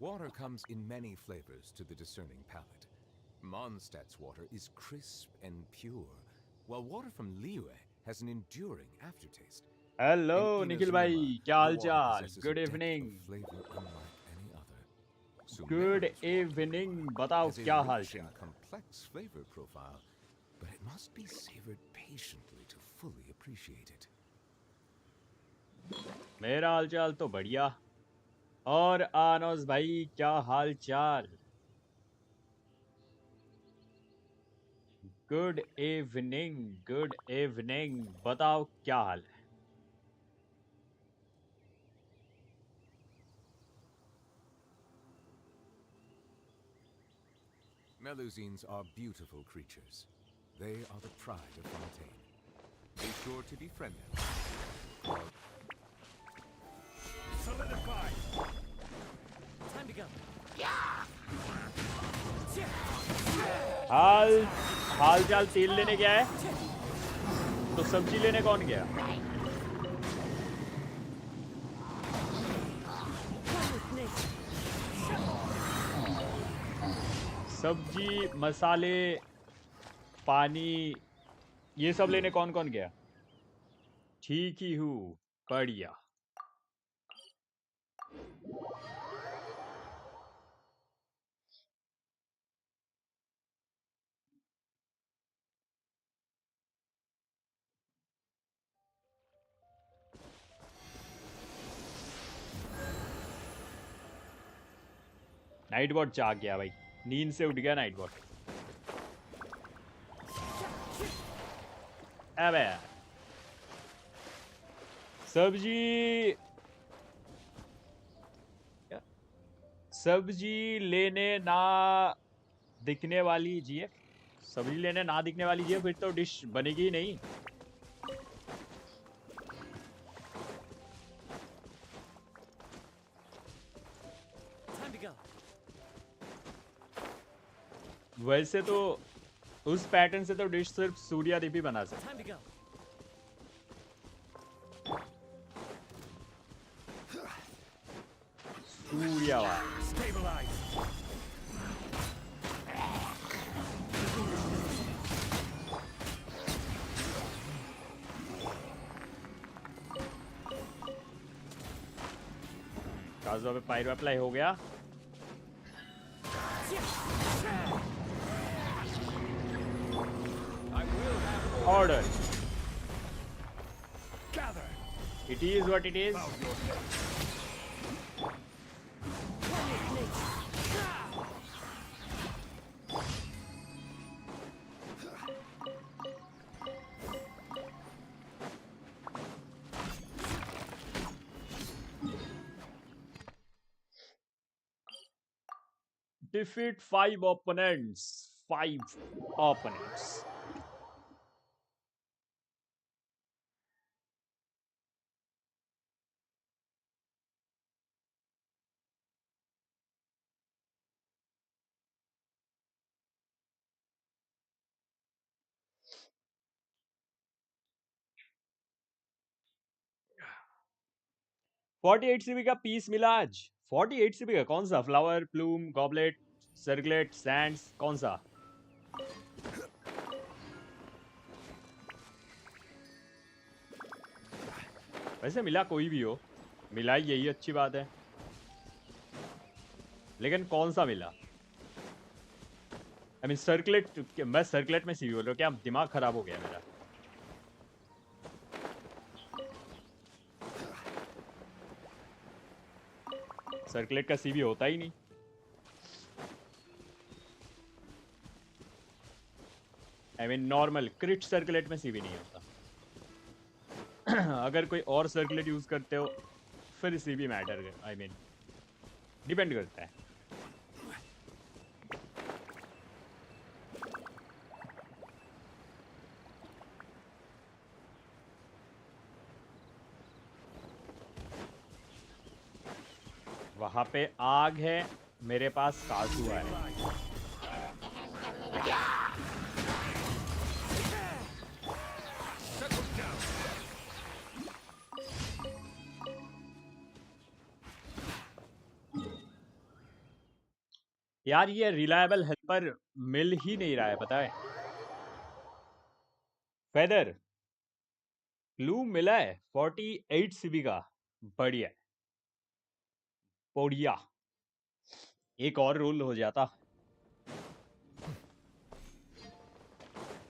Water comes in many flavors to the discerning palate. Mondstadt's water is crisp and pure, while water from Liyue has an enduring aftertaste. Hello In Nikhil Inazuma, भाई, क्या the hall water चाल? possesses a good depth evening. of flavor unlike any other. Good Sumeru's water evening. बताओ has a क्या हाल rich चाल? and complex flavor profile, but it must be savored patiently to fully appreciate it. मेरा हाल चाल तो बढ़िया. और आनोस भाई, क्या हाल चाल? Good evening, good evening. बताओ क्या हाल है? Melusines are beautiful creatures. They are the pride of Fontaine. Be sure to befriend them. Solidify! Time to go. हाल हाल चाल. तेल लेने गया है तो सब्जी लेने कौन गया? सब्जी, मसाले, पानी, ये सब लेने कौन कौन गया? ठीक ही हूँ, बढ़िया. नाइट वॉच जाग गया भाई, नींद से उठ गया नाइट वॉच. अबे यार, सब्जी सब्जी लेने ना दिखने वाली जी है. सब्जी लेने ना दिखने वाली जी है, फिर तो डिश बनेगी ही नहीं. Time to go. वैसे तो उस पैटर्न से तो डिश सिर्फ सूर्यादीप बना सकता. Time to go. Suryavan. Stabilize. काजू पे पायरो अप्लाई हो गया. I will have order. gather. It is what it is. Bow your head. Defeat 5 opponents. 5 opponents. Forty eight CB का पीस मिला आज. 48 सीबी का कौन सा? Flower, plume, goblet, circlet, sands, कौन सा? वैसे मिला कोई भी हो, मिला ही यही अच्छी बात है. लेकिन कौन सा मिला? I mean circlet. मैं सर्कलेट में सीबी बोल रहा हूँ. क्या दिमाग खराब हो गया मेरा? सर्कलेट का सीबी होता ही नहीं. आई मीन नॉर्मल क्रिट सर्कलेट में सीबी नहीं होता. अगर कोई और सर्कलेट यूज करते हो फिर CB matter. I mean depend करता है. वहां पे आग है, मेरे पास कासुआ है. यार ये रिलायबल हेल्पर मिल ही नहीं रहा है, पता है। फेदर ब्लू मिला है 48 सीबी का, बढ़िया बढ़िया। एक और रोल हो जाता,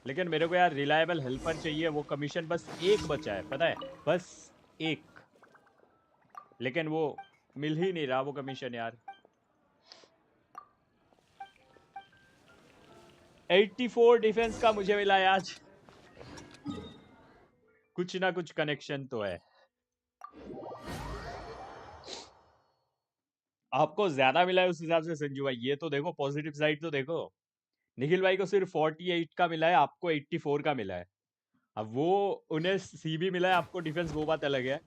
लेकिन मेरे को यार रिलायबल हेल्पर चाहिए। वो कमीशन बस एक बचा है, पता है, बस एक, लेकिन वो मिल ही नहीं रहा वो कमीशन यार। 84 डिफेंस का मुझे मिला है आज। कुछ ना कुछ कनेक्शन तो है। आपको ज्यादा मिला है उस हिसाब से संजू भाई, ये तो देखो पॉजिटिव साइड तो देखो। निखिल भाई को सिर्फ 48 का मिला है, आपको 84 का मिला है। अब वो उन्हें सीबी मिला है, आपको डिफेंस, वो बात अलग है।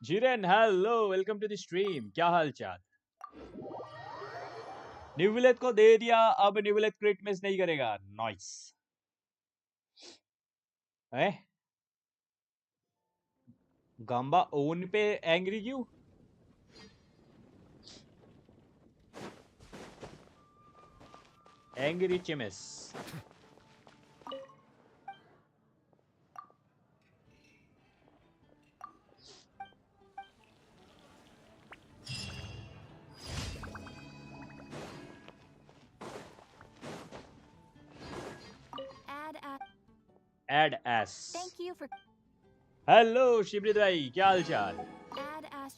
जीरन hello, welcome to the stream. क्या हाल चाल? निवलेत को दे दिया, अब निवलेत क्रिट मिस नहीं करेगा। नाइस है। गांबा ओन पे एंग्री क्यों? एंग्री चिमिस। एड एस। Thank you for hello Shivrit भाई, क्या हाल चाल? add as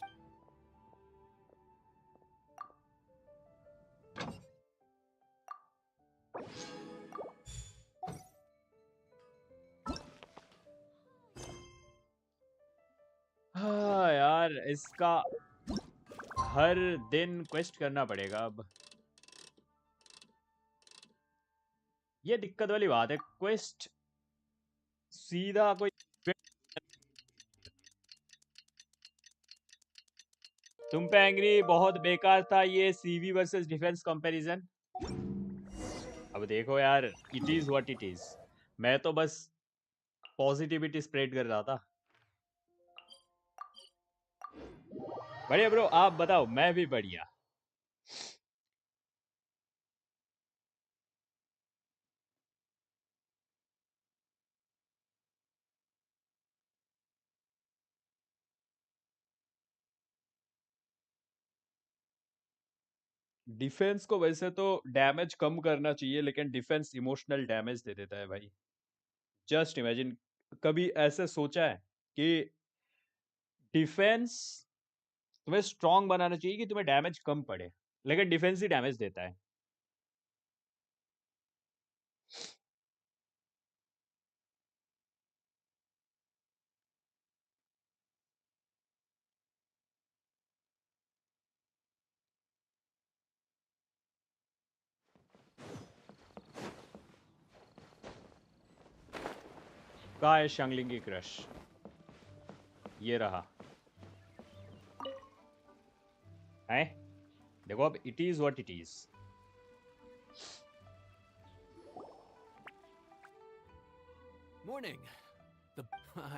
हाँ यार, इसका हर दिन क्वेस्ट करना पड़ेगा अब। ये दिक्कत वाली बात है, क्वेस्ट सीधा कोई। तुम पे एंग्री बहुत बेकार था ये सीवी वर्सेस डिफेंस कंपैरिजन। अब देखो यार, it is what it is. मैं तो बस पॉजिटिविटी स्प्रेड कर रहा था। बढ़िया ब्रो, आप बताओ। मैं भी बढ़िया। डिफेंस को वैसे तो डैमेज कम करना चाहिए, लेकिन डिफेंस इमोशनल डैमेज दे देता है भाई। जस्ट इमेजिन, कभी ऐसे सोचा है कि डिफेंस तुम्हें स्ट्रांग बनाना चाहिए कि तुम्हें डैमेज कम पड़े, लेकिन डिफेंस ही डैमेज देता है। कहा है शंगलिंग की क्रश? ये रहा है। देखो अब, it is what it is. Morning. The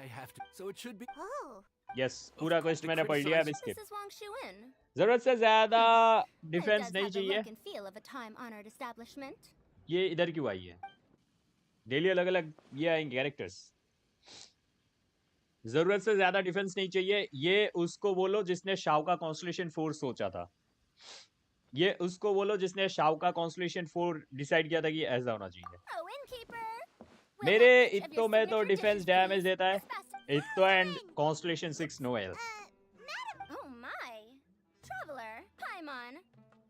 I have to. So it should be. oh, yes, पूरा क्वेस्ट मैंने पढ़ लिया, अब स्किप। Mrs. Wang Shuin. जरूरत से ज्यादा It डिफेंस does नहीं have the चाहिए। look and feel of a time-honored establishment. ये इधर क्यों आई है? डेली अलग अलग ये आएंगे कैरेक्टर्स। जरूरत से ज्यादा डिफेंस नहीं चाहिए, ये उसको बोलो जिसने शाव का कॉन्स्टलेशन 4 सोचा था। ये उसको बोलो जिसने शाव का कॉन्स्टलेशन 4 डिसाइड किया था कि ऐसा होना चाहिए। Oh, innkeeper. We'll मेरे have each of your इत्तो में तो signature defence dishes, damage please. देता है। As fast as Itto and possible. Constellation 6 no else. Madam. Oh my. Traveler, Paimon.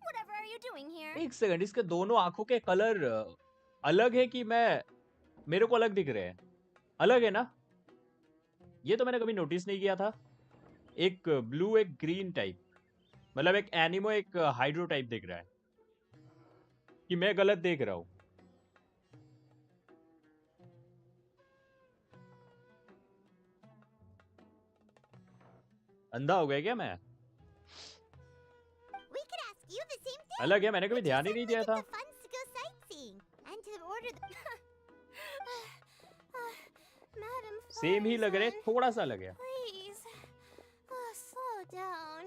Whatever are you doing here? एक second, इसके दोनों आंखों के कलर अलग है कि मेरे को अलग दिख रहे हैं? अलग है ना? ये तो मैंने कभी नोटिस नहीं किया था। एक ब्लू, एक ग्रीन टाइप, मतलब एक एनिमो, एक हाइड्रो टाइप दिख रहा है, कि मैं गलत देख रहा हूं? अंधा हो गया क्या मैं? अलग है, मैंने कभी ध्यान ही नहीं दिया था. The funds to go sightseeing and to order the Madam same ही लग रहे, Farzan, थोड़ा सा अलग है. please. Slow down.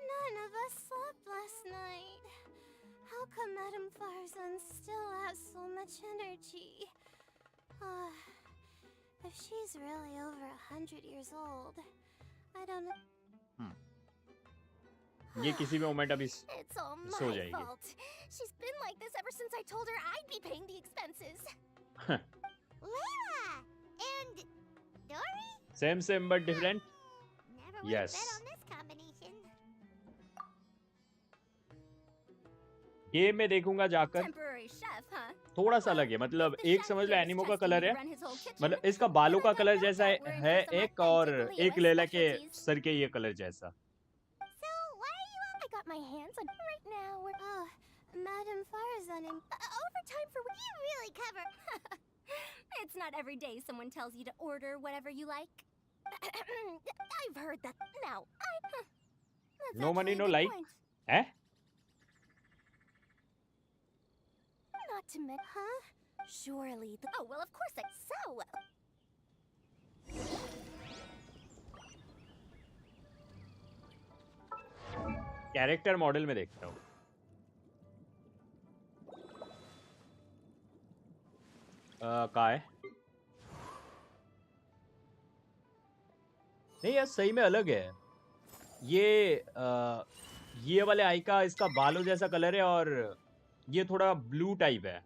None of us slept last night. How come Madam Farzan still has so much energy? If she's really over 100 years old, I don't know. ये किसी भी मोमेंट अभी It's all सो my जाएगी. fault. She's been like this ever since I told her I'd be paying the expenses. Layla and Dory? Same but different. Never would Yes. bet on this combination. Game में देखूंगा जाकर. Temporary chef, huh? थोड़ा सा अलग है, मतलब The एक chef समझ लो here is एनिमो का trusting कलर me है, to run his whole kitchen. मतलब इसका बालों का But I कलर bet जैसा that we're है into some एक, और authentic एक Liyue लेला के specialties. सर के ये कलर जैसा. So why are you on? I got my hands on right now. Madam Farzan and overtime for you really cover. It's not every day someone tells you to order whatever you like. I've heard that. Now, that's No money, actually a no good like. point. है? Not to mention, huh? Surely. Oh well, of course I so. Character model में देखता हूँ. कहाँ है? नहीं यार, सही में अलग है. ये वाले आई का इसका बालों जैसा कलर है, और ये थोड़ा ब्लू टाइप है.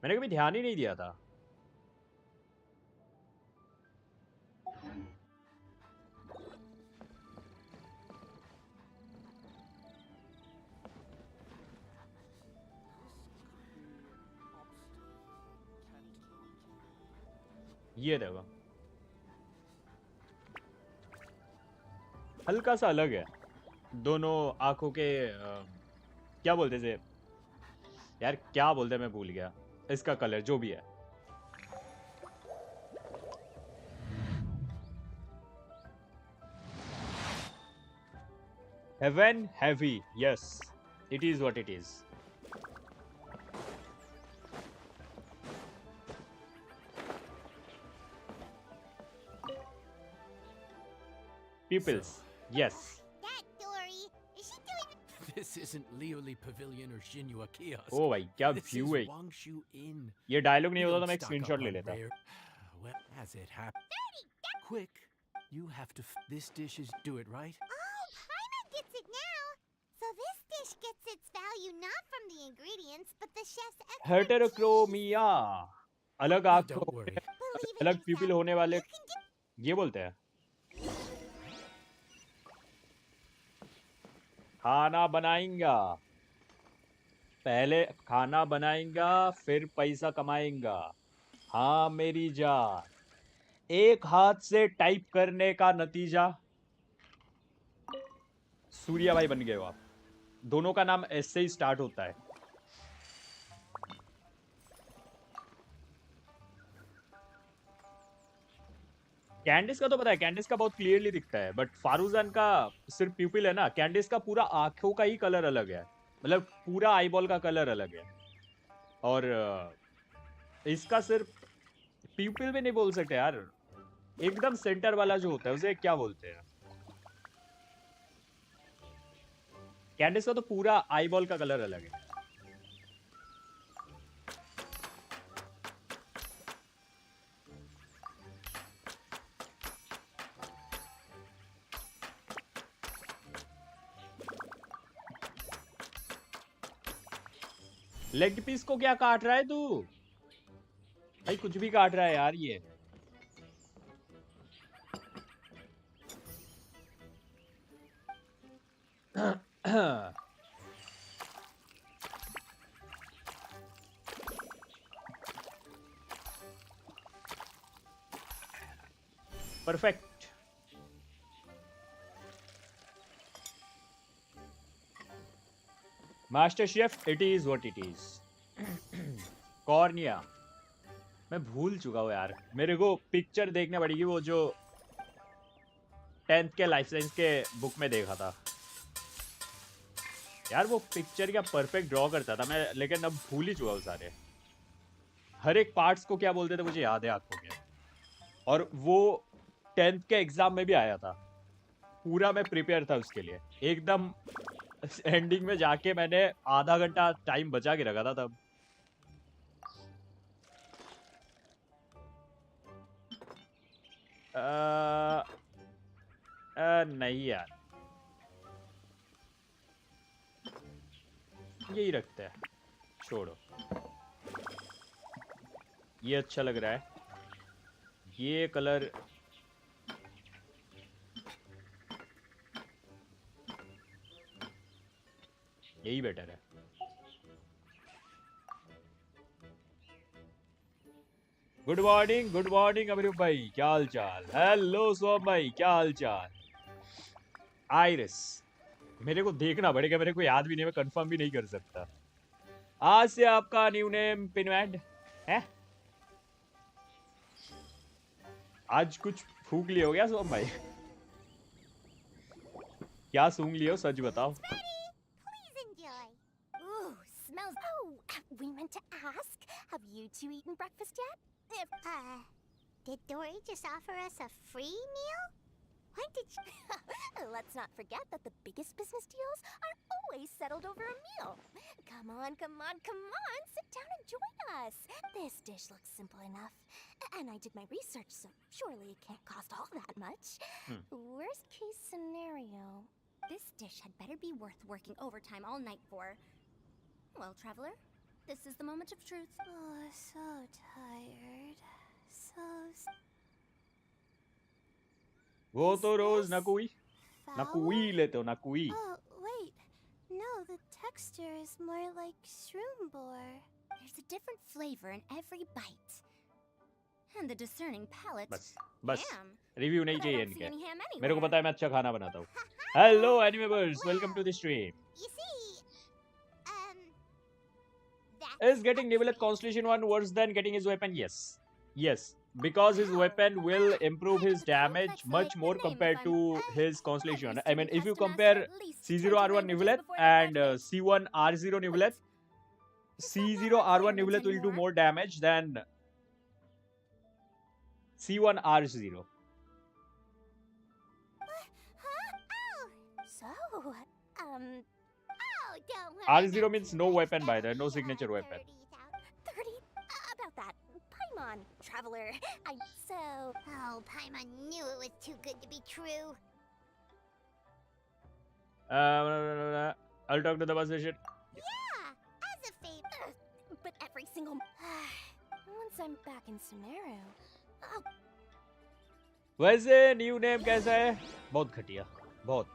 मैंने कभी ध्यान ही नहीं दिया था. ये देखो, हल्का सा अलग है. दोनों आंखों के क्या बोलते थे यार, क्या बोलते, मैं भूल गया. इसका कलर जो भी है. Heaven heavy, yes, it is what it is. Pupils, yes. That Dory, is she doing? This isn't Lioli Pavilion or Chenyu kiosk. ओ भाई क्या This व्यू is है. Wangshu Inn. ये डायलॉग नहीं We होता don't तो मैं एक stock स्क्रीनशॉट up ले on लेता. rare- Well, as it happened. Quick, you have to. This dish is do it right. Oh, Paimon gets it now. So this dish gets its value not from the ingredients, but the chef's expertise. Heterochromia, अलग Oh, आंखों don't worry. Believe in अलग प्यूपिल yourself. होने वाले, You can do. ये बोलते हैं. खाना बनाएंगा, पहले खाना बनाएंगा फिर पैसा कमाएंगा. हाँ मेरी जान, एक हाथ से टाइप करने का नतीजा. सूर्या भाई बन गए हो आप. दोनों का नाम एस से ही स्टार्ट होता है. कैंडिस का तो पता है, कैंडिस का बहुत क्लियरली दिखता है, बट फारूजान का सिर्फ प्यूपिल है ना. कैंडिस का पूरा आंखों का ही कलर अलग है, मतलब पूरा आईबॉल का कलर अलग है. और इसका सिर्फ प्यूपिल भी नहीं बोल सकते यार, एकदम सेंटर वाला जो होता है उसे क्या बोलते हैं. कैंडिस का तो पूरा आईबॉल का कलर अलग है. लेग पीस को क्या काट रहा है तू भाई? कुछ भी काट रहा है यार ये. Perfect. Master chef, it is what it is. Cornea, मैं भूल चुका हूँ यार, मेरे को पिक्चर देखने पड़ेगी, वो जो 10th के लाइफ साइंस के बुक में देखा था. यार वो पिक्चर क्या परफेक्ट ड्रॉ करता था मैं, लेकिन अब भूल ही चुका हूँ सारे। हर एक पार्ट्स को क्या बोलते थे मुझे याद है आंखों में। और वो 10th के एग्जाम में भी आया था, पूरा मैं प्रिपेयर था उसके लिए एकदम। एंडिंग में जाके मैंने आधा घंटा टाइम बचा के रखा था तब। नहीं यार, यही रखते हैं, छोड़ो। ये अच्छा लग रहा है, ये कलर यही बेटर है। गुड मॉर्निंग अमरूप भाई, क्या हाल चाल। हेलो सोम भाई, क्या हाल चाल। आइरिस, मेरे को देखना पड़ेगा, मेरे को याद भी नहीं, मैं कंफर्म भी नहीं कर सकता। आज से आपका न्यू नेम पिनवैंड है। आज कुछ फूक लिया हो गया सोम भाई? क्या सूंघ लियो, सच बताओ। Please enjoy. Ooh, smells. Oh, we meant to ask. Have you two eaten breakfast yet? Did Dory just offer us a free meal? Why did you? Let's not forget that the biggest business deals are always settled over a meal. Come on. Sit down and join us. This dish looks simple enough. And I did my research, so surely it can't cost all that much. Worst case scenario. This dish had better be worth working overtime all night for. Well, traveler, this is the moment of truth. Oh, so tired. वो तो रोज नकुई लेते हो, नकुई। Oh, wait. No, the texture is more like shroom boar. There's a different flavor in every bite. And the discerning palate. बस Ham. Review नहीं But I चाहिए don't see इनके, any ham anywhere. मेरे को पता है मैं अच्छा खाना बनाता हूँ। हेलो एनिमेबर्स, welcome to the stream. You see, Is getting Nivelet Constellation 1 worse than getting his weapon? Yes, because his weapon will improve his damage much more compared to his Constellation. I mean, if you compare C0R1 Nivelet and C1R0 Nivelet, C0R1 Nivelet will do more damage than C1R0. Don't worry. R0 means no weapon by the way, no signature weapon. 30? About that. Paimon, traveler. Oh, Paimon knew it was too good to be true. I'll talk to the bus station. Yeah, as a favor. But every single... Once I'm back in Sumeru... Oh, वैसे new name कैसा है? बहुत घटिया, बहुत।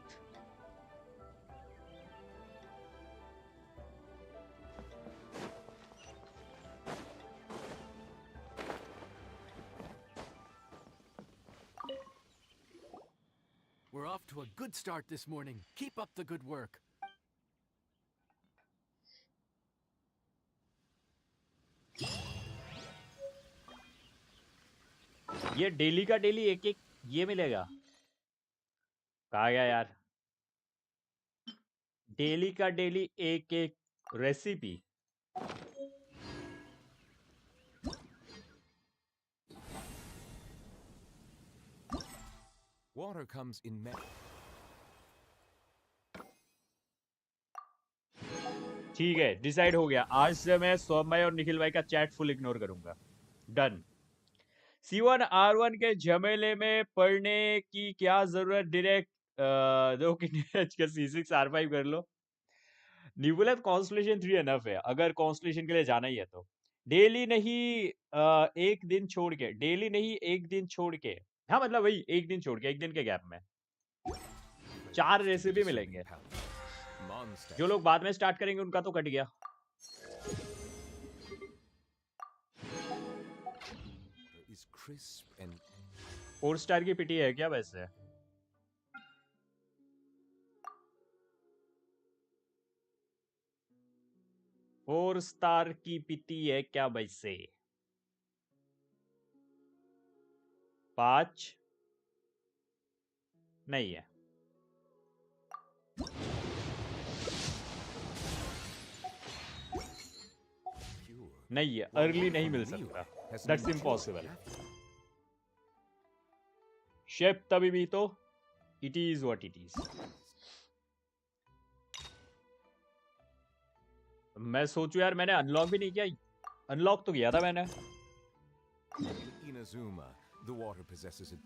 We're off to a good start this morning. Keep up the good work. ये daily का daily एक एक ये मिलेगा। कहा गया यार, डेली का डेली एक एक रेसिपी। Water comes in ठीक है, डिसाइड हो गया। आज से मैं सोम भाई और निखिल भाई का चैट फुल इग्नोर करूंगा। डन। C1R1 के झमेले में पढ़ने की क्या जरूरत, डायरेक्ट 2 किन्हेज का C6R5 कर लो। निबुलेट कॉन्स्टलेशन 3 एनफ है अगर कॉन्स्टलेशन के लिए जाना ही है तो। डेली नहीं, एक दिन छोड़ के, डेली नहीं एक दिन छोड़ के, हाँ मतलब वही एक दिन छोड़ के, एक दिन के गैप में 4 रेसिपी मिलेंगे। जो लोग बाद में स्टार्ट करेंगे उनका तो कट गया। crisp and 4 स्टार की पिटी है क्या वैसे? फोर स्टार की पिटी है क्या वैसे? 5 नहीं है। नहीं है, While अर्ली water नहीं from मिल Liyue सकता, has an that's enduring impossible. capital. Shape तभी भी तो it is what it is. मैं सोचू यार, मैंने अनलॉक भी नहीं किया. अनलॉक तो किया था मैंने. In Inazuma, the water possesses a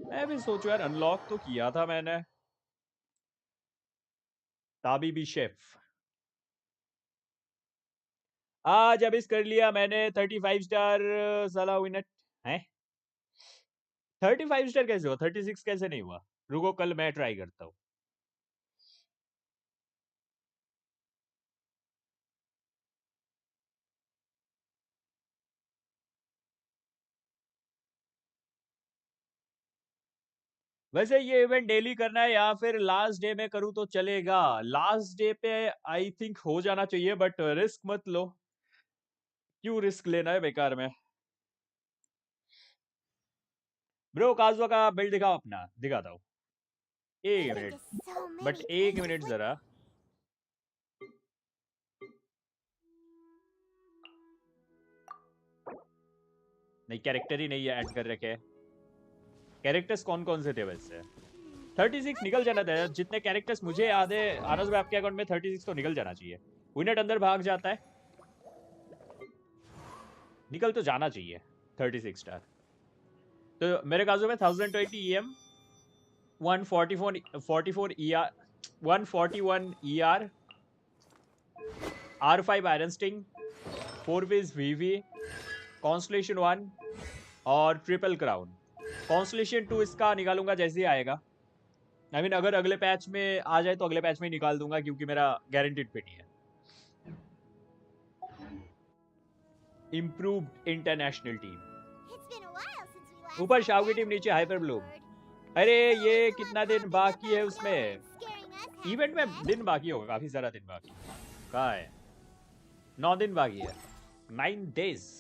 मैं भी सोचू यार, अनलॉक तो किया था मैंने. ताबी भी शेफ. आज अब इस कर लिया मैंने 35 स्टार. साला विनट है. 35 स्टार कैसे हुआ, 36 कैसे नहीं हुआ? रुको, कल मैं ट्राई करता हूँ. वैसे ये इवेंट डेली करना है या फिर लास्ट डे में करूँ तो चलेगा? लास्ट डे पे आई थिंक हो जाना चाहिए, बट रिस्क मत लो. क्यों रिस्क लेना है बेकार में? ब्रो काजुआ का बिल्ड दिखाओ अपना. दिखाता हूँ, एक I think minute. it's so but many एक places मिनट like जरा. नहीं, कैरेक्टर ही नहीं है ऐड कर रखे. कैरेक्टर्स कौन कौन से थे वैसे? 36 निकल जाना था. जितने कैरेक्टर्स मुझे याद है आनस भाई, आपके अकाउंट में 36 तो निकल जाना चाहिए. विनेट अंदर भाग जाता है, निकल तो जाना चाहिए 36 स्टार. तो मेरे काजू में 1020 EM, 144 ER, 141 ER, R5 iron sting, 4 piece VV, constellation 1 और ट्रिपल क्राउन. कॉन्स्टलेशन 2 इसका निकालूंगा जैसे ही आएगा. आई मीन अगर अगले पैच में आ जाए तो अगले पैच में ही निकाल दूंगा, क्योंकि मेरा गारंटीड पिटी है. Improved international team. It's been a while since we last ऊपर saw शाव की टीम, Vale नीचे on hyper the Bloom. board. अरे He's ये always the कितना one दिन popping बाकी up है out of उसमें? nowhere and scaring us half event to में death. दिन बाकी होगा, काफी सारा दिन बाकी. कहाँ है? 9 दिन बाकी है. 9 days.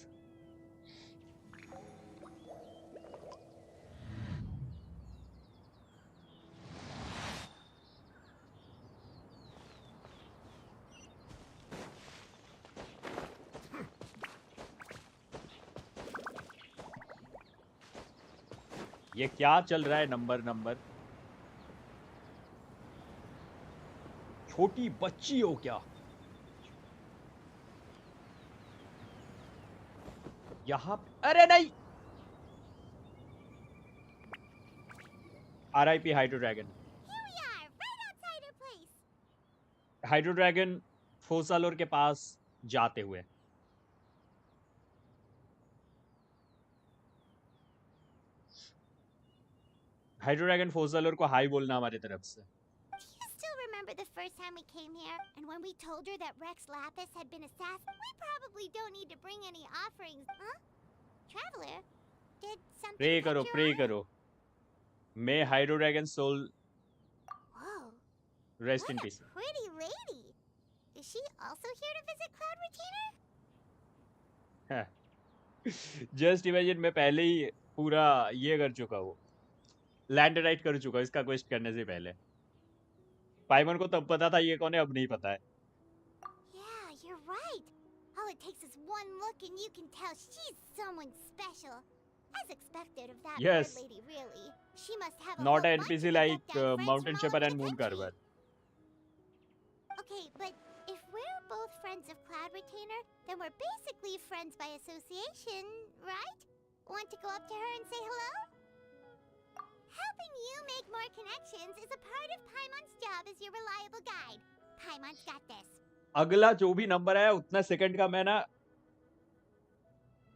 ये क्या चल रहा है? नंबर छोटी बच्ची हो क्या? यहाँ अरे नहीं. RIP hydro dragon. Here we are, right outside our place. Hydro dragon फोसालोर के पास जाते हुए. हाइड्रो ड्रैगन फोसालोर को हाई बोलना हमारी तरफ से. Do you still remember the first time we came here? And when we told her that Rex Lapis had been assassinated? We probably don't need to bring any offerings. Huh? Traveler? Did something prey catch करो, your prey eye? करो. May hydro dragon soul Whoa. Rest in What a peace. pretty lady. Is she also here to visit Cloud Retainer? Just imagine, मैं पहले ही पूरा ये कर चुका हूँ, land right कर चुका हूँ इसका क्वेस्ट करने से पहले. पाइमन को तब पता था ये कौन है, अब नहीं पता है. Yeah, you're right. All it takes is one look and you can tell she's someone special. As expected of that Yes. bird lady, really. She must have a Not whole a bunch NPC of like look-down friends Mountain from all Shepherd over and the Moon country. Carver. Okay, but if we're both friends of Cloud Retainer, then we're basically friends by association, right? Want to go up to her and say hello? Helping you make more connections is a part of Paimon's job as your reliable guide. Paimon's got this. अगला जो भी number आया उतना second का मैं ना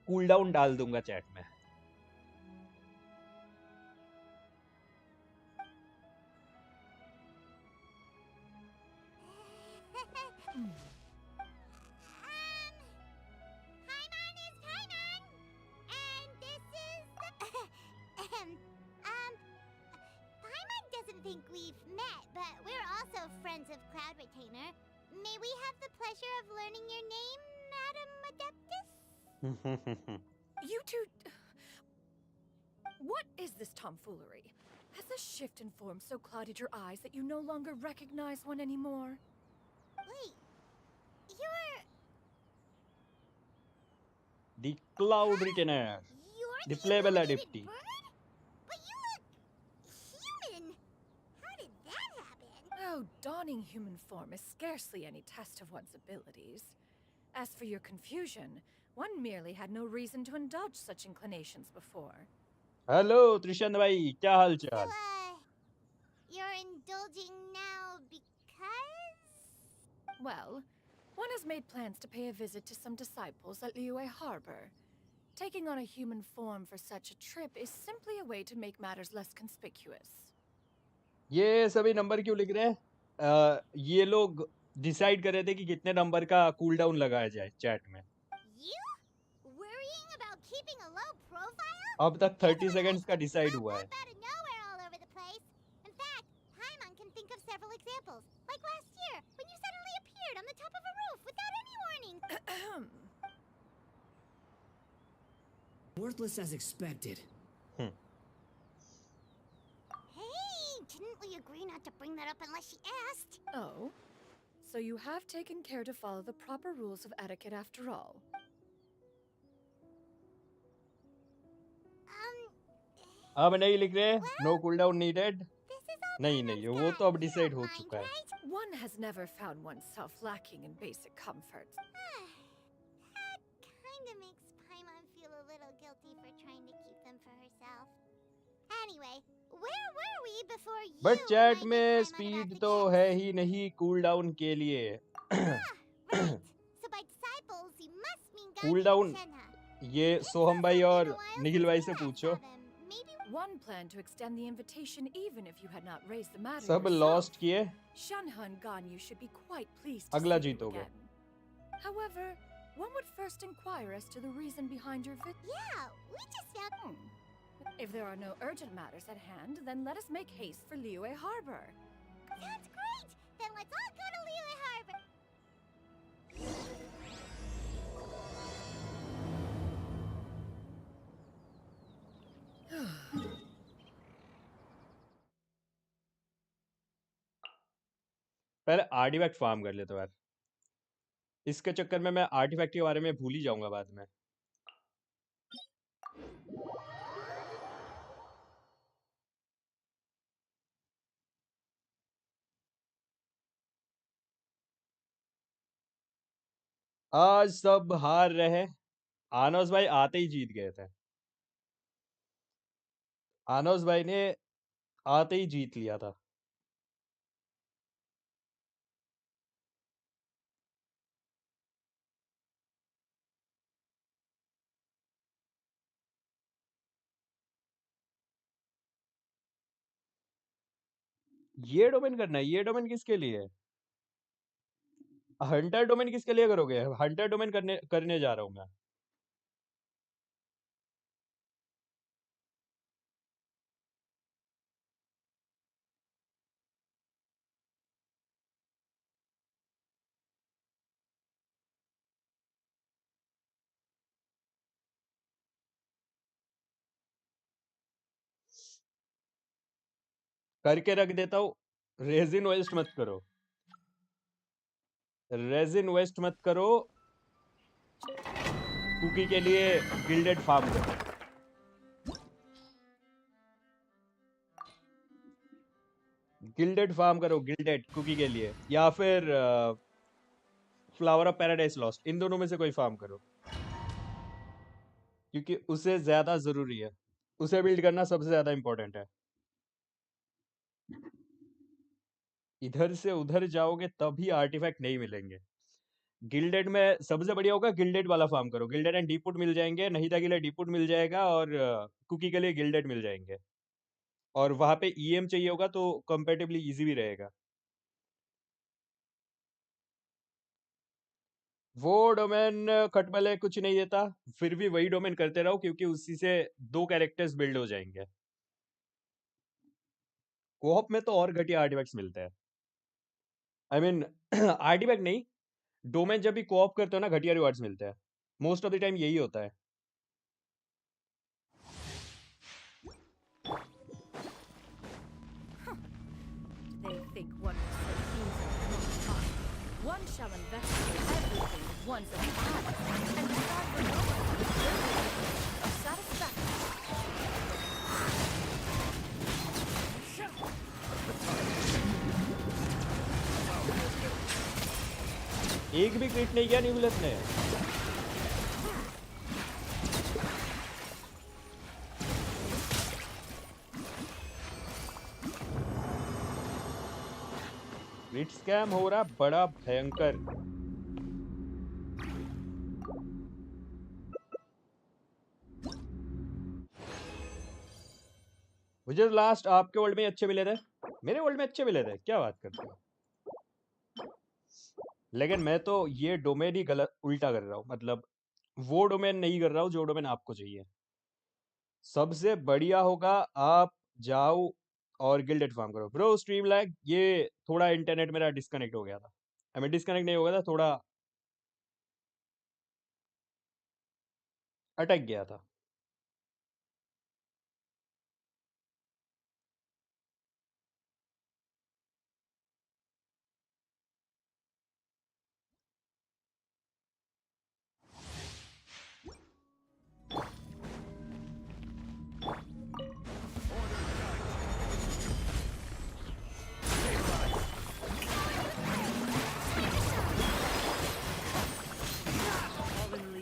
cool down डाल दूंगा चैट में. Paimon is Paimon, and this is Paimon doesn't think we've met, but we're also friends of Cloud Retainer. May we have the pleasure of learning your name, Madam Adeptus? You two... What is this tomfoolery? Has the shift in form so clouded your eyes that you no longer recognize one anymore? Wait, you're The cloud retainer. You're The the playable illuminated adaptee. bird? But you look human. How did that happen? Oh, donning human form is scarcely any test of one's abilities. As for your confusion, one merely had no reason to indulge such inclinations before. Hello Trishand भाई, क्या हाल So, चाल? you're indulging now because? Well, one has made plans to pay a visit to some disciples at Liyue Harbor. Taking on a human form for such a trip is simply a way to make matters less conspicuous. ये सभी number क्यों लिख रहे हैं? ये लोग decide कर रहे थे कि कितने नंबर का कूल डाउन लगाया जाए चैट में. You? Worrying about keeping a low profile? अब तक 30 सेकंड्स का डिसाइड हुआ है. Pop out of nowhere all over the place. In fact, Paimon can think of several examples. Like last year, when you suddenly appeared on the top of a roof without any warning. Worthless as expected. Hey, didn't we agree not to bring that up unless she asked? Oh, so you have taken care to follow the proper rules of etiquette after all. अब नहीं लिख रहे. Know cool down needed. This is all नहीं Paimon's नहीं, वो done. तो अब You decide don't हो mind, चुका है. right? One has never found oneself lacking in basic comforts. That kinda makes Paimon feel a little guilty for trying to keep them for herself. Anyway, where were we before you but chat reminded में Paimon speed about the तो gifts? है ही नहीं cool down के लिए. Right. So by disciples, you must mean Cool Genshin down. and Shenhe. ये सोहम भाई और निखिल भाई से पूछो. Maybe One planned to extend the invitation even if you had not raised the matter सब yourself. लॉस्ट किए. Shenhe and Ganyu should be quite pleased to अगला see you जीतोगे. again. However, one would first inquire as to the reason behind your visit. yeah, we just found. If there are no urgent matters at hand, then let us make haste for Liyue Harbor. That's great. Then let's all go to Liyue Harbor. पहले artefact farm कर लेता हूँ यार. इसके चक्कर में मैं artefact के बारे में भूल ही जाऊंगा बाद में. आज सब हार रहे. आनोस भाई आते ही जीत गए थे. आनोस भाई ने आते ही जीत लिया था. ये डोमेन करना है. ये डोमेन किसके लिए है? हंटर डोमेन किसके लिए करोगे? हंटर डोमेन करने जा रहा हूं मैं. करके रख देता हूँ. रेजिन वेस्ट मत करो. रेजिन वेस्ट मत करो. कुकी के लिए गिल्डेड फार्म करो. गिल्डेड फार्म करो. गिल्डेड कुकी के लिए, या फिर फ्लावर ऑफ पैराडाइज लॉस्ट. इन दोनों में से कोई फार्म करो, क्योंकि उसे ज्यादा जरूरी है. उसे बिल्ड करना सबसे ज्यादा इंपॉर्टेंट है. इधर से उधर जाओगे तभी आर्टिफैक्ट नहीं मिलेंगे. गिल्डेड में सबसे बढ़िया होगा गिल्डेड वाला फार्म करो. गिल्डेड एंड डीपुट मिल जाएंगे. नहिदा के लिए डीपुट मिल जाएगा और कुकी के लिए गिल्डेड मिल जाएंगे. और वहां पे ईएम चाहिए होगा तो कंपैरेटिवली इजी भी रहेगा. वो डोमेन खटमले कुछ नहीं देता. फिर भी वही डोमेन करते रहो, क्योंकि उसी से 2 कैरेक्टर्स बिल्ड हो जाएंगे. कोऑप में तो और घटिया आर्टिफैक्ट्स मिलते हैं. आई मीन आर्टिफैक्ट नहीं, डोमेन जब भी कोऑप करते हो ना, घटिया रिवार्ड्स मिलते हैं. मोस्ट ऑफ द टाइम यही होता है. They think one will so easily not talk. One shall investigate everything with one's own eyes and decide for no one. एक भी क्रिट नहीं किया न्यूबिलस ने। क्रिट स्कैम हो रहा बड़ा भयंकर। मुझे लास्ट आपके वर्ल्ड में अच्छे मिले थे, मेरे वर्ल्ड में अच्छे मिले थे, क्या बात करते हो। लेकिन मैं तो ये डोमेन ही गलत उल्टा कर रहा हूँ, मतलब वो डोमेन नहीं कर रहा हूँ जो डोमेन आपको चाहिए। सबसे बढ़िया होगा आप जाओ और गिल्डेड फार्म करो। ब्रो स्ट्रीम लैग, ये थोड़ा इंटरनेट मेरा डिस्कनेक्ट हो गया था। आई मीन डिस्कनेक्ट नहीं हो गया था, थोड़ा अटक गया था।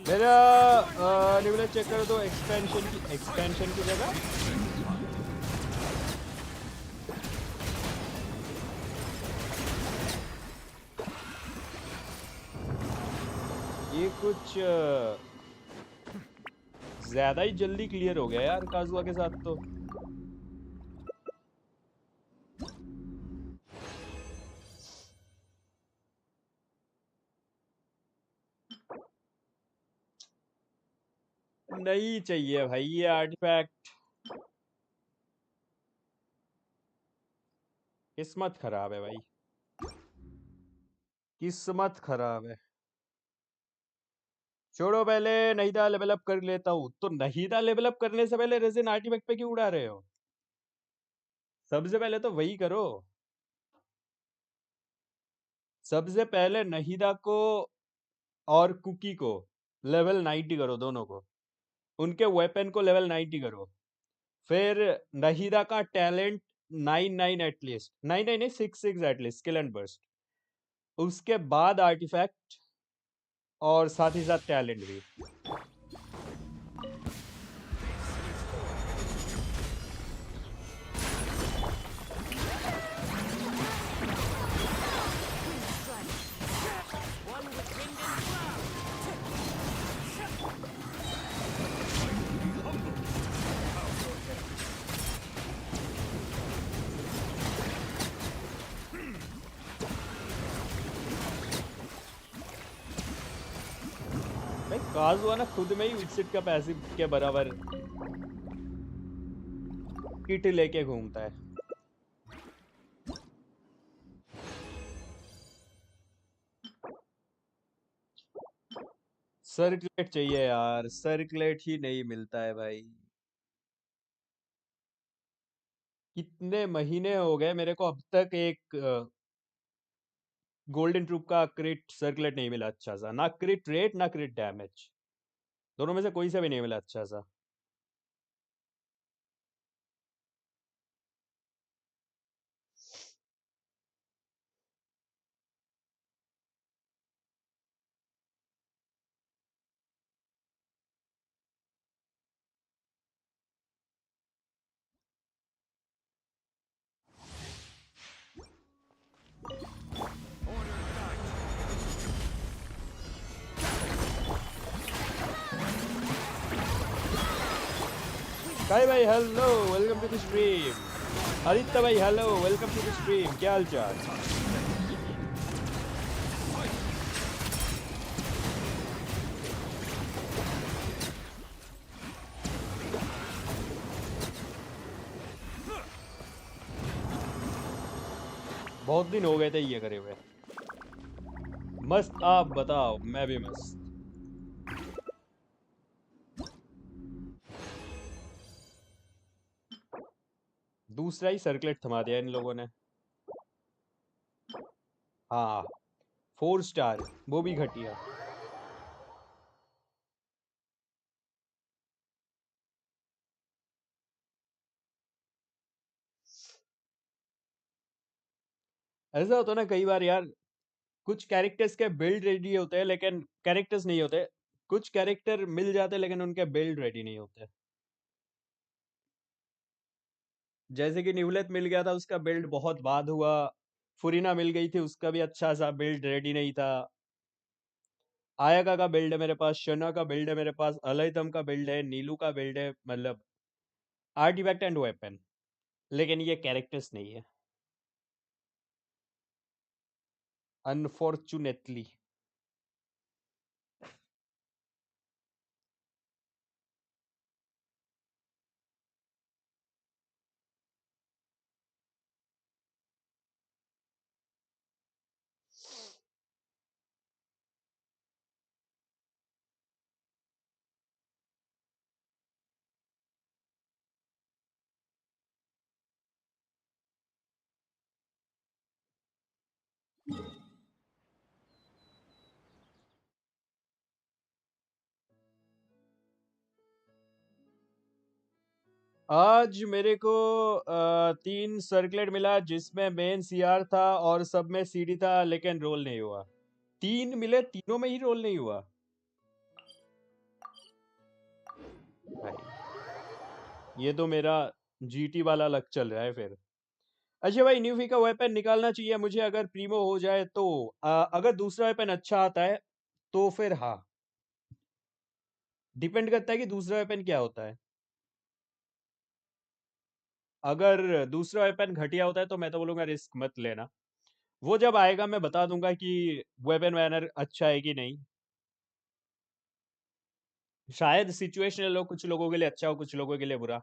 मेरा न्यूबिलस चेक करो तो एक्सपेंशन की जगह ये कुछ ज्यादा ही जल्दी क्लियर हो गया यार काजुआ के साथ तो। नहीं चाहिए भाई ये आर्टिफैक्ट, किस्मत खराब है भाई, किस्मत खराब है। छोड़ो, पहले नहीदा लेवल अप कर लेता हूँ। तो नहीदा लेवल अप करने से पहले रेजिन आर्टिफैक्ट पे क्यों उड़ा रहे हो? सबसे पहले तो वही करो। सबसे पहले नहीदा को और कुकी को लेवल 90 करो, दोनों को। उनके वेपन को लेवल 90 करो। फिर नहीदा का टैलेंट 99 एटलीस्ट, 99 नहीं 66 एटलीस्ट स्किल एंड बर्स्ट। उसके बाद आर्टिफैक्ट और साथ ही साथ टैलेंट भी। भाई काजुआ ना खुद में ही विक्सिट का पैसिव के बराबर किट लेके घूमता है। सर्कुलेट चाहिए यार, सर्कुलेट ही नहीं मिलता है भाई। कितने महीने हो गए मेरे को अब तक एक गोल्डन ट्रूप का क्रिट सर्कुलेट नहीं मिला अच्छा सा। ना क्रिट रेट ना क्रिट डैमेज, दोनों में से कोई सा भी नहीं मिला अच्छा सा। काय भाई hello, welcome to the stream. Aditya भाई hello, welcome to the stream. क्या हाल चाल? बहुत दिन हो गए थे ये करे हुए। मस्त, आप बताओ। मैं भी मस्त। दूसरा ही सर्कुलेट थमा दिया इन लोगों ने। हाँ 4 स्टार, वो भी घटिया। ऐसा होता ना कई बार यार, कुछ कैरेक्टर्स के बिल्ड रेडी होते हैं लेकिन कैरेक्टर्स नहीं होते, कुछ कैरेक्टर मिल जाते हैं लेकिन उनके बिल्ड रेडी नहीं होते। जैसे कि निवलेत मिल गया था, उसका बिल्ड बहुत बाद हुआ। फुरीना मिल गई थी, उसका भी अच्छा सा बिल्ड रेडी नहीं था। आयाका का बिल्ड है मेरे पास, शना का बिल्ड है मेरे पास, अलैतम का बिल्ड है, नीलू का बिल्ड है, मतलब आर्टिफैक्ट एंड वेपन, लेकिन ये कैरेक्टर्स नहीं है अनफॉर्चुनेटली। आज मेरे को 3 सर्कलेट मिला जिसमें मेन सीआर था और सब में सीडी था, लेकिन रोल नहीं हुआ। 3 मिले, तीनों में ही रोल नहीं हुआ भाई। ये तो मेरा जीटी वाला लक चल रहा है फिर। अच्छा भाई, न्यूफी का वेपन निकालना चाहिए मुझे अगर प्रीमो हो जाए तो। अगर दूसरा वेपन अच्छा आता है तो फिर हाँ, डिपेंड करता है कि दूसरा वेपन क्या होता है। अगर दूसरा वेपन घटिया होता है तो मैं तो बोलूंगा रिस्क मत लेना। वो जब आएगा मैं बता दूंगा कि वेपन वैनर अच्छा है कि नहीं। शायद सिचुएशनल हो, कुछ लोगों के लिए अच्छा हो, कुछ लोगों के लिए बुरा।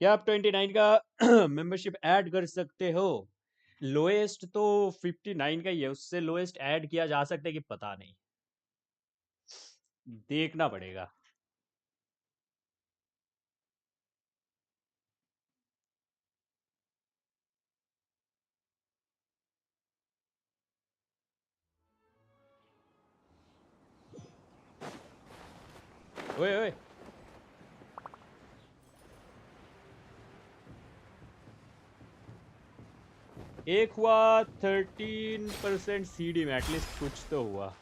क्या आप 29 का मेंबरशिप ऐड कर सकते हो? लोएस्ट तो 59 का ही है, उससे लोएस्ट ऐड किया जा सकता है कि पता नहीं, देखना पड़ेगा। ओए ओए, एक हुआ 13% सीडी में, एटलीस्ट कुछ तो हुआ।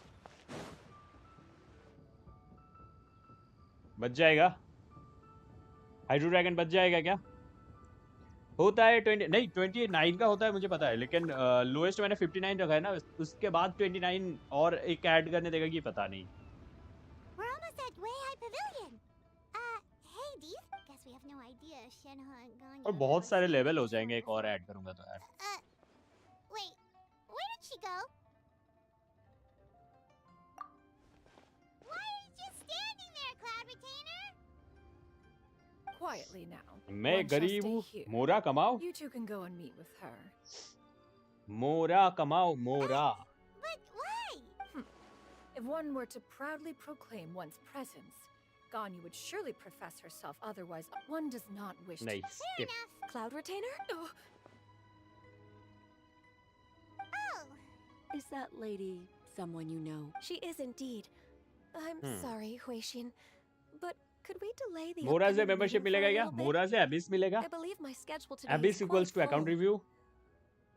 बच जाएगा, हाइड्रो ड्रैगन बच जाएगा क्या? होता है 20 नहीं, 29 का होता है मुझे पता है, लेकिन लोएस्ट मैंने 59 रखा है ना, उसके बाद 29 और एक ऐड करने देगा कि पता नहीं। We're almost at Way High Pavilion. Hey, Deeth. Guess we have no idea Shenhe and Ganya और have बहुत सारे seen लेवल हो this जाएंगे one एक और before. ऐड करूंगा तो यार। Wait. Where did she go? Why are you just standing there, Cloud Retainer? Quietly now. मैं One shall गरीब stay हूँ, here. मोरा कमाओ। You two can go and meet with her. मोरा कमाओ, मोरा। But why? If one were to proudly proclaim one's presence, Ganya would surely profess herself, otherwise one does not wish नहीं, to... Fair skip। enough. Cloud Retainer? Oh, Oh. Is that lady someone you know? She is indeed. I'm sorry, Huixin, but could we delay the मोरा से upcoming membership meeting for मिलेगा a क्या? little bit? मोरा से एबिस मिलेगा? I believe my schedule today is abyss quite equals to full. Account review.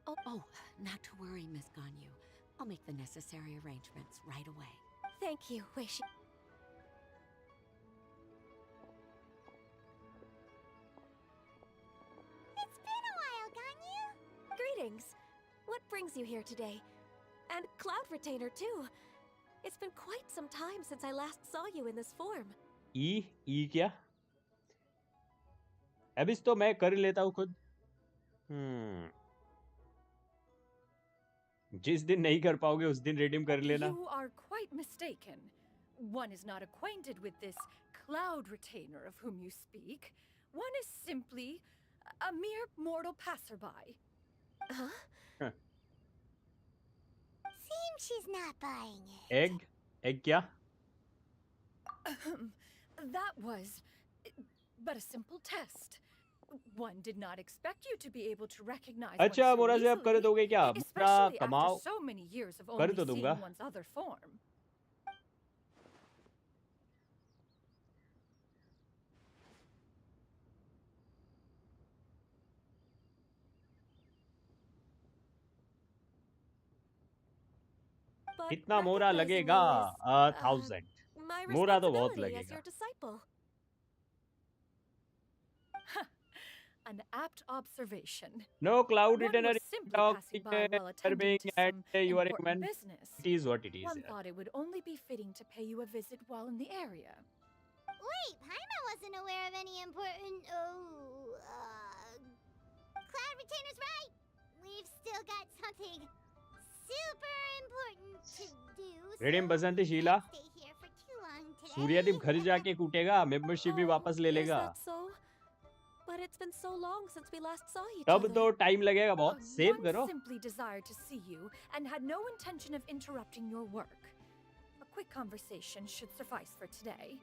Oh, not to worry, Miss Ganyu. I'll make the necessary arrangements right away. Thank you, Huixin. It's been a while, Ganyu. Greetings. What brings you here today? And Cloud Retainer, too. It's been quite some time since I last saw you in this form. ई क्या? एबिस तो मैं कर लेता हूँ खुद। जिस दिन नहीं कर पाओगे उस दिन रिडीम कर लेना। you are quite mistaken. One is not acquainted with this Cloud Retainer of whom you speak. One is simply a mere mortal passerby. Huh? Seems she's not buying it. Egg क्या? That was but a simple test. One did not expect you to be able to recognize one अच्छा, so मोरा से आप कर easily, दोगे क्या? मोरा especially कमाओ, after so many years of कर only तो seeing दूंगा। one's other form. but कितना मोरा recognizing लगेगा? me is, 1000. my मोरा तो बहुत responsibility as लगेगा. your disciple. An apt observation. No cloud One retainer was simply talk passing by while for attending being to at some your important recommend. business. It is what it is. One यार. thought it would only be fitting to pay you a visit while in the area. Wait, Paimon wasn't aware of any important. Cloud Retainer's right. We've still got something super important to do. Redeem so Basanti we Sheila. can't stay here for too long today. Suryadeep घर जाके कूटेगा, membership भी वापस ले Is लेगा. that so? But it's been so long since we last saw each तब other. तो time लगेगा बहुत. सेव One करो. simply desired to see you and had no intention of interrupting your work. A quick conversation should suffice for today.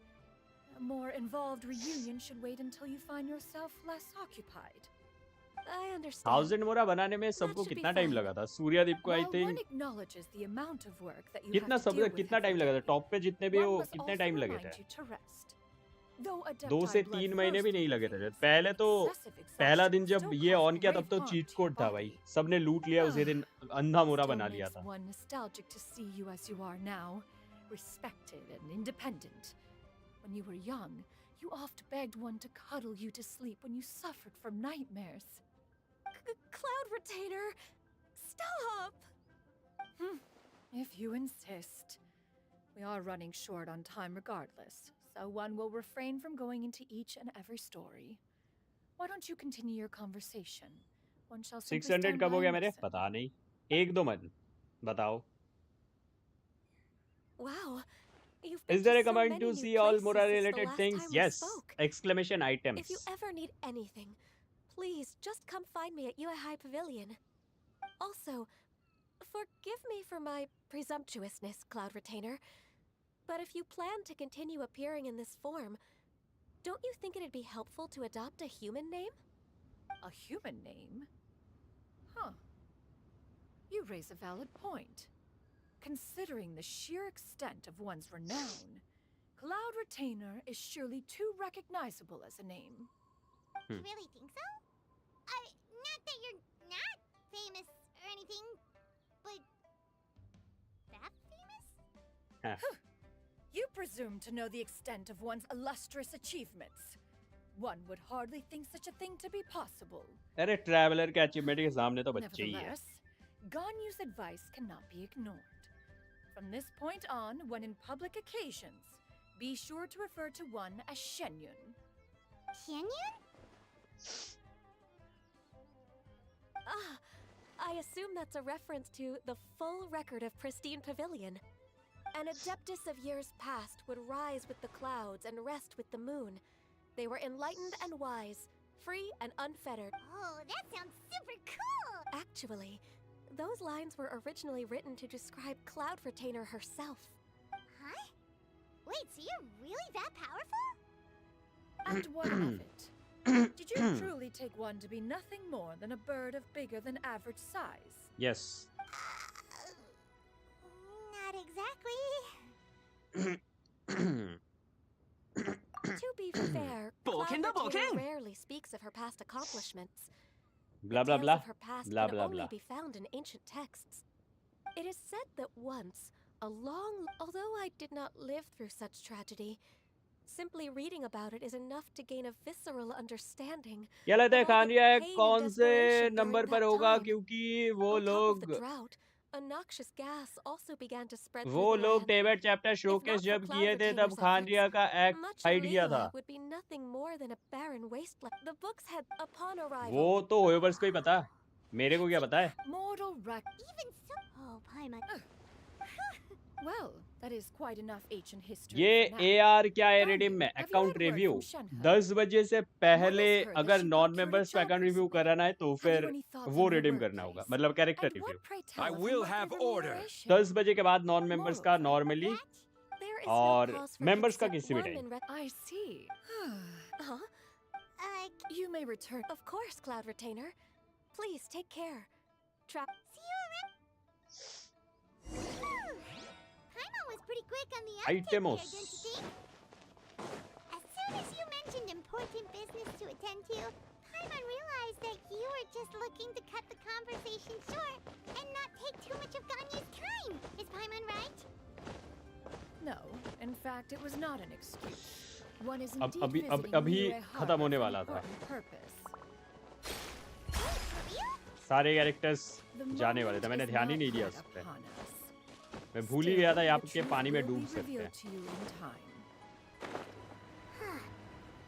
A more involved reunion should wait until you find yourself less occupied. I understand. 1000 मोरा बनाने में सबको should be कितना time fine. लगा था? सूर्यदीप को आई While one think acknowledges the amount of work that you कितना have to सब deal with कितना every टाइम लगा था? day, टॉप पे जितने भी one हो must कितने also टाइम लगे remind थे? you to rest. Though 2 से adepti 3 महीने भी नहीं लगे थे. bloodthirst पहले तो excessive पहला exhaustion दिन जब still ये caused ऑन किया grave तब तो harm cheat to your code था भाई. body. सबने लूट लिया उसी दिन. अंधा मोरा Still बना लिया makes था. one nostalgic to see you as you are now, respected and independent. When you were young, you oft begged one to cuddle you to sleep when you suffered from nightmares. Cloud Retainer, stop! If you insist. We are running short on time regardless, so one will refrain from going into each and every story. Why don't you continue your conversation? One shall simply 600 stand कब by हो गया and मेरे? listen. पता नहीं. एक दो मत बताओ. Wow, you've been Is there to a so command many to new see all places Mora since the related last things? time we Yes. spoke. Exclamation items. If you ever need anything, please just come find me at Yue High Pavilion. Also, forgive me for my presumptuousness, Cloud Retainer, but if you plan to continue appearing in this form, don't you think it'd be helpful to adopt a human name? A human name? Huh. You raise a valid point. Considering the sheer extent of one's renown, Cloud Retainer is surely too recognizable as a name. You really think so? Not that you're not famous or anything, but that famous? You presume to know the extent of one's illustrious achievements. One would hardly think such a thing to be possible. अरे traveller के achievement के सामने तो बच्चे ही है. Nevertheless, Ganyu's advice cannot be ignored. From this point on, when in public occasions, be sure to refer to one as Chenyu. Canyon? Ah, I assume that's a reference to the full record of Pristine Pavilion. An adeptus of years past would rise with the clouds and rest with the moon. They were enlightened and wise, free and unfettered. Oh, that sounds super cool! Actually, those lines were originally written to describe Cloud Retainer herself. Huh? Wait, so you're really that powerful? And what of it? Did you truly take one to be nothing more than a bird of bigger than average size? Yes. Not exactly. To be fair, Cloud Retainer rarely speaks of her past accomplishments. Blah The blah tales blah. of her past Blah can blah only blah. be found in ancient texts. It is said that once, although I did not live through such tragedy, simply reading about it is enough to gain a visceral understanding. क्या लगता है of all the खानिया है pain and कौन से desperation number during पर that होगा? time. क्योंकि वो On top of लोग the drought, a noxious gas also began to spread वो through the लोग land. टेबेट chapter If showcase not for जब Cloud किए थे तब Retainer's खानिया efforts, का एक्ट much हाइड किया था. Liyue would be nothing more than a barren wasteland. The books had, upon arrival, वो तो होएवर्स को ही पता. मेरे को क्या पता है? Mortal wreck. Even so. Oh, Paimon. Well, that is quite enough ancient history. ये for now. AR क्या है Ganyu, रिडीम में? have you account had word review from Shenhe? 10 बजे से पहले heard that अगर she non procured a members को job account review recently. कराना है तो Have फिर you any thoughts वो on your रिडीम करना होगा. workplace? मतलब character And review. what, pray tell, I if you will want have your order. remuneration? 10 बजे के बाद नॉन मेंबर्स का Moreover, नॉर्मली there is और no cause for members का except किसी भी one time. in I see. Huh? You may return. Of course, Cloud Retainer. Please take care. See you around. Paimon was pretty quick on the uptake there, Itemos. don't you think? As soon as you mentioned important business to attend to, Paimon realized that you were just looking to cut the conversation short and not take too much of Ganya's time. Is Paimon right? No, in fact, it was not an excuse. One is अब indeed अभी visiting अभी Liyue खत्म Harbor होने for an वाला था। important purpose. सारे characters The जाने वाले थे, moment मैंने is ध्यान ही not नहीं दिया yet उस पे। upon us. मैं भूल ही Still, गया था यहाँ the के truth पानी में will डूब be सकते हैं। revealed to you in time.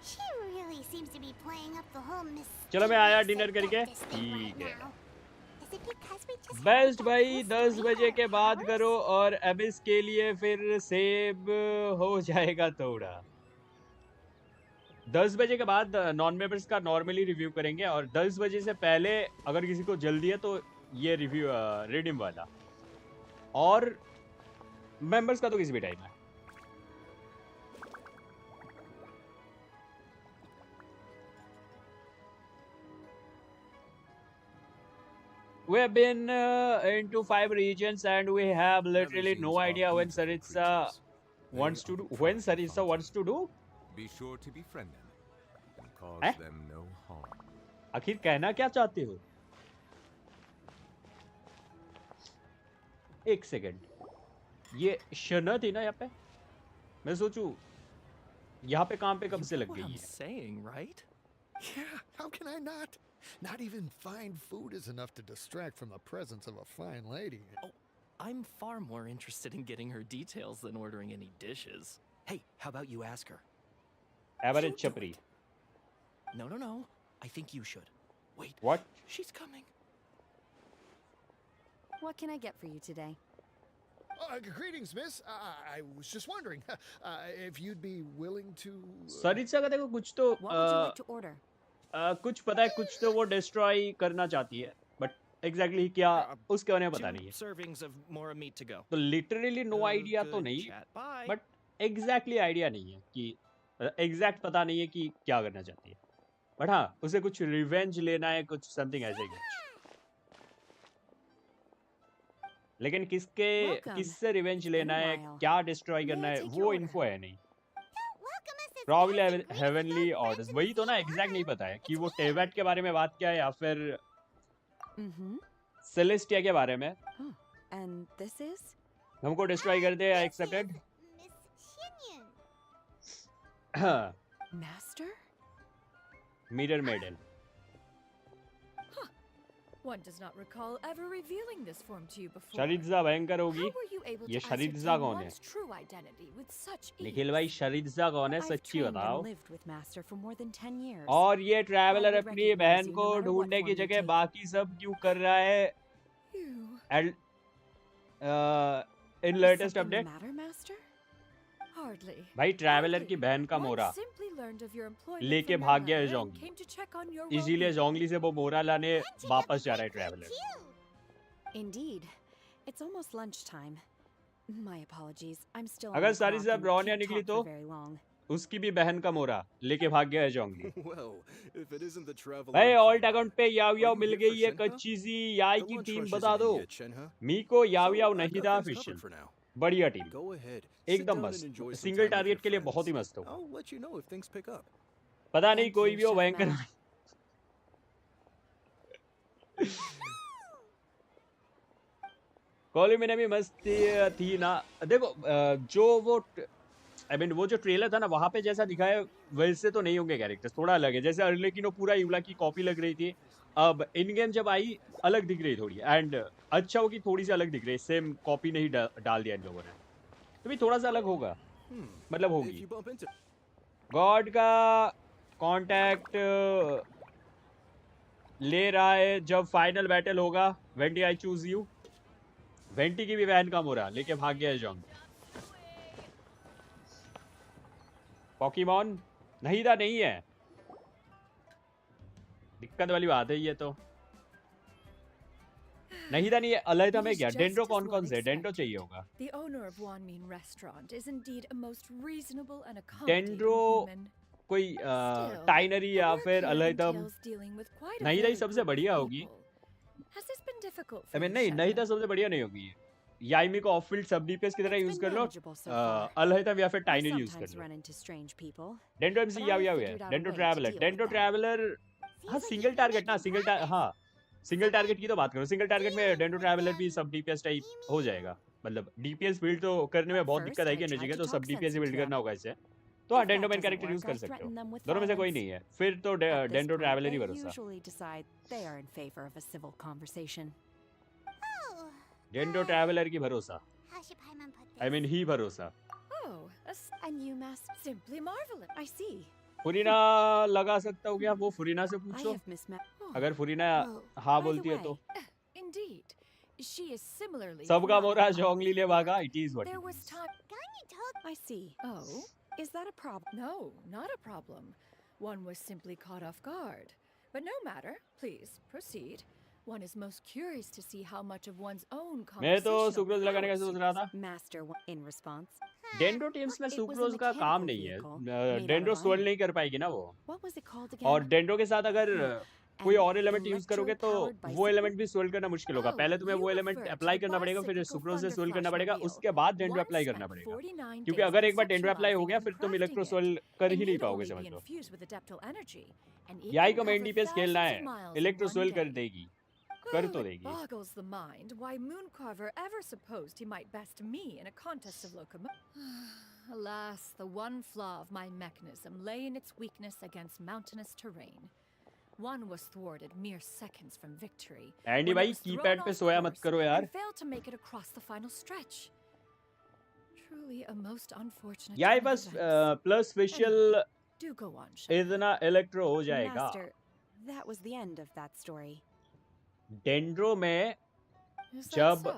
She really seems to be playing up the whole चलो मैं आया mysterious डिनर करके। adeptus thing right ठीक है। now. Is it because we just best had that भाई cool 10 story बजे about के बाद powers? करो और एबिस के लिए फिर सेव हो जाएगा थोड़ा। 10 बजे के बाद नॉन मेंबर्स का नॉर्मली रिव्यू करेंगे और 10 बजे से पहले अगर किसी को जल्दी है तो ये रिव्यू रिडीम वाला, और मेंबर्स का तो किसी भी टाइम है। We have been into 5 regions and we have literally no Never idea when beautiful Saritsa creatures. wants They to are do. When trying to Saritsa find wants to do? Be sure to befriend them and cause Eh? them no harm. आखिर कहना क्या चाहते हो? एक second, ये शना थी ना यहाँ पे? मैं सोचूं यहाँ पे काम पे कब से लग what गई I'm है? saying, right? Yeah, how can I not? Not even fine food is enough to distract from the presence of a fine lady. Oh, I'm far more interested in getting her details than ordering any dishes. Hey, how about you ask her? Average You do chapri. it. No, no, no. I think you should. Wait. What? She's coming. What can I get for you today? Greetings, miss. I was just wondering if you'd be willing to. सरित्सा का देखो कुछ तो What would you like to order? कुछ पता है, कुछ तो वो डिस्ट्रॉय करना चाहती है, बट एग्जैक्टली क्या उसके बारे में पता 2 नहीं है। servings of Mora meat to go. तो लिटरली नो आइडिया तो Good नहीं, chat. Bye. But exactly idea नहीं है कि एग्जैक्ट पता नहीं है कि क्या करना चाहती है, बट हाँ उसे कुछ रिवेंज लेना है, कुछ समथिंग ऐसे ही कुछ। लेकिन किससे रिवेंज लेना है, क्या डिस्ट्रॉय करना है, वो इन्फो है नहीं। प्रॉब्ली हेवनली ऑर्डर्स, वही तो ना एग्जैक्ट नहीं पता है कि वो टेवेट के बारे में बात किया है या फिर सेलेस्टिया के बारे में। Oh, and this is? हमको डिस्ट्रॉय कर दे, accepted. Master? Mirror medal. One does not recall ever revealing this form to you before. शरीद्जा भयंकर होगी। How were you able ये to शरीद्जा ascertain कौन है? one's true identity with such ease? Nikhil भाई शरीद्जा कौन है, I've सच्ची trained बताओ। and lived with Master for more than 10 years. और ये ट्रैवलर I would अपनी recognize बहन you को no matter what ढूंढने की form you जगह take. बाकी सब क्यों कर रहा है? You. In Is latest something the update matter, Master? Hardly. भाई ट्रैवलर की Hardly. बहन का One मोरा simply learned of your employment लेके from भाग गया है Vale and जोंगली, came to check on your इसीलिए well-being. जोंगली से वो मोरा लाने वापस जा रहा है traveller. Indeed. It's almost lunchtime. My apologies. I'm still अगर on the सारी clock सब and रॉनिया can't निकली talk तो for very long. उसकी भी बहन का मोरा लेके भाग गया है जोंगली। Well, if it isn't the traveler. भाई ऑल्ट अकाउंट पे याव याव you मिल here गई for है, Shenhe? कच्ची सी याई The की lunch टीम rush बता isn't दो। in yet, Shenhe. मीको याव So, याव I've नहीं got था things official, covered for now. बढ़िया टीम, Go ahead. Sit एकदम down मस्त। and enjoy some single time with target your के लिए friends. बहुत ही मस्त हो। I'll let you know if things pick up. पता नहीं Thank कोई you, भी हो Chef भयंकर। Matt. कॉली में भी मस्त थी ना। देखो जो वो आई मीन वो जो ट्रेलर था ना वहाँ पे जैसा दिखाया वैसे तो नहीं होंगे कैरेक्टर्स, थोड़ा अलग है। जैसे अर्लेकिनो पूरा यूला की कॉपी लग रही थी, अब इन गेम जब आई अलग दिख रही थोड़ी, एंड अच्छा हो कि थोड़ी सी अलग दिख रही है, सेम कॉपी नहीं डाल दिया इन लोगों ने, तो भी थोड़ा सा अलग होगा, मतलब If होगी। you bump into. गॉड का कांटेक्ट ले रहा है जब फाइनल बैटल होगा। Vanity I choose you. Vanity की भी बहन का मोरा लेके भाग गया है जोंग। पॉकीमॉन नहीं था, नहीं है, दिक्कत वाली बात है ये तो। नहीं था, नहीं है, अलग में क्या। डेंड्रो कौन कौन से डेंड्रो चाहिए होगा। The owner of Wanmin Restaurant is indeed a most reasonable and accommodating dendro human. कोई Still, टाइनरी the या work फिर here अलग entails dealing with quite a नहीं था, very सबसे group of बढ़िया होगी। people. Has this been difficult for I mean you, नहीं, नहीं Shenhe? था सबसे बढ़िया नहीं होगी। याइमी को ऑफ फील्ड सब डीपीएस की तरह It's यूज been कर लो, manageable so far. अलहैतम या फिर I टाइनरी यूज कर sometimes low. run into strange people. Dendro MC But याव I've याव figured है, out a dendro way to traveller, deal dendro with them. Traveller हाँ सिंगल टारगेट ना, हाँ सिंगल टारगेट की तो बात करो। सिंगल टारगेट में डेंडो ट्रैवलर भी सब डीपीएस टाइप हो जाएगा। मतलब डीपीएस बिल्ड तो करने में बहुत दिक्कत आएगी एनर्जी के, तो सब डीपीएस ही बिल्ड करना होगा इसे। तो हाँ डेंडो मैन कैरेक्टर यूज कर सकते हो, दोनों में से कोई नहीं है फिर तो डेंडो ट्रैवलर ही भरोसा। डेंडो ट्रैवलर की भरोसा, आई मीन ही भरोसा। And you must simply marvelous. I see. फुरीना लगा सकता हूँ क्या? वो फुरीना से पूछो, अगर फुरीना हाँ बोलती है तो। Indeed, she is similarly. सबका मोरा जोंगली ले भागा, it is what There it was is. time. I see. Oh, is that a problem? No, not a problem. One was simply caught off guard. But no matter. Please proceed. One is most curious to see how much of one's own मैं तो conversational sucrose लगाने का powers सोच रहा था। Master in response. Dendro teams में It was a sucrose का काम mechanical नहीं है, vehicle made dendro out of swell iron. नहीं कर पाएगी ना वो। What was it called again? और डेंड्रो के साथ अगर कोई An और एलिमेंट यूज करोगे तो electro-powered वो bicycle? एलिमेंट भी स्वेल करना मुश्किल होगा। Oh, पहले तुम्हें you वो refer element to apply the करना पड़ेगा, फिर bicycle सुक्रोज से thunder स्वेल करना flash पड़ेगा, mobile. उसके बाद डेंड्रो One अप्लाई करना spent पड़ेगा। 49 क्योंकि days अगर एक बार डेंड्रो अप्लाई हो conceptualizing गया and फिर तुम crafting इलेक्ट्रो it. स्वेल कर It ही नहीं need पाओगे, only समझ be low. infused with adeptal energy, and it याई can को मेन cover डीपीएस खेलना thousands है, of miles in electro one swell कर day. देगी, कर तो It देगी। boggles the mind why Mooncarver ever supposed he might best me in a contest of locomotion. Alas, the one flaw of my mechanism lay in its weakness against mountainous terrain. One was thwarted mere seconds from victory. Andy when it भाई was thrown keypad पे off सोया मत course करो यार। and failed to make it across the final stretch. Truly a most unfortunate याई turn of बस events. Plus special Do go on, Shepard. इतना electro हो जाएगा। Master, that was the end of that story. Dendro में Is that जब so?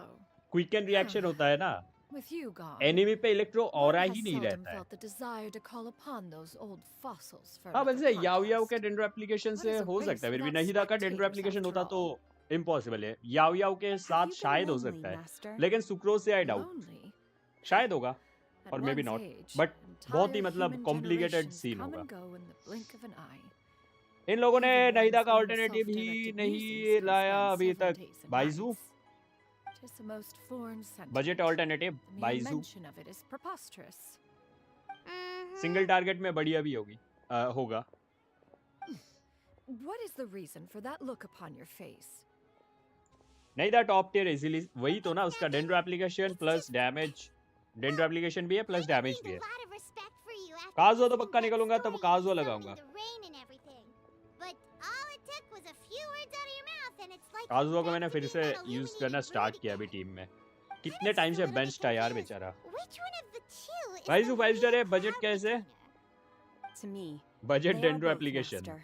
Quicken reaction होता है ना, With you gone, एनिमी पे इलेक्ट्रो one ऑरा has ही नहीं seldom रहता है। felt the desire to call upon those old fossils for हाँ another वैसे याओ याओ contest. के डेंड्रो एप्लीकेशन What से is a हो race सकता है, फिर भी without नहीदा का डेंड्रो spectators एप्लीकेशन after होता तो all? इम्पॉसिबल है। याओ याओ के Have साथ you been शायद हो lonely, सकता है, Master? लेकिन सुक्रोज से आई डाउट, Lonely? शायद होगा At और may be one's not, age, but बहुत ही entire मतलब human complicated generations scene come होगा। and go in the blink of an eye. इन लोगों ने Even नहीदा one's का own ऑल्टरनेटिव ही self-directed नहीं muses can लाया spend अभी several तक। days and Baizhu nights. 'Tis a most foreign budget sentiment. Alternative The mere Baizhu mention of it is preposterous. Single target में बढ़िया भी होगा। What is the reason for that look upon your face? Nahida top tier easily वही तो ना, उसका dendro application plus damage, dendro application भी है प्लस डैमेज भी है। काजुआ तो पक्का निकलूंगा तब काजुआ लगाऊंगा। काजुआ को मैंने फिर से यूज करना स्टार्ट किया अभी टीम में। कितने टाइम से बेंच था यार बेचारा। बाइजू 5 स्टार है, बजट कैसे? To me, budget they are dendro both application master.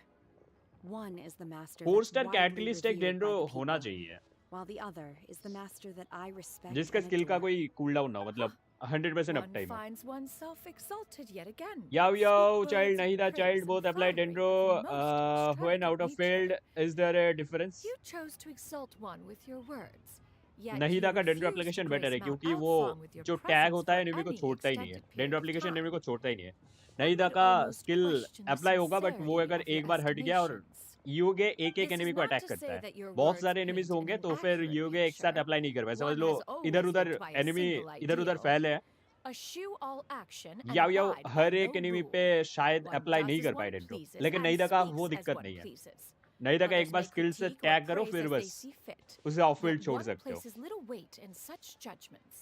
One is the master 4 that's star widely catalyst एक revered by डेंड्रो the होना people, चाहिए, while the other is the master that I respect जिसका and skill का adore. कोई cooldown ना हो, मतलब 100% up One time हो। finds oneself exalted yet again. याओ Sweet Yao words child of Nahida praise child and both apply flattery Dendro of the most when out of extravagant field nature. Is there a difference? You chose to exalt one with your words. Yet Nahida you का Dendro refused to application grace better है Mount क्योंकि वो Alphon with your जो tag presence होता है for enemy को any छोड़ता ही नहीं है। extended dendro period of application enemy को time. छोड़ता ही नहीं है। One नहीदा would का almost skill question the apply होगा, बट वो sincerity अगर of your एक बार हट गया और estimations. यूगे एक एक This is एनिमी को not अटैक to करता say है। that your बहुत words सारे एनिमीज paint an होंगे तो फिर inaccurate यूगे एक साथ picture. अप्लाई नहीं कर पाए। समझ One लो has always इधर उधर lived by a enemy single इधर उधर ideal. फैले हैं। Eschew all action and याओ याओ abide by हर no एक एनिमी rule. पे शायद One अप्लाई does नहीं as कर one पाए डेंड्रो, pleases लेकिन and नहीदा का वो speaks as दिक्कत one नहीं है। pleases. नहीदा का Others एक बार may स्किल से critique or टैग करो praise फिर as they बस see fit. उसे ऑफ फील्ड Yet छोड़ one सकते हो। places little weight in such judgments.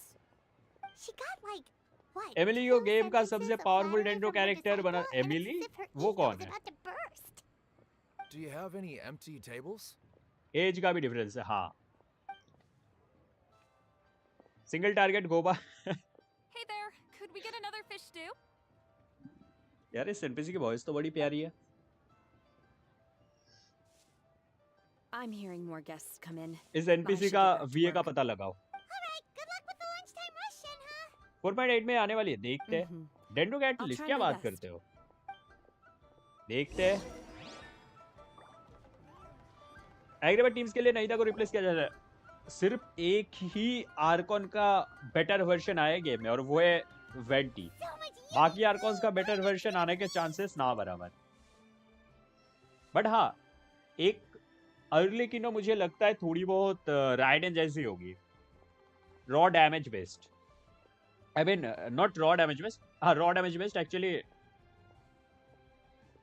Emily को गेम का सबसे पावरफुल डेंड्रो कैरेक्टर बना। एमिली वो कौन है? Do you have any empty tables? Age का भी डिफरेंस है। हाँ सिंगल टारगेट गोबा। Hey there, could we get another fish stew? यार इस एनपीसी की वॉइस तो बड़ी प्यारी है। I'm hearing more guests come in. इस एनपीसी का वीए का पता लगाओ। 4.8 में आने वाली है, देखते हैं। Mhm. Dendro cat I'll list try क्या my बात best. करते हो, देखते हैं। एग्रीबेट टीम्स के लिए नहीदा को रिप्लेस किया जा रहा है। सिर्फ एक ही आर्कॉन का बेटर वर्जन आया गेम में और वो है वेंटी। बाकी आर्कॉन्स का बेटर वर्जन आने के चांसेस ना बराबर। बट हाँ एक अर्ली किनो मुझे लगता है थोड़ी बहुत राइडेन जैसी होगी, raw damage based. I mean not raw damage based, हाँ raw damage based actually,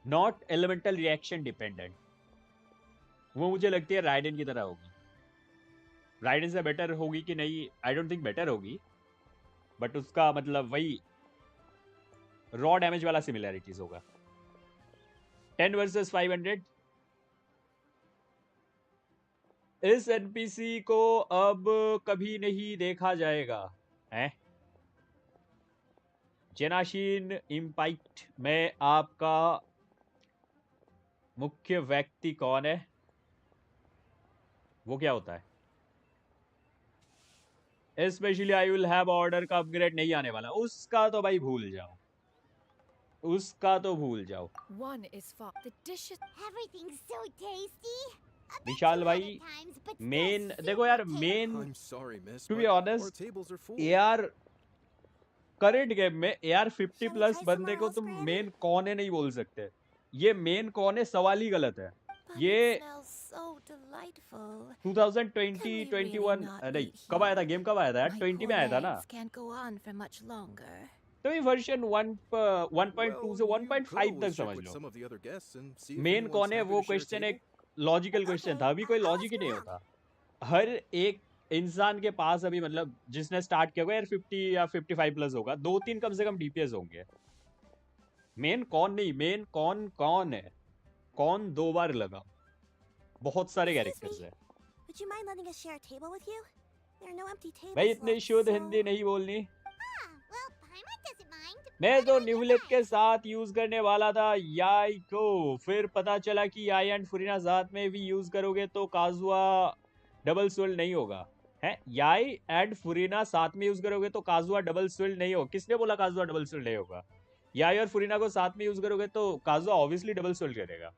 not elemental reaction dependent. वो मुझे लगती है राइडन की तरह होगी। राइडन से बेटर होगी कि नहीं, आई डोंट थिंक बेटर होगी, बट उसका मतलब वही रॉ डैमेज वाला सिमिलैरिटीज होगा। 10 वर्सेस 500। इस एनपीसी को अब कभी नहीं देखा जाएगा हैं? जेनाशीन इम्पैक्ट में आपका मुख्य व्यक्ति कौन है? वो क्या होता है? Specially I will have order का अपग्रेड नहीं आने वाला, उसका तो भाई भूल जाओ, उसका तो भूल जाओ। One is for the dishes. Everything's so tasty. A bit Vishal too भाई many times, but still man super देखो यार, tasty. Man I'm sorry, miss, to be but our honest tables are full. यार करंट गेम में यार 50 Shall we plus try बंदे somewhere को else, तुम Granny? Man कौन है नहीं बोल सकते। ये मेन कौन है सवाल ही गलत है। But ये it smells so delightful. 2020 Can we 21 really not नहीं eat कब आया था here? गेम, कब आया था यार? My 20 में poor आया था ना, legs can't go on for much longer. तो ये वर्जन 1.2 से Well, you 1.5 could always तक check समझ with low. some of the other guests and see if main anyone's कौन है happy वो to share a question table. एक logical question था, अभी कोई I'll लॉजिक ही ask नहीं around. होता। हर एक इंसान के पास अभी मतलब जिसने स्टार्ट किया होगा यार 50 या 55 प्लस होगा, 2-3 कम से कम डीपीएस होंगे। मेन कौन नहीं, मेन कौन कौन है, कौन 2 बार लगा, बहुत सारे Excuse कैरेक्टर्स me. है Would you mind letting us share a table with you? There are no empty tables भाई, इतनी left, शुद्ध so... हिंदी नहीं बोलनी। Ah, well, Paimon doesn't mind. मैं What तो about you न्यूलेट के guys? साथ यूज करने वाला था याई को, फिर पता चला कि याई एंड फुरिना साथ में भी यूज करोगे तो काजुआ डबल स्विल्ड नहीं होगा है। याई एंड फुरिना साथ में यूज करोगे तो काजुआ डबल स्विल्ड नहीं होगा। किसने बोला काजुआ डबल स्विल्ड नहीं होगा? याई और फुरिना को साथ में यूज करोगे तो काजुआ ऑब्वियसली डबल स्विल्ड करेगा।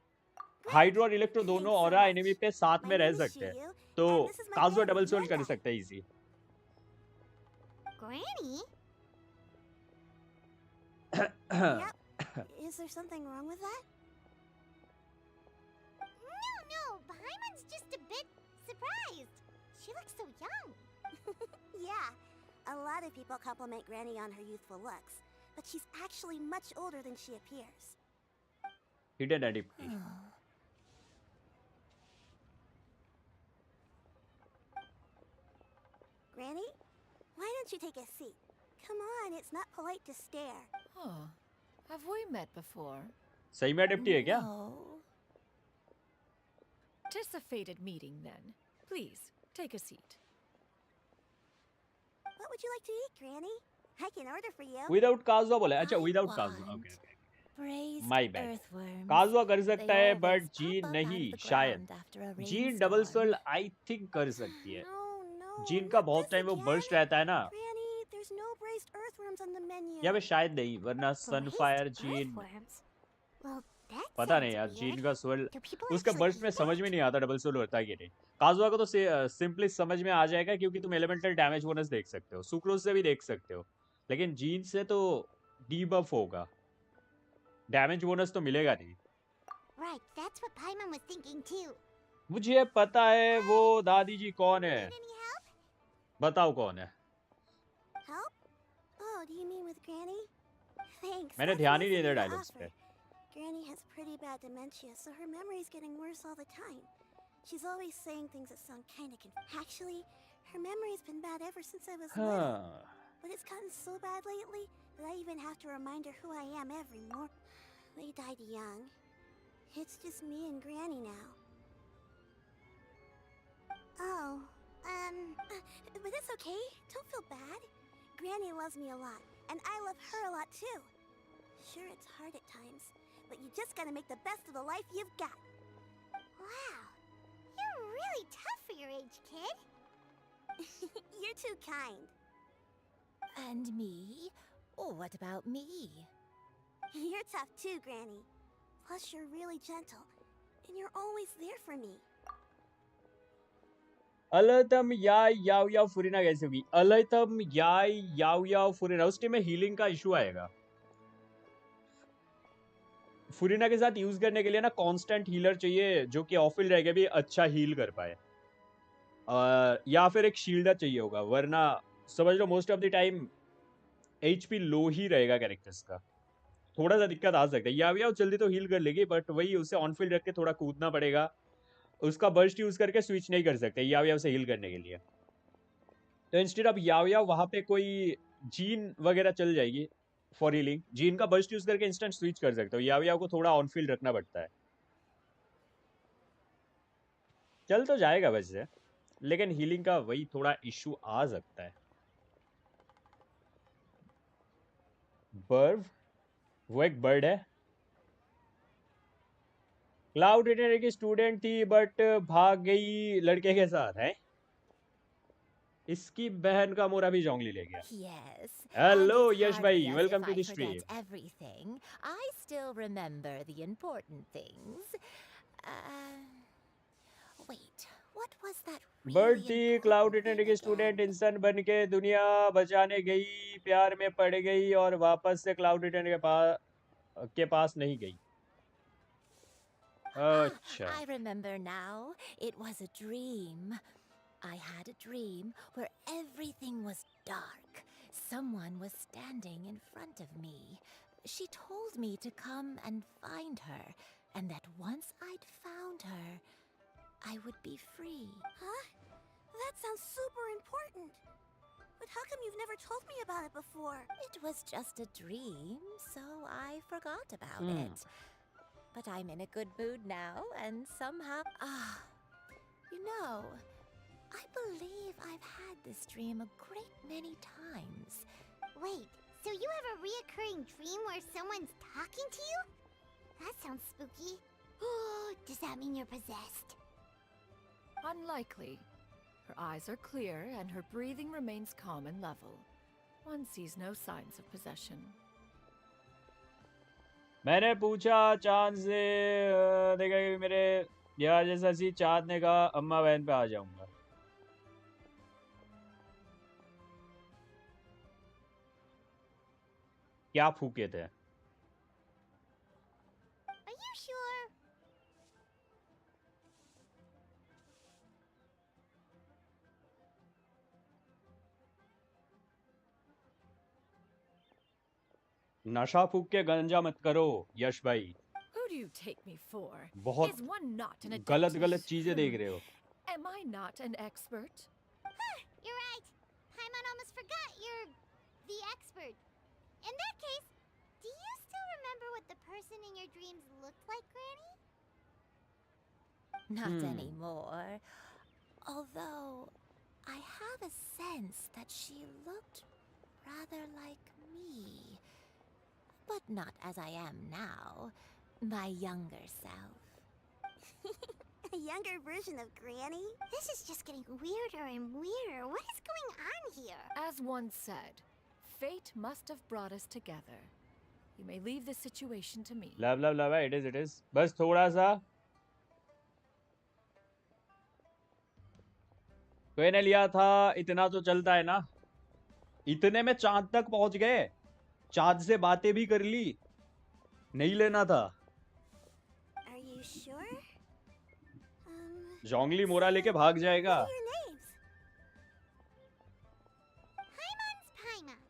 हाइड्रो और इलेक्ट्रो दोनों Thanks so aura much. Enemy पे साथ My में रह name is सकते हैं, Shiryu, तो and this is my Kazuha granny, double swirled कर Glenda. सकते हैं easy. Granny? Yep. Is there something wrong with that? No, Paimon's just a bit surprised. She looks so young. Yeah, a lot of people compliment Granny on her youthful looks, but she's actually much older than she appears. Hidden adepti Granny, why don't you take a seat? Come on, it's not polite to stare. Huh. Have we met before? सही में एडिप्टी है क्या? No. Tis a fated meeting then. Please, take a seat. What would you like to eat, Granny? I can order for you. Without Kazuha बोला है। अच्छा I without Kazuha, want okay okay. Braised My bad. earthworms. Kazuha कर They सकता है always but pop Jean up out नहीं, of the शायद ground after a Jean double rainstorm. Swirl I think कर सकती है। No, जीन का not बहुत this टाइम वो again. बर्स्ट रहता है ना, Granny, there's no braised earthworms on the menu. या फिर शायद नहीं, वरना Braised sunfire Jean earthworms? Well, that पता sounds नहीं यार। weird. जीन का स्वर्ल Do people उसका actually बर्स्ट में eat समझ that? में नहीं आता डबल स्वर्ल होता है कि नहीं। काजुआ को तो सिंपली समझ में आ जाएगा क्योंकि तुम एलिमेंटल डैमेज बोनस देख सकते हो, सुक्रोज से भी देख सकते हो, लेकिन जीन से तो डीबफ होगा, डैमेज बोनस तो मिलेगा नहीं। Right, that's what Paimon was thinking too. मुझे पता है वो दादी जी कौन है, Need any help? बताओ कौन है। Help? Oh, do you mean with Granny? Thanks. मैंने that's ध्यान ही nice नहीं of दिया you to डायलॉग्स offer. पे। Granny has pretty bad dementia, so her memory's getting worse all the time. She's always saying things that sound kind of Actually, her memory's been bad ever since I was little. हाँ, But it's gotten so bad lately that I even have to remind her who I am every morning. They died young. It's just me and Granny now. Oh, but it's okay. Don't feel bad. Granny loves me a lot, and I love her a lot too. Sure, it's hard at times, but you just gotta make the best of the life you've got. Wow, you're really tough for your age, kid. You're too kind. And me? Oh, what about me? You're tough too, Granny. Plus, you're really gentle, and you're always there for me. अलतम याई याव याव फुरिना कैसे होगी? अलतम याई याव याव फुरिना, उस team में हीलिंग का इशू आएगा। फुरिना के साथ यूज करने के लिए ना कांस्टेंट हीलर चाहिए जो कि ऑफ फील्ड रह के भी अच्छा हील कर पाए, या फिर एक शील्डर चाहिए होगा, वरना समझ लो most of the time HP low ही रहेगा कैरेक्टर्स का, थोड़ा सा दिक्कत आ सकता है। याव याव जल्दी तो हील कर लेगी बट वही उसे ऑन फील्ड रख के थोड़ा कूदना पड़ेगा, उसका बर्स्ट यूज करके स्विच नहीं कर सकते याव याव से हील करने के लिए। तो इंस्टेड ऑफ याव याव वहां पे कोई जीन वगैरह चल जाएगी फॉर हीलिंग। जीन का बर्स्ट यूज करके इंस्टेंट स्विच कर सकते हो। याव याव को थोड़ा ऑन फील्ड रखना पड़ता है। चल तो जाएगा वैसे, लेकिन हीलिंग का वही थोड़ा इशू आ सकता है। बर्व, वो एक बर्ड है। क्लाउड रिटेनर की स्टूडेंट थी बट भाग गई लड़के के साथ है। इसकी बहन का मोरा भी जोंगली ले गया। Yes. हेलो And it's यश hardly भाई, as welcome if to I the stream. forget everything. I still remember the important things. Wait, what was that bird really थी क्लाउड important रिटेनर thing की स्टूडेंट, again? इंसान बन के दुनिया बचाने गई, प्यार में पड़ गई और वापस से क्लाउड रिटेनर के पास नहीं गई। अच्छा, I remember now. It was a dream. I had a dream where everything was dark. Someone was standing in front of me. She told me to come and find her, and that once I'd found her, I would be free. Huh? That sounds super important. But how come you've never told me about it before? It was just a dream, so I forgot about it. But I'm in a good mood now, and somehow... you know, I believe I've had this dream a great many times. Wait, so you have a reoccurring dream where someone's talking to you? That sounds spooky. Does that mean you're possessed? Unlikely. Her eyes are clear and her breathing remains calm and level. One sees no signs of possession. मैंने पूछा चांद से, देखा कि मेरे यार जैसा सी। चांद ने कहा अम्मा वैन पे आ जाऊंगा। क्या फूके थे? Are you sure? नशा फूक के गंजा मत करो यश भाई। Who do you take me for? बहुत Is one not an गलत adept? चीजें देख रहे हो। Am I not an expert? You're right. Paimon almost forgot you're the expert. In that case, do you still remember what the person in your dreams looked like, Granny? Not anymore. Although, I have a sense that she looked rather like me. But not as I am now. My younger self. A younger version of Granny? This is just getting weirder and weirder. What is going on here? As one said, fate must have brought us together. You may leave this situation to me. Love love love है, it is। बस थोड़ा सा कोई ने लिया था, इतना तो चलता है ना। इतने में चांद तक पहुंच गए, चांद से बातें भी कर ली। नहीं लेना था। Are you sure? जोंगली मोरा लेके भाग जाएगा। What are your names? Paimon's Paimon.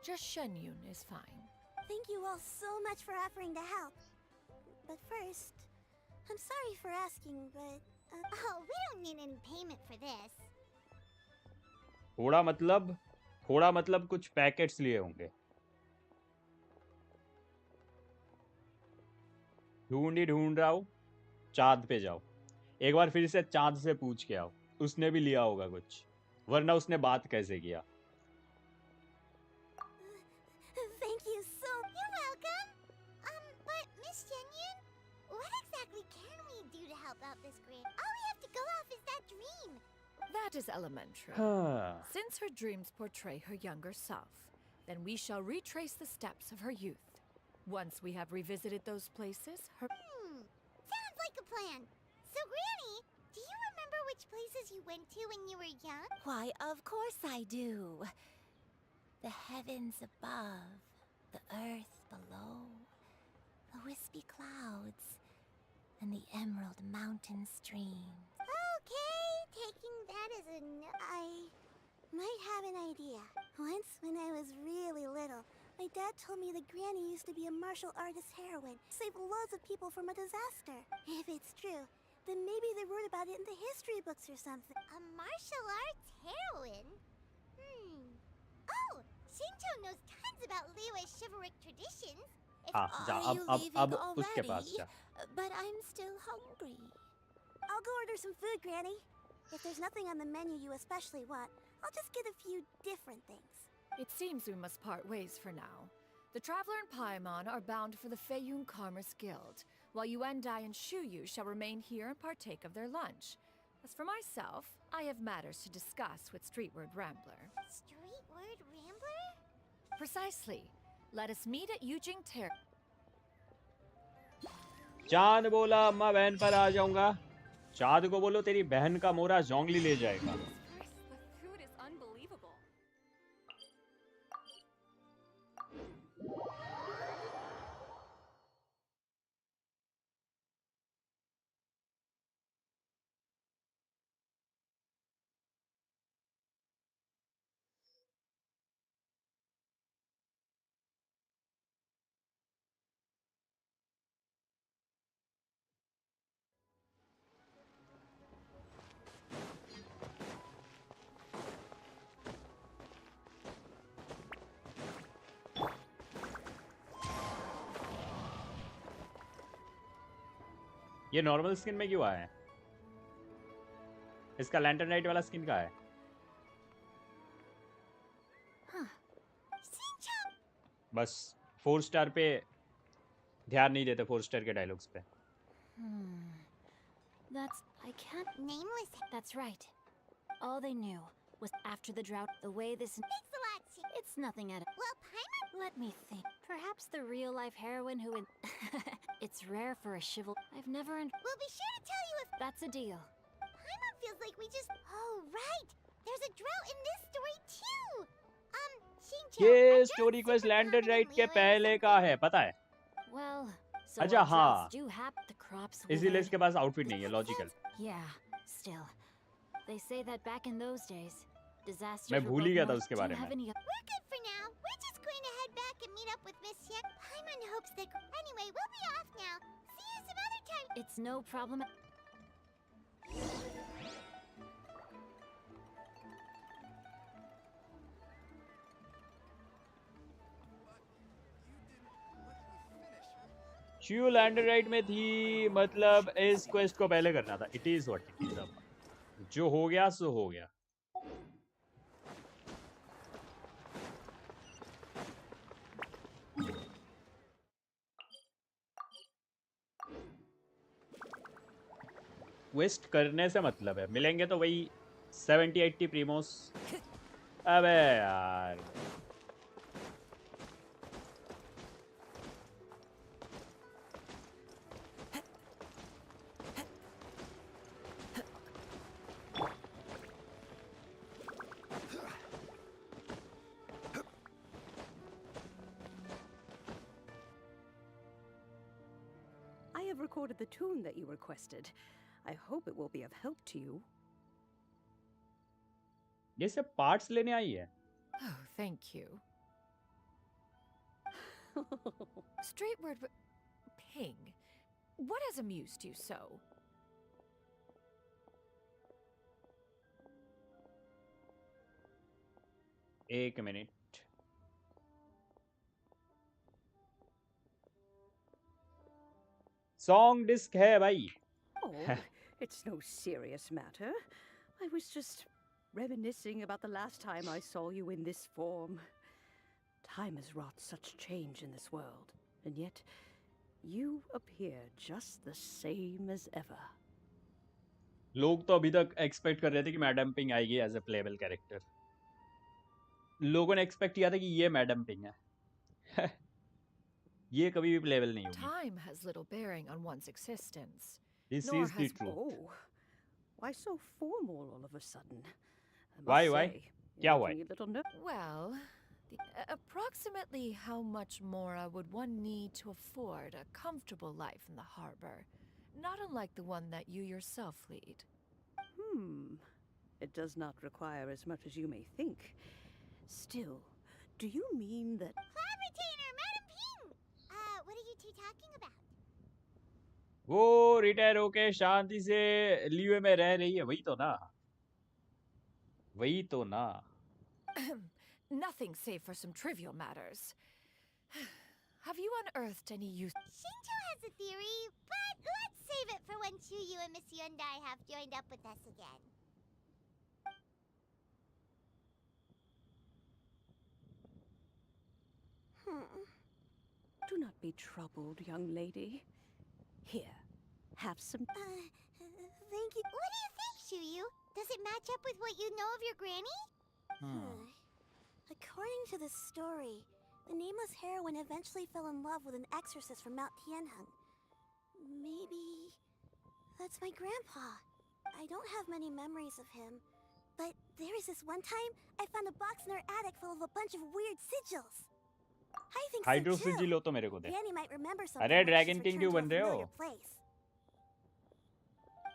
Just Chenyu is fine. Thank you all so much for offering to help. But first, I'm sorry for asking, but... we don't need any payment for this. थोड़ा मतलब कुछ packets लिए होंगे। ढूंढ रहा हूँ। चांद पे जाओ, एक बार फिर से चांद से पूछ के आओ, उसने भी लिया होगा कुछ, वरना उसने बात कैसे किया। Thank you so... You're welcome. But Miss Chenyu, what exactly can we do to help out this grid? All we have to go off is that dream. That is elementary. Since her dreams portray her younger self, then we shall retrace the steps of her youth. Once we have revisited those places, her... Sounds like a plan. So, Granny, do you remember which places you went to when you were young? Why, of course I do. The heavens above, the earth below, the wispy clouds, and the emerald mountain streams. Okay, taking that as a I might have an idea. Once, when I was really little, my dad told me that Granny used to be a martial artist heroine, saved loads of people from a disaster. If it's true, Then maybe they wrote about it in the history books or something. A martial arts heroine? Oh, Shinto knows tons about Liyue's chivalric traditions. हाँ जा Are you leaving अब उसके पास already? जा. But I'm still hungry. I'll go order some food, Granny. If there's nothing on the menu you especially want, I'll just get a few different things. It seems we must part ways for now. The Traveler and Paimon are bound for the Feiyun Commerce Guild, while Yuendai and Shuyu shall remain here and partake of their lunch. As for myself, I have matters to discuss with Streetward Rambler. Streetward Rambler? Precisely. Let us meet at Yujing Ter. चांद बोला अम्मा बहन पर आ जाऊंगा. चांद को बोलो तेरी बहन का मोरा जोंगली ले जाएगा. The food is unbelievable. ये नॉर्मल स्किन में क्यों आया है? इसका लैंटर्न नाइट वाला स्किन कहाँ है? बस 4 स्टार पे ध्यान नहीं देते 4 स्टार के डायलॉग्स पे. I can't. Nameless. That's right. All they knew was after the drought, the way this. Thanks a lot, It's nothing at all. Well, Paimon. Let me think. Perhaps the real life heroine who. It's rare for a chival. I've never. We'll be sure to tell you if. That's a deal. Paimon feels like we just. Oh, right. There's a drought in this story too. Shincho. ये story quest lantern right के पहले का है, पता है? Well, so अच्छा when हाँ. droughts do happen, the crops. इसीलिए इसके पास आउटफिट नहीं है, logical. Yeah, still. They say that back in those days, disasters. मैं भूल ही गया था उसके बारे में. We're good for now. We're just going to head back and meet up with Miss Yen. Paimon hopes that. Anyway, we'll be off now. See you some other time. It's no problem. Chew lander right में थी, मतलब इस quest को पहले करना था. It is what it is. अब जो हो गया सो हो गया. क्वेस्ट करने से मतलब है, मिलेंगे तो वही 70-80 प्रीमोस. अबे यार I have recorded the tune that you requested. I hope it will be of help to you. ये सब पार्ट्स लेने आई है. Oh, thank you. Streetward Ping, what has amused you so? एक मिनट. सॉन्ग डिस्क है भाई. Oh, it's no serious matter. I was just reminiscing about the last time I saw you in this form. Time has wrought such change in this world, and yet you appear just the same as ever. लोग तो अभी तक expect कर रहे थे कि madam ping आएगी as a payable character. लोगों ने एक्सपेक्ट किया था कि ये मैडम पिंग है. ये कभी भी प्लेबल नहीं होगी. Time has little bearing on one's existence. This Nor is the has- truth. Oh, why so formal all of a sudden? I Why, must why? say, you're क्या making हुआ है? me a little nervous. Well, approximately how much more would one need to afford a comfortable life in the harbor? Not unlike the one that you yourself lead. It does not require as much as you may think. Still, do you mean that... Cloud Retainer, Madam Ping! What are you two talking about? वो retire होके शांति से leeway में रह रही है, वही तो ना, वही तो ना। Nothing save for some trivial matters. Have you unearthed any use? Shinto has a theory, but let's save it for when Chuyu and Miss Yundai have joined up with us again. Do not be troubled, young lady. Here, have some. Thank you. What do you think, Chuyu? Does it match up with what you know of your granny? According to the story, the nameless heroine eventually fell in love with an exorcist from Mount Tianheng. Maybe that's my grandpa. I don't have many memories of him, but there was this one time I found a box in her attic full of a bunch of weird sigils. I think so hydro too. सिजिल हो तो मेरे को दे। Granny might remember something अरे when she's dragon king returned क्यों to a बन रहे हो? familiar place.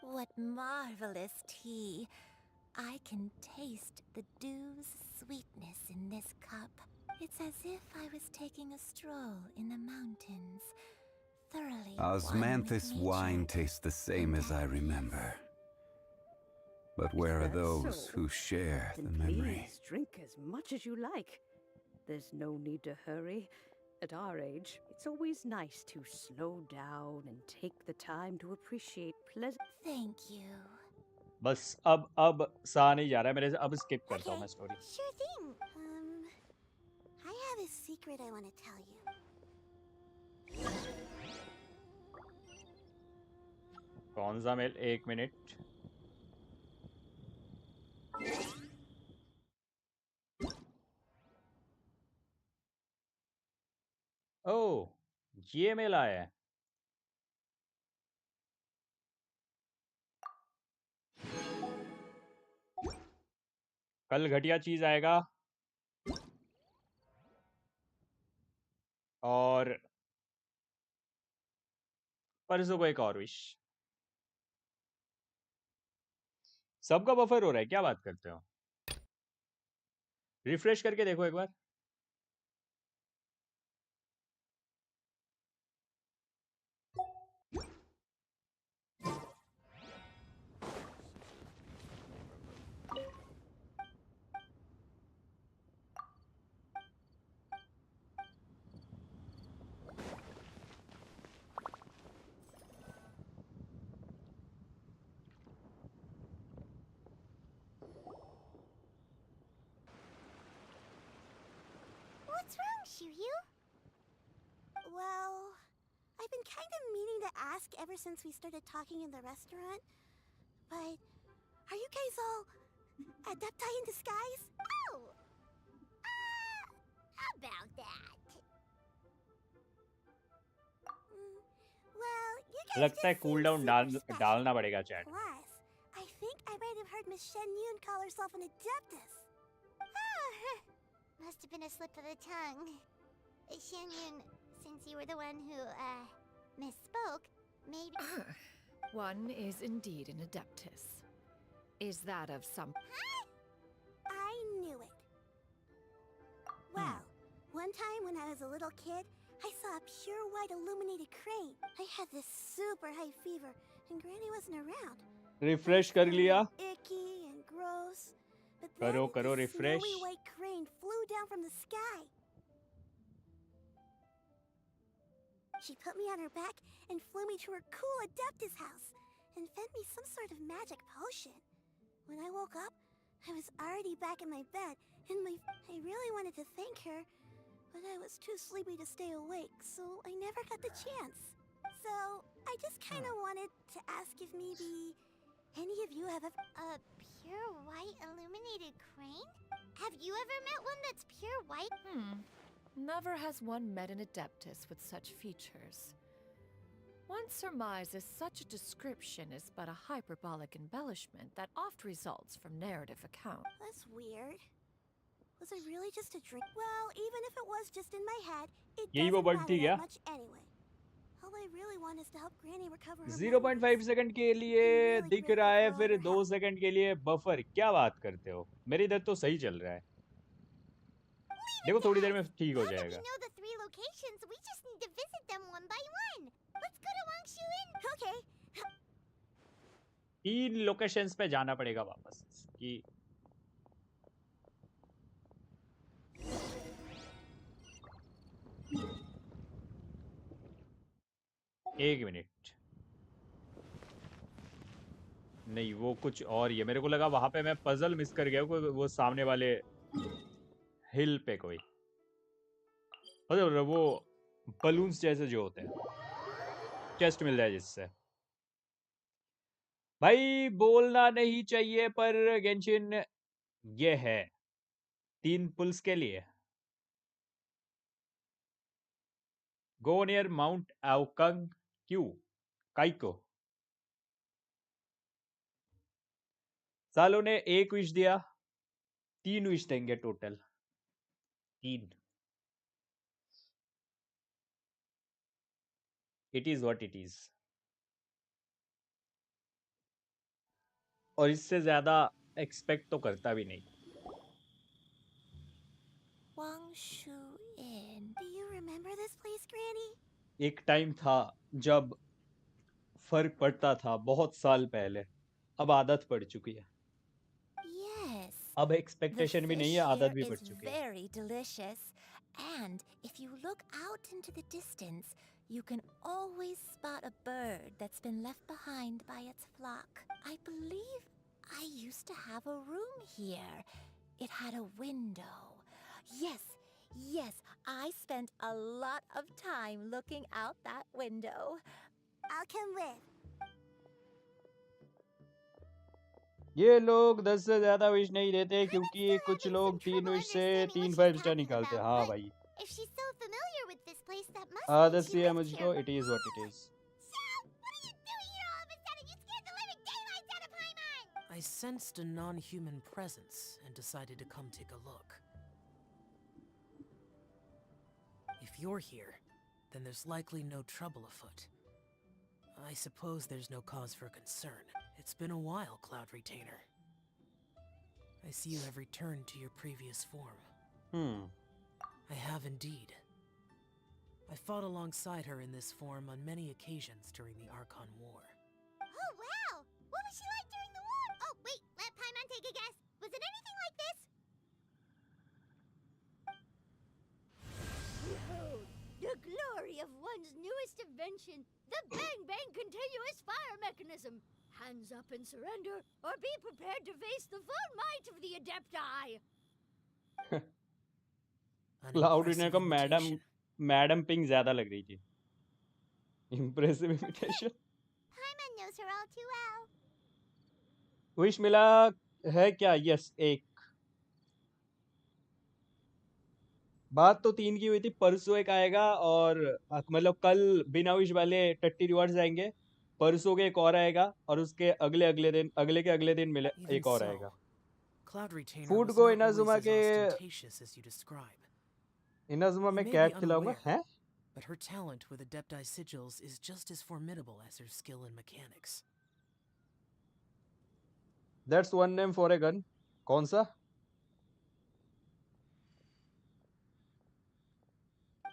What marvelous tea. I can taste the dew's sweetness in this cup. It's as if I was taking a stroll in the mountains, thoroughly one with Osmanthus nature. wine tastes the same as I remember. But where are That's those so. who share Then the memory? please drink as much as you like. There's no need to hurry. At our age, it's always nice to slow down and take the time to appreciate pleasant. Thank you. बस अब सा नहीं जा रहा है मेरे से, अब स्किप करता हूँ मैं story. Sure thing. I have a secret I want to tell you. कौन सा मेल? 1 मिनट। ओह, ये मेल आया है। कल घटिया चीज आएगा और परसों को एक और विश। सबका बफर हो रहा है, क्या बात करते हो? रिफ्रेश करके देखो एक बार। What's wrong, Chuyu? Well, I've been kind of meaning to ask ever since we started talking in the restaurant. But are you guys all adepti in disguise? Oh! About that. Well, you guys लगता है just cool seem down super special. डालना पड़ेगा chat. Plus, I think I might have heard Miss Chenyu call herself an adeptus. Must have been a slip of the tongue. Shenyun, since you were the one who, misspoke, maybe... One is indeed an adeptus. Is that of some... I knew it. Well, one time when I was a little kid, I saw a pure white illuminated crane. I had this super high fever, and Granny wasn't around. Refresh कर लिया। Icky and gross. But करो then करो this refresh. snowy white crane flew down from the sky. She put me on her back and flew me to her cool Adeptus house and fed me some sort of magic potion. When I woke up, I was already back in my bed, and I really wanted to thank her, but I was too sleepy to stay awake, so I never got the chance. So, I just kind of wanted to ask if maybe any of you have A pure white illuminated crane? Have you ever met one that's pure white? Never has one met an adeptus with such features. One surmises such a description is but a hyperbolic embellishment that oft results from narrative account. That's weird. Was it really just a dream? Well, even if it was just in my head, it यही वो doesn't बढ़ती matter क्या? that much anyway. All I really want is to help Granny recover her 0.5 second के लिए दिख रहा है, फिर 2 सेकंड के लिए बफर। क्या बात करते हो? मेरे इधर तो सही चल रहा है। देखो थोड़ी देर में ठीक हो जाएगा। We know the 3 locations. We just need to visit them one by one. Let's go to Wangshuin. Okay, 3 locations पे जाना पड़ेगा वापस कि एक मिनट, नहीं वो कुछ और ही है। मेरे को लगा वहां पे मैं पजल मिस कर गया हूँ, वो सामने वाले हिल पे कोई, मतलब वो बलून्स जैसे जो होते हैं, चेस्ट मिल जाए जिससे। भाई बोलना नहीं चाहिए पर गेंशिन ये है 3 पुल्स के लिए। गो नियर माउंट आउकंग क्यों काइको। सालों ने 1 विश दिया, 3 विश देंगे total, 3। It is what it is, और इससे ज्यादा एक्सपेक्ट तो करता भी नहीं। Wangshu Inn. Do you remember this place, Granny? एक टाइम था जब फर्क पड़ता था, बहुत साल पहले, अब आदत पड़ चुकी है। Yes. अब The एक्सपेक्टेशन भी fish नहीं है, आदत here भी पड़ is चुकी है। very delicious. And if you look out into the distance, you can always spot a bird that's been left behind by its flock. I believe I used to have a room here. It had a window. Yes, I spent a lot of time looking out that window. I'll come with. ये लोग 10 से ज्यादा wish नहीं देते क्योंकि कुछ लोग 3 wish से 3 5 स्टार निकालते हैं। हाँ भाई, If she's so familiar with this place, that must mean आदत she सी है lived मुझको, here. It is what it is. What are you doing here all of a sudden? You scared the living daylights out of Paimon! I sensed a non-human presence and decided to come take a look. If you're here, then there's likely no trouble afoot. I suppose there's no cause for concern. It's been a while, Cloud Retainer. I see you have returned to your previous form. I have indeed. I fought alongside her in this form on many occasions during the Archon War. Oh, wow! What was she like during the war? Oh, wait, let Paimon take a guess. Was it anything like this? Behold, the glory of one's newest invention, the Bang Bang Continuous Fire Mechanism. Hands up and surrender, or be prepared to face the full might of the Adepti. Cloud ने का madam ping ज्यादा लग रही थी। Impressive imitation. Paimon knows her all too well. Wish मिला है क्या? Yes, एक। बात तो 3 की हुई थी, परसों एक आएगा, और मतलब कल बिना विश वाले टट्टी रिवार्ड्स आएंगे, परसों के एक और आएगा, और उसके अगले के अगले दिन मिले एक और आएगा। फूड को इनाजुमा के इनाजुमा में कैट खिलाऊंगा हैं? But her talent with Adepti sigils is just as formidable as her skill in mechanics. That's one name for a gun. कौन सा?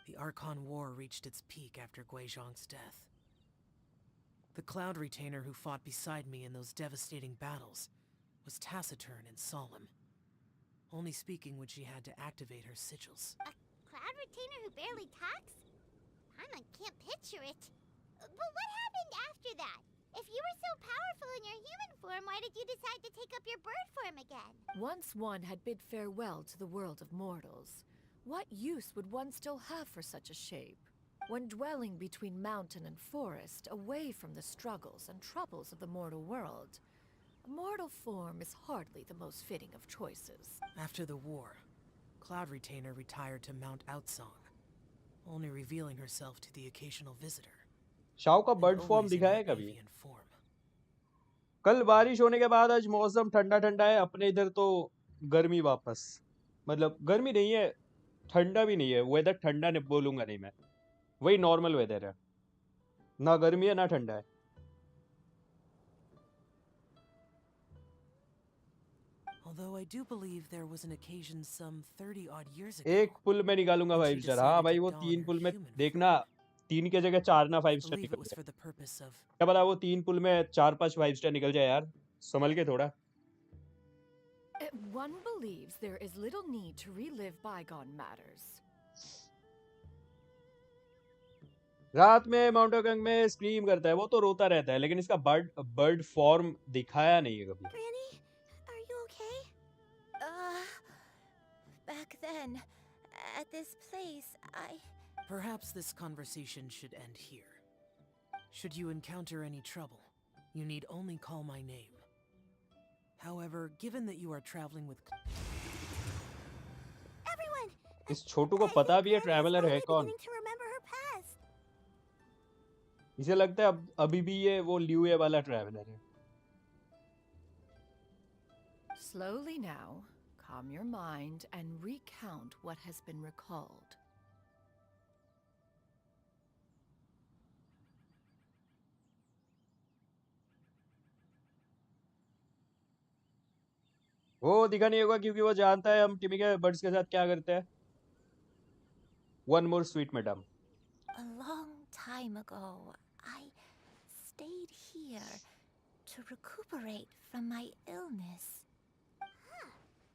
The Archon War reached its peak after Guizhong's death. The Cloud Retainer who fought beside me in those devastating battles was taciturn and solemn, only speaking when she had to activate her sigils. A Cloud Retainer who barely talks? Paimon can't picture it. But what happened after that? If you were so powerful in your human form, why did you decide to take up your bird form again? Once one had bid farewell to the world of mortals, what use would one still have for such a shape? When dwelling between mountain and forest, away from the struggles and troubles of the mortal world, a mortal form is hardly the most fitting of choices. After the war, Cloud Retainer retired to Mount Outsong, only revealing herself to the occasional visitor. Shao का bird form दिखाया कभी? कल बारिश होने के बाद आज मौसम ठंडा ठंडा है। अपने इधर तो गर्मी वापस, मतलब गर्मी नहीं है, ठंडा भी नहीं है। वेदर ठंडा नहीं बोलूंगा, नहीं मैं, वही नॉर्मल वेदर है, ना गर्मी है ना ठंडा है। Although I do believe there was an occasion some 30 odd years ago. एक पुल में निकालूंगा भाई सर। हाँ भाई, वो 3 पुल में देखना, 3 की जगह 4 ना 5 स्टार believe it निकल was जाए। for the purpose of... क्या पता वो 3 पुल में 4-5 5 स्टार निकल जाए यार, संभल के थोड़ा। One believes there is little need to relive bygone matters. रात में माउंटेगंग में स्क्रीम करता है, वो तो रोता रहता है, लेकिन इसका बर्ड फॉर्म दिखाया नहीं है कभी। Granny, are you okay? Back then, at this place, Perhaps this conversation should end here. Should you encounter any trouble, you need only call my name. However, given that you are traveling with... Everyone! इस छोटू को पता भी है traveller है कौन। Beginning to remember her past. इसे लगता है अभी भी ये वो ल्यूए वाला ट्रैवलर है। Slowly now, calm your mind and recount what has been recalled. वो दिखा नहीं होगा क्योंकि वो जानता है हम टिमी के बर्ड्स के साथ क्या करते हैं। One more sweet madam. a long time ago, I stayed here to recuperate from my illness. Huh.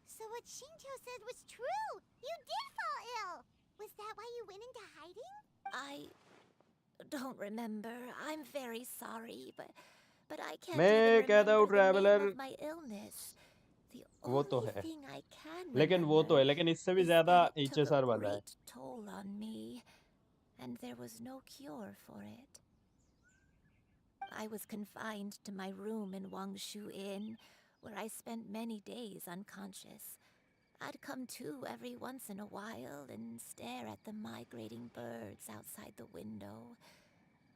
So what Shinto said was true! You did fall ill! Was that why you went into hiding? I don't remember. I'm very sorry, but I can't मैं even कहता हूँ remember the name traveller of my illness. The वो तो only है, thing I can लेकिन वो तो है, remember लेकिन इससे भी is ज्यादा that it took a HSR वाला है। great toll on me, and there was no cure for it. I was confined to my room in Wangshu Inn, where I spent many days unconscious. I'd come to every once in a while and stare at the migrating birds outside the window.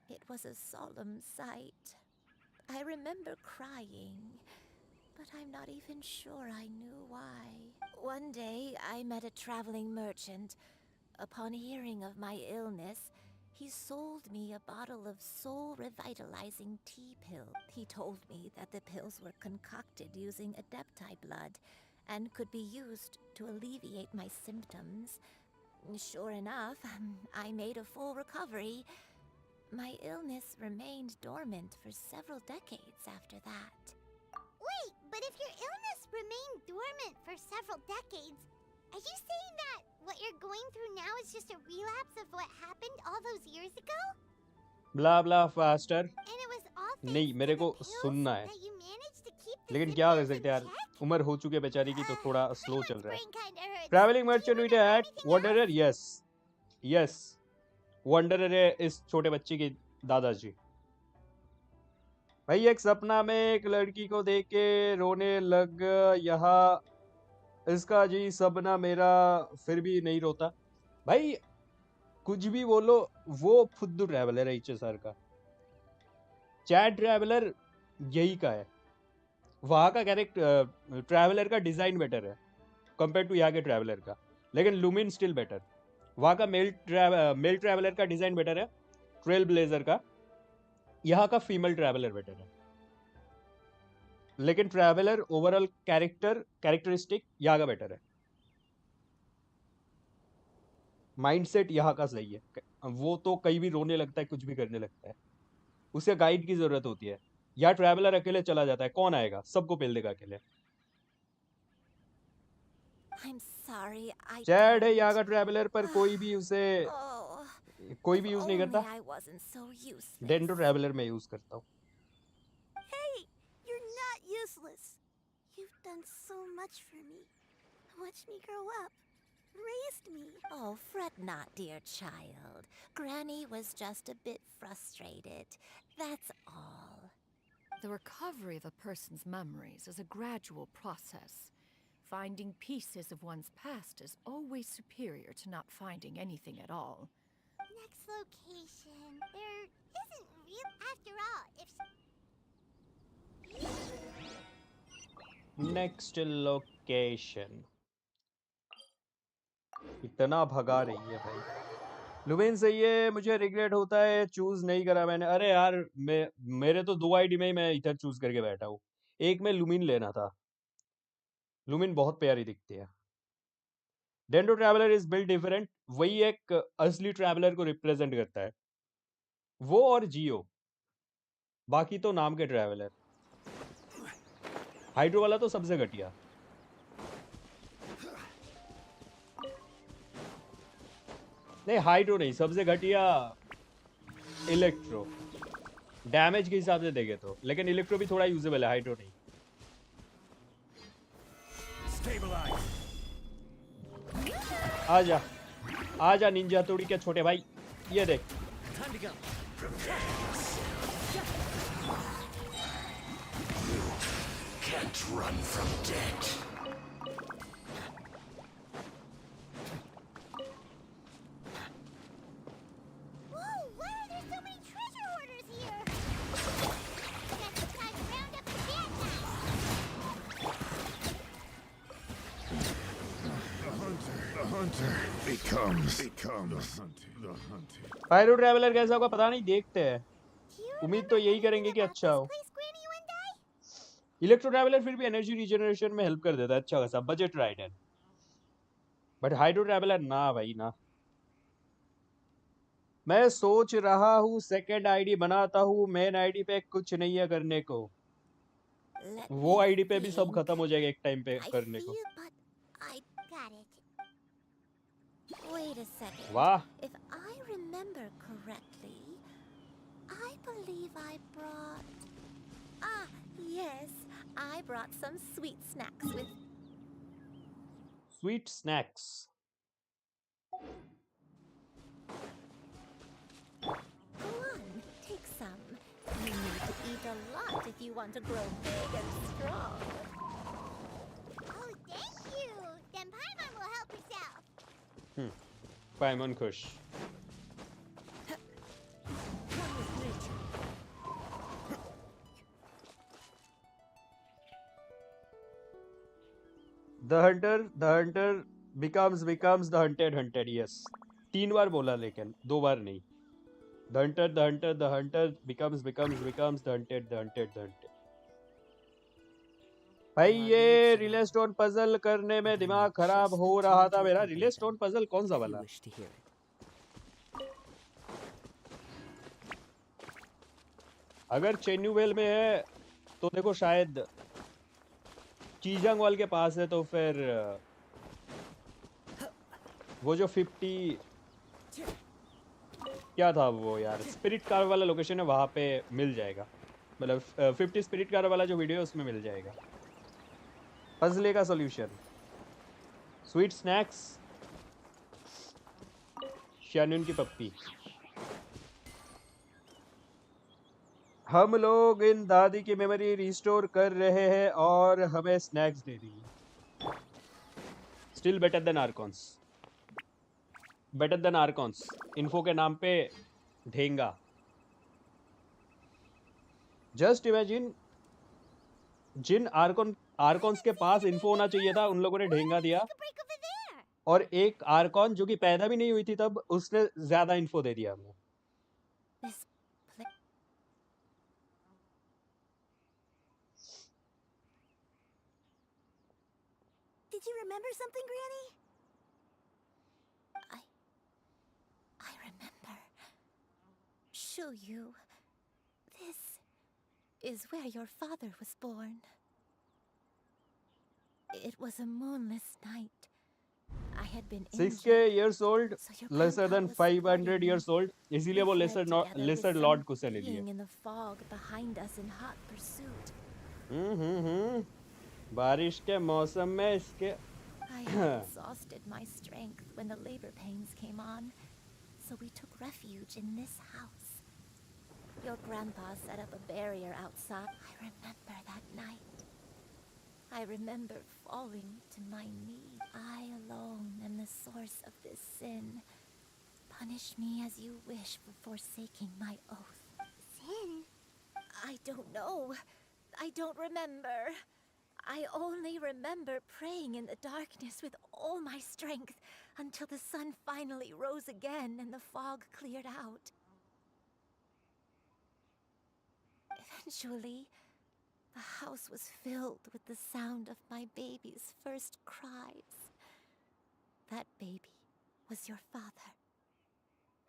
It was a solemn sight. I remember crying, but I'm not even sure I knew why. One day, I met a traveling merchant. Upon hearing of my illness, he sold me a bottle of soul-revitalizing tea pill. He told me that the pills were concocted using Adepti blood and could be used to alleviate my symptoms. Sure enough, I made a full recovery. My illness remained dormant for several decades after that. Wait, but if your illness remained dormant for several decades, are you saying that what you're going through now is just a relapse of what happened all those years ago? Blah blah faster. And it was all नहीं, मेरे को सुनना है, that you managed to keep the लेकिन क्या कर symptoms सकते in हैं यार, check? उम्र हो चुकी है बेचारी की, तो थोड़ा स्लो चल रहा है। Brain kinda hurts. Travelling merchant with hat wanderer, yes yes, wanderer है इस छोटे बच्चे के दादाजी। भाई एक सपना में एक लड़की को देख के रोने लग, यहाँ इसका जी सपना मेरा फिर भी नहीं रोता। भाई कुछ भी बोलो, वो फुद्दू ट्रैवलर है HSR का। चैट ट्रैवलर यही का है, वहाँ का कैरेक्टर ट्रैवलर का डिजाइन बेटर है कंपेयर टू यहाँ के ट्रैवलर का, लेकिन लुमिन स्टिल बेटर। वहाँ का मेल ट्रैवलर का डिजाइन बेटर है, ट्रेल ब्लेजर का। यहाँ का फीमेल ट्रैवलर बेटर है, लेकिन ट्रैवलर ओवरऑल कैरेक्टरिस्टिक यहाँ का बेटर है। माइंडसेट यहाँ का सही है, वो तो कहीं भी रोने लगता है, कुछ भी करने लगता है, उसे गाइड की जरूरत होती है। यहाँ ट्रैवलर अकेले चला जाता है, कौन आएगा, सबको पेल देगा अकेले। I'm sorry, I चैड है don't. यहाँ का ट्रैवलर, पर कोई भी उसे Oh, कोई if भी यूज नहीं only करता। I wasn't so useless. Dento traveller में यूज करता हूँ। Hey, you're not useless. You've done so much for me. Watched me grow up. Raised me. Oh, fret not, dear child. Granny was just a bit frustrated. That's all. The recovery of a person's memories is a gradual process. Finding pieces of one's past is always superior to not finding anything at all. Next location. There isn't real after all. If next location. इतना भगा रही है भाई। Lumen सही है, मुझे regret होता है चूज नहीं करा मैंने। अरे यार, मेरे तो 2 आईडी में ही मैं इधर चूज करके बैठा हूँ। एक में लुमिन लेना था, लुमिन बहुत प्यारी दिखती है। डेंडो ट्रैवलर इज बिल्ड डिफरेंट, वही एक असली ट्रैवलर को रिप्रेजेंट करता है। वो और जियो, बाकी तो नाम के ट्रैवलर। हाइड्रो वाला तो सबसे घटिया। नहीं हाइड्रो नहीं, सबसे घटिया इलेक्ट्रो, डैमेज के हिसाब से देखे तो, लेकिन इलेक्ट्रो भी थोड़ा यूजेबल है, हाइड्रो नहीं। आजा आजा निंजा तोड़ी के छोटे भाई, ये देख। Can't run from death. Whoa, why are there so many treasure hoarders here? Guess it's time to round up the bad guys. The hunter becomes the hunted. Pyro traveller कैसा होगा पता नहीं, देखते हैं। उम्मीद तो यही करेंगे कि अच्छा हो। इलेक्ट्रो ट्रैवलर फिर भी एनर्जी रिजनरेशन में हेल्प कर देता है अच्छा खासा, बजट राइड है। बट हाइड्रो ट्रैवलर ना भाई ना। मैं सोच रहा हूँ सेकंड आईडी बनाता हूँ, मेन आईडी पे कुछ नहीं है करने को। वो आईडी पे भी सब खत्म हो जाएगा एक टाइम पे करने को। I got it. Wait a second. वाह। If I remember correctly, I believe I brought... Ah, yes. I brought some sweet snacks with... Sweet snacks. Go on, take some. You need to eat a lot if you want to grow big and strong. Oh, thank you. Then Paimon will help herself. Paimon खुश। The hunter becomes the hunted. Yes, 3 बार बोला लेकिन 2 बार नहीं। The hunter becomes the hunted. भाई ये relay stone puzzle करने में दिमाग खराब हो रहा था मेरा। रिले स्टोन पजल कौन सा वाला? अगर चेन्यू वेल में है तो देखो शायद चीजंग वाल के पास है, तो फिर वो जो 50 क्या था वो यार, स्पिरिट कार वाला लोकेशन है, वहां पे मिल जाएगा। मतलब 50 स्पिरिट कार वाला जो वीडियो है उसमें मिल जाएगा पजले का सॉल्यूशन। स्वीट स्नैक्स, शानून की पप्पी। हम लोग इन दादी की मेमोरी रिस्टोर कर रहे हैं और हमें स्नैक्स दे दी। Still better than archons, better than archons. Info के नाम पे ढेंगा। जस्ट इमेजिन, जिन आर्कॉन्स के पास इन्फो होना चाहिए था उन लोगों ने ढेंगा दिया, और एक आर्कॉन जो कि पैदा भी नहीं हुई थी तब, उसने ज्यादा इन्फो दे दिया हमें। Did you remember something, Granny? I remember. Shuyu, this is where your father was born. It was a moonless night. I had been 6K years old, lesser than 500 years old, इसीलिए वो lesser lord को से ले लिया। in the fog behind us in hot pursuit. बारिश के मौसम में इसके I had exhausted my strength when the labor pains came on, so we took refuge in this house. Your grandpa set up a barrier outside. I remember that night. I remember falling to my knees. I alone am the source of this sin. Punish me as you wish for forsaking my oath. Sin? I don't know. I don't remember. I only remember praying in the darkness with all my strength until the sun finally rose again and the fog cleared out. Eventually, the house was filled with the sound of my baby's first cries. That baby was your father.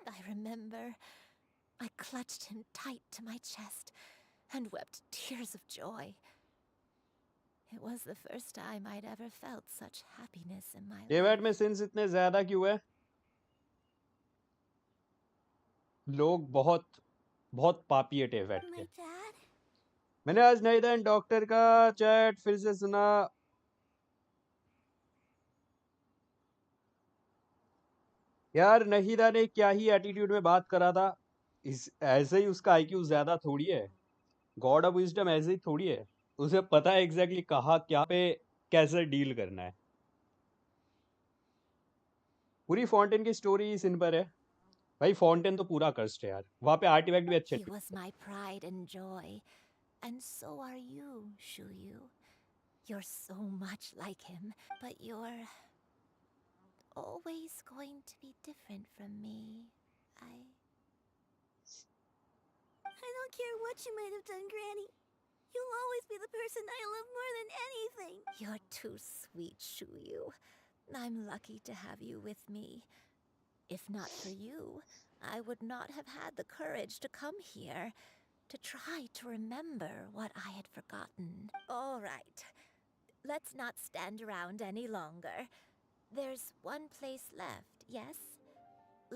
I remember I clutched him tight to my chest and wept tears of joy. It was the first time I'd ever felt such happiness in my life. टेवेट में since इतने ज्यादा क्यों है? लोग बहुत बहुत पापी है टेवेट के। मैंने आज नईदन डॉक्टर का चैट फिर से सुना। यार नहीदा ने क्या ही एटीट्यूड में बात करा था। ऐसे ही उसका आईक्यू ज्यादा थोड़ी है। गॉड ऑफ विजडम ऐसे ही थोड़ी है। उसे पता है एग्जैक्टली कहाँ क्या पे कैसे डील करना है। पूरी फाउंटेन की स्टोरी इस इन पर है भाई। फाउंटेन तो पूरा कर्स्ड है यार। वहां पे आर्टिफैक्ट भी अच्छे He was my pride and joy, and so are you, Shuyu. You're so much like him, but you're always going to be different from me. I don't care what you might have done, Granny. You'll always be the person I love more than anything. You're too sweet, Shuyu. I'm lucky to have you with me. If not for you, I would not have had the courage to come here to try to remember what I had forgotten. All right, let's not stand around any longer. There's one place left, yes?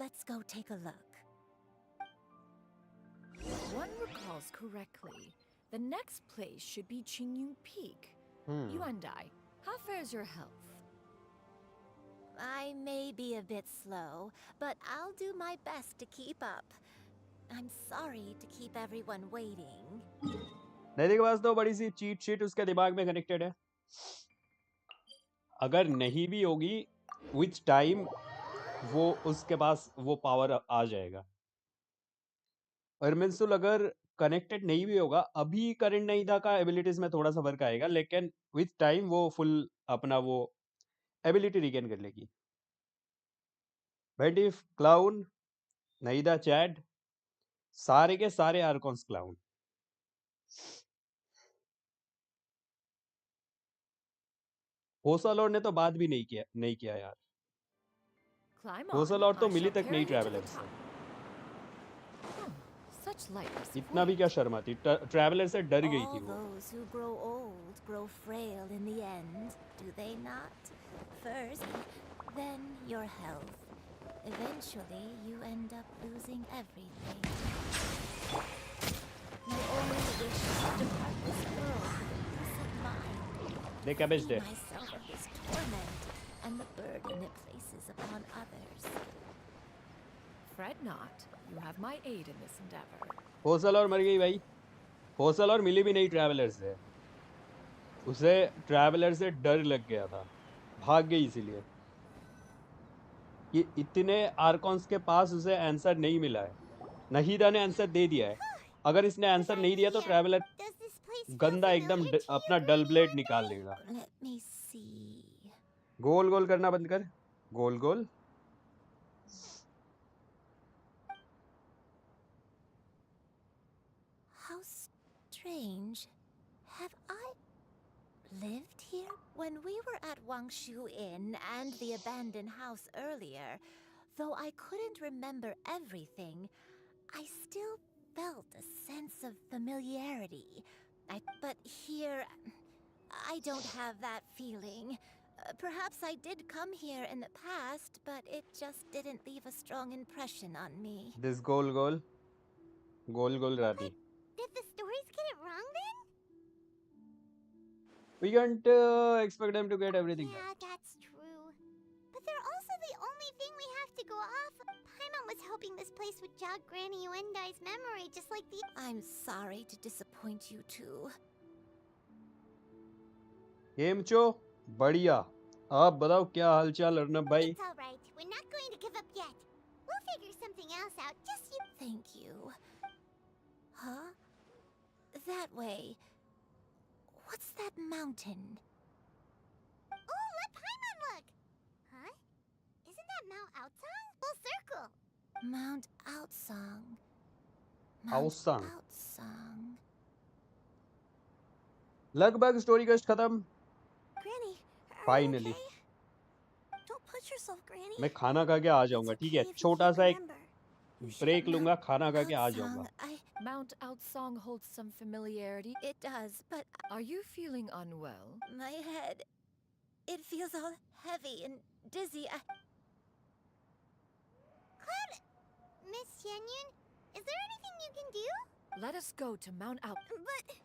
Let's go take a look. If one recalls correctly, the next place should be Chenyu Peak. You and I, how fares your health? I may be a bit slow, but I'll do my best to keep up. I'm sorry to keep everyone waiting. नैतिक पास तो बड़ी सी cheat sheet उसके दिमाग में connected है। अगर नहीं भी होगी विच टाइम वो उसके पास वो पावर आ जाएगा। और मिंसुल अगर कनेक्टेड नहीं भी होगा अभी करंट नहीं था का एबिलिटीज में थोड़ा सा फर्क आएगा, लेकिन विच टाइम वो फुल अपना वो एबिलिटी रिगेन कर लेगी। वेंटिफ क्लाउन नईदा चैड सारे के सारे आर्कॉन्स क्लाउन। होसलॉर्ड ने तो बात भी नहीं किया यार। होसलॉर्ड तो मिली तक नहीं ट्रैवलर से। इतना भी क्या शर्माती, ट्रैवलर से डर गई थी वो। Those who grow old grow frail in the end, do they not? First, then your health. Eventually, you end up losing everything. You only wish to depart this world with peace of mind. They cabbaged it. Myself of this torment and the burden it places upon others. Fret not. You have my aid in this endeavor. होसलॉर्ड मर गई भाई। होसलॉर्ड मिली भी नहीं traveller से। उसे traveller से डर लग गया था, भाग गई इसीलिए। ये इतने आर्कॉन्स के पास उसे आंसर नहीं मिला है। नहीदा ने आंसर दे दिया है। अगर इसने आंसर नहीं दिया तो ट्रैवलर गंदा एकदम अपना डल ब्लेड निकाल लेगा। गोल गोल करना बंद कर। गोल गोल। How strange. Have I lived here? When we were at Wangshu Inn and the abandoned house earlier, though I couldn't remember everything, I still felt a sense of familiarity. But here, I don't have that feeling. Perhaps I did come here in the past, but it just didn't leave a strong impression on me. This goal goal. Goal goal Rati. Did the stories get it wrong then? We can't expect them to get everything. Yeah, that's true. But they're also the only thing we have to go off. Paimon was hoping this place would jog Granny Uendai's memory just like the... I'm sorry to disappoint you too. केमचो बढ़िया। आप बताओ क्या हालचाल अर्नब भाई? It's all right. We're not going to give up yet. We'll figure something else out. Just you... Thank you. Huh? That way. What's that mountain? Oh, let Paimon look! Huh? Isn't that Mount Outsang? Full circle! Mount Outsang. Outsang. Outsang. लगभग story कस्ट खत्म। Granny, finally. Don't push yourself, Granny. मैं खाना खा के आ जाऊंगा, ठीक है? छोटा सा एक ब्रेक लूंगा, खाना खा के आ जाऊंगा. Mount Outsong holds some familiarity. It does, but Are you feeling unwell? my head, it feels all heavy and dizzy. Cloud, Miss Chenyu, is there anything you can do? Let us go to Mount Out. But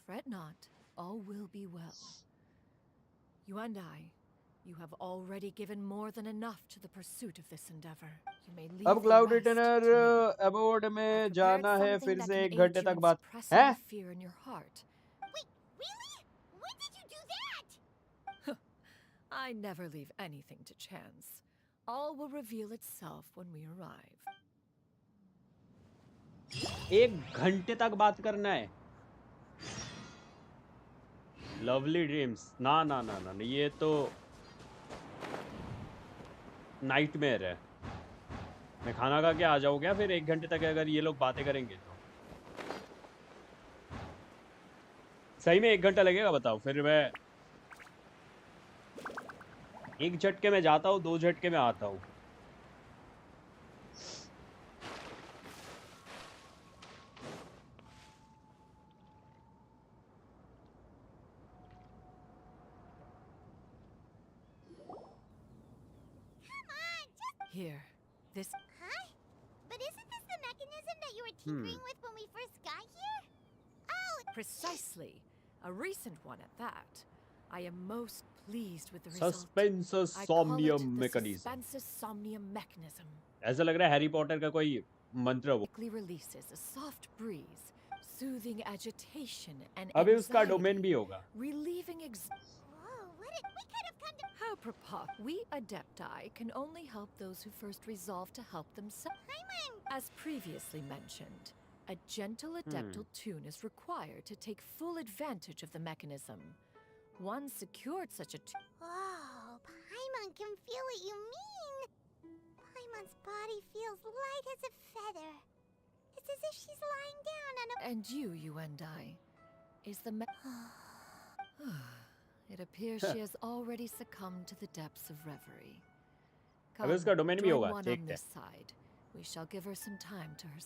Fret not, all will be well. You and I, you have already given more than enough to the pursuit of this endeavor. You may leave अब the cloud rest retainer to me. Aboard में I've prepared जाना है something फिर that से can 1 aid घंटे you तक in बाद. suppressing हैं? the fear in your heart. wait, really? When did you do that? I never leave anything to chance. All will reveal itself when we arrive. 1 घंटे तक बात करना है. Lovely dreams. ना ना ना ना, ये तो नाइटमेयर है. मैं खाना खा के आ जाऊँ क्या फिर 1 घंटे तक अगर ये लोग बातें करेंगे तो? सही में 1 घंटा लगेगा बताओ. फिर मैं 1 झटके में जाता हूँ, 2 झटके में आता हूँ. Here, this. Huh? But isn't this the mechanism that you were tinkering with when we first got here? Oh, Precisely. A recent one at that. I am most pleased with the result. Suspensus I call it somnium the mechanism. Suspensus somnium mechanism. ऐसा लग रहा है Harry Potter का कोई मंत्र वो. Quickly releases a soft breeze, soothing agitation and अभी उसका anxiety, डोमेन भी होगा. relieving whoa, we could have come to... How preposterous. We Adepti can only help those who first resolve to help themselves. As previously mentioned, a gentle adeptal tune is required to take full advantage of the mechanism. Once secured such a tune... Whoa, Paimon can feel what you mean. Paimon's body feels light as a feather. It's as if she's lying down on a... And you and I, is the It appears she has already succumbed to the depths of reverie. अबे उसका domain भी join होगा. one on देखते this side. We shall give her some time to her.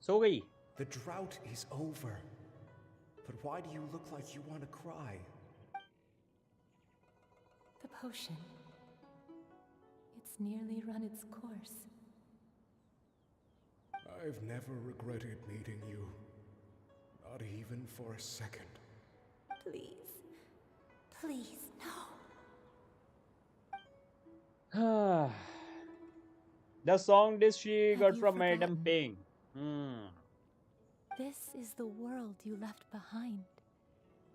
सो गई. The drought is over. But why do you look like you want to cry? The potion. It's nearly run its course. I've never regretted meeting you. Not even for a second. Please. Please, no. The song this she got you from Madam forgotten? Ping. This is the world you left behind.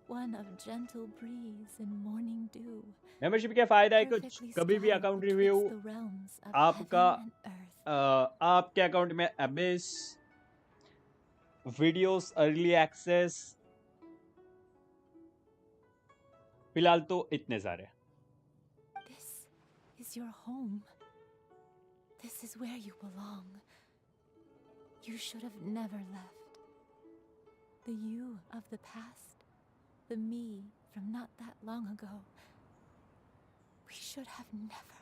One of gentle breeze and morning dew. Membership के फायदा है कुछ. Perfectly कभी भी skied account betwixt review the realms of आपका heaven and earth. आपके account में Abish, videos early access, फिलहाल तो इतने सारे. This is your home. This is where you belong. You should have never left. The you of the past, the me from not that long ago. We should have never.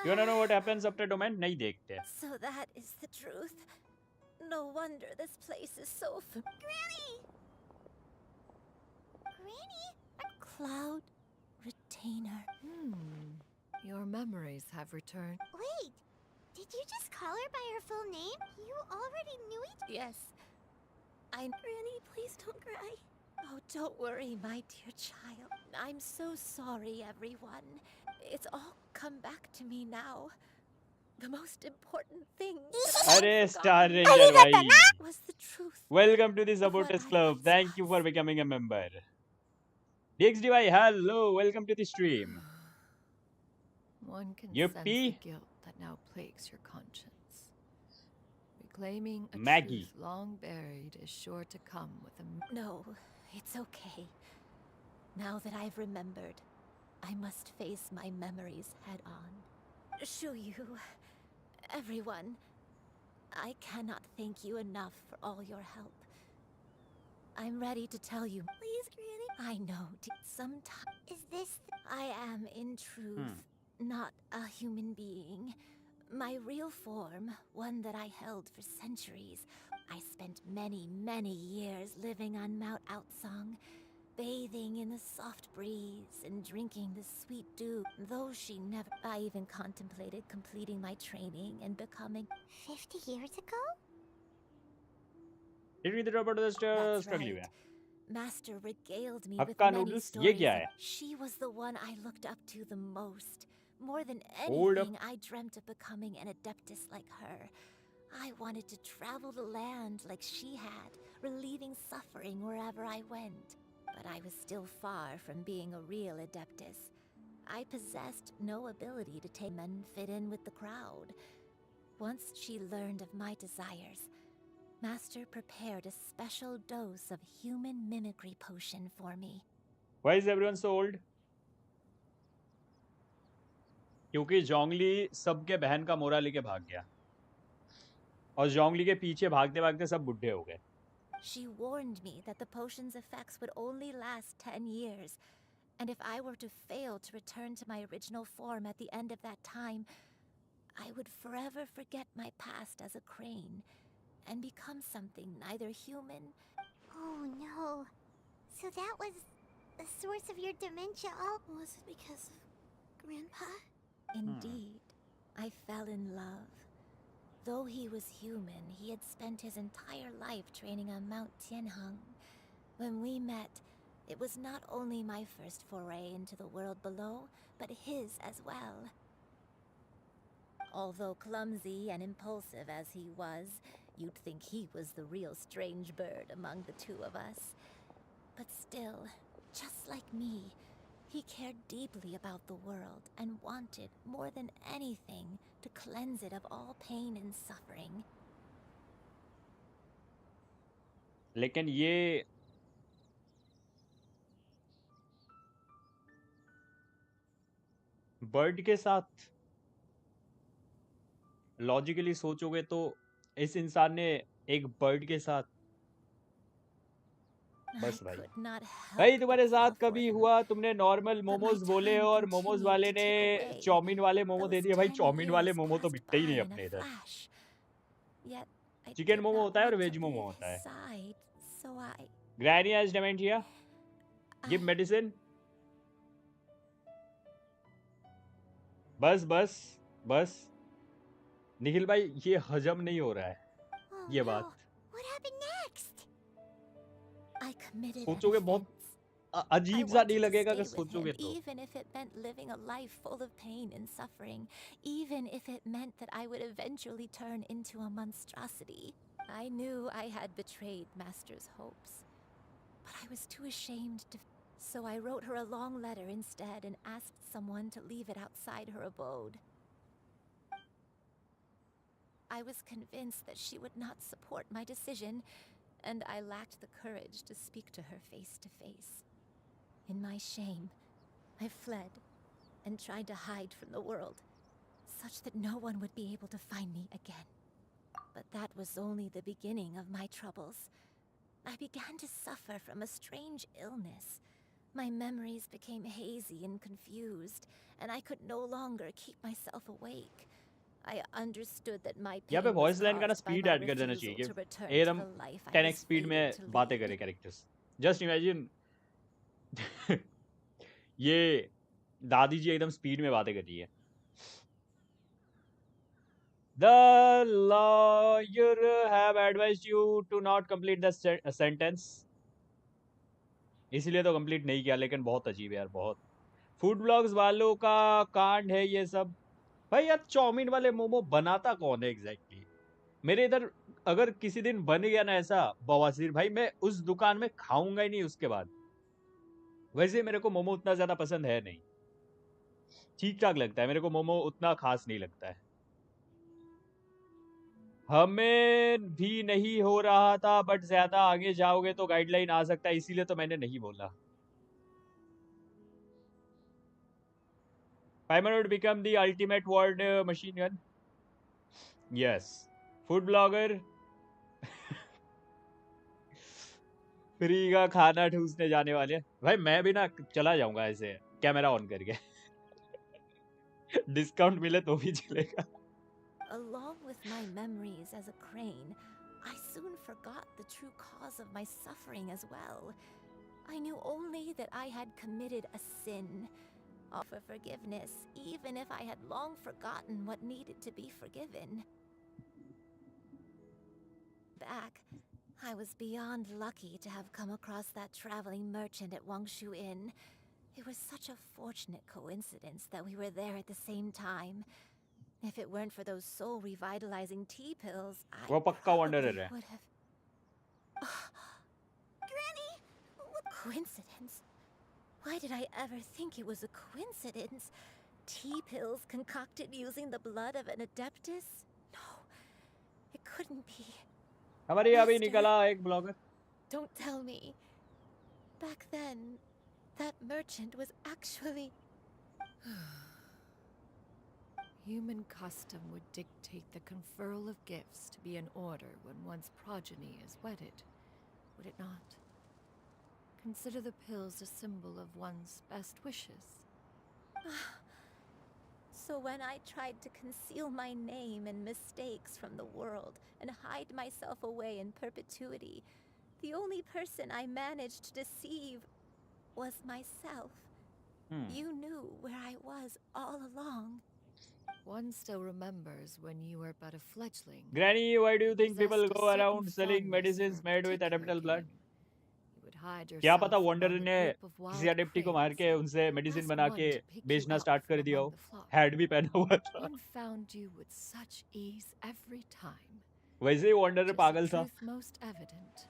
You wanna know what happens after domain? नहीं देखते. So that is the truth. No wonder this place is so Granny! Granny? Cloud Retainer. Your memories have returned. Wait, did you just call her by her full name? You already knew it? Yes. Granny, please don't cry. Oh, don't worry, my dear child. I'm so sorry, everyone. It's all come back to me now. The most important thing अरे Star Ranger भाई. was the truth. Welcome to the supporters club. Thank you for becoming a member. DXD भाई, hello. Welcome to the stream. One can Yippee. sense the guilt that now plagues your conscience. Reclaiming a Maggie. truth long buried is sure to come with a... No, it's okay. Now that I've remembered, I must face my memories head on. Shuyu, everyone, I cannot thank you enough for all your help. I'm ready to tell you. Please, Granny. I know. Sometimes. Is this... I am, in truth, not a human being. My real form, one that I held for centuries. I spent many, many years living on Mount Outsong, bathing in the soft breeze and drinking the sweet dew. Though she never... I even contemplated completing my training and becoming... 50 years ago? Did we the robot That's struggle right. Master regaled me with Hakka many noodles, ye stories. kya hai? She was the one I looked up to the most. More than Hold up. anything, I dreamt of becoming an adeptus like her. I wanted to travel the land like she had, relieving suffering wherever I went. But I was still far from being a real adeptus. I possessed no ability to take men fit in with the crowd. Once she learned of my desires, Master prepared a special dose of human mimicry potion for me. Why is everyone so old? क्योंकि जोंगली सबके बहन का मोरा लेके भाग गया और जोंगली के पीछे भागते भागते सब बुढ़े हो गए. She warned me that the potion's effects would only last 10 years, and if I were to fail to return to my original form at the end of that time, I would forever forget my past as a crane and become something neither human. Oh no. So that was the source of your dementia all... Was it because of Grandpa? Indeed, I fell in love. Though he was human, he had spent his entire life training on Mount Tianheng. When we met, it was not only my first foray into the world below, but his as well. Although clumsy and impulsive as he was, you'd think he was the real strange bird among the two of us. But still, just like me, he cared deeply about the world and wanted, more than anything, to cleanse it of all pain and suffering. लेकिन ये bird के साथ logically सोचोगे तो इस इंसान ने एक बर्ड के साथ बस भाई भाई तुम्हारे साथ कभी हुआ तुमने नॉर्मल मोमोज बोले और मोमोज वाले ने चाउमीन वाले मोमो दे दिए. भाई चाउमीन वाले मोमो तो बिकते ही नहीं अपने इधर. चिकन मोमो होता है और वेज मोमो होता है. Granny has dementia. Give medicine. बस बस बस निखिल भाई ये हजम नहीं हो रहा है ये बात. सोचोगे बहुत अजीब सा नहीं लगेगा अगर सोचोगे तो. Even if it meant living a life full of pain and suffering, even if it meant that I would eventually turn into a monstrosity. I knew I had betrayed Master's hopes, but I was too ashamed to... So I wrote her a long letter instead and asked someone to leave it outside her abode. I was convinced that she would not support my decision, and I lacked the courage to speak to her face to face. In my shame, I fled and tried to hide from the world, such that no one would be able to find me again. But that was only the beginning of my troubles. I began to suffer from a strange illness. My memories became hazy and confused, and I could no longer keep myself awake. I understood that my pain यहाँ पे voice was line का ना caused by speed my add कर देना refusal चाहिए to कि return एकदम to the life I 10x was speed में fated to बातें lead. करे कैरेक्टर्स. जस्ट इमेजिन ये दादी जी एकदम स्पीड में बातें कर रही है. The lawyer have advised you to not complete the sentence. इसलिए तो कंप्लीट नहीं किया लेकिन बहुत अजीब है यार बहुत. फूड ब्लॉग्स वालों का कांड है ये सब. भाई यार चाउमीन वाले मोमो बनाता कौन है एग्जैक्टली? मेरे इधर अगर किसी दिन बन गया ना ऐसा बवासीर भाई मैं उस दुकान में खाऊंगा ही नहीं उसके बाद. वैसे मेरे को मोमो उतना ज्यादा पसंद है नहीं. ठीक ठाक लगता है मेरे को मोमो उतना खास नहीं लगता है. हमें भी नहीं हो रहा था बट ज्यादा आगे जाओगे तो गाइडलाइन आ सकता है इसीलिए तो मैंने नहीं बोला. Paimon would become the ultimate ward machine gun. Yes. Food blogger free का खाना ठूसने जाने वाले भाई। मैं भी ना चला जाऊंगा ऐसे कैमरा ऑन करके डिस्काउंट मिले तो भी चलेगा। Along with my memories as a crane, I soon forgot the true cause of my suffering as well. I knew only that I had committed a sin. Offer forgiveness, even if I had long forgotten what needed to be forgiven. Back, I was beyond lucky to have come across that traveling merchant at Wangshu Inn. It was such a fortunate coincidence that we were there at the same time. If it weren't for those soul revitalizing tea pills, I वो पक्का wanderer probably है। would have. Granny, what coincidence? Why did I ever think it was a coincidence? Tea pills concocted using the blood of an adeptus? No, it couldn't be. हमारी अभी Master, निकला एक blogger. don't tell me. Back then, that merchant was actually. Human custom would dictate the conferral of gifts to be in order when one's progeny is wedded, would it not? Consider the pills a symbol of one's best wishes. So when I tried to conceal my name and mistakes from the world and hide myself away in perpetuity, the only person I managed to deceive was myself. You knew where I was all along. One still remembers when you were but a fledgling. Granny, why do you think people Possessed a go certain around selling fondness medicines for a made with particular adaptal blood? king. You would hide क्या yourself पता wonder among a ने group of किसी wild अडेप्टी को मार cranes. के उनसे medicine Ask बना one के to pick you बेचना out स्टार्ट from कर दिया among हो। the flock. हैड भी पहना हुआ था। One found you with such ease every time. वैसे ही वंडर Just पागल था। truth most evident.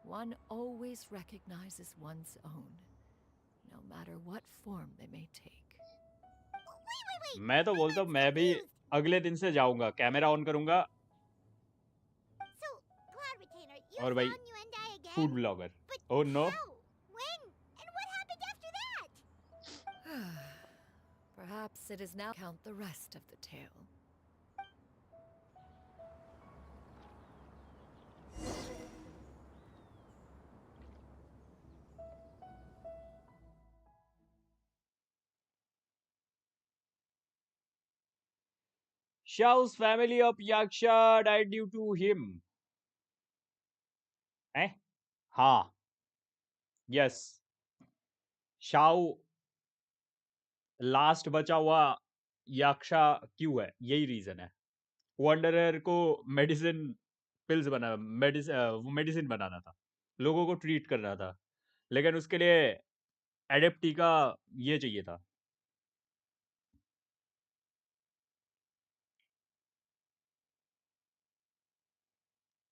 One always recognizes one's own, no matter what form they may take. मैं तो बोलता हूँ मैं भी अगले दिन से जाऊंगा, कैमरा ऑन करूंगा So, Cloud Retainer, you और भाई found Yuendai again? Food blogger. Oh no. How? When? And what happened after that? Perhaps it is now count the rest of the tale. Shao's family of Yaksha died due to him. हैं? हाँ, yes. Shao last बचा हुआ याक्षा क्यों है? यही reason है। Wanderer को medicine pills बना मेडिसिन बनाना था, लोगों को ट्रीट करना था, लेकिन उसके लिए एडेप्टी का ये चाहिए था।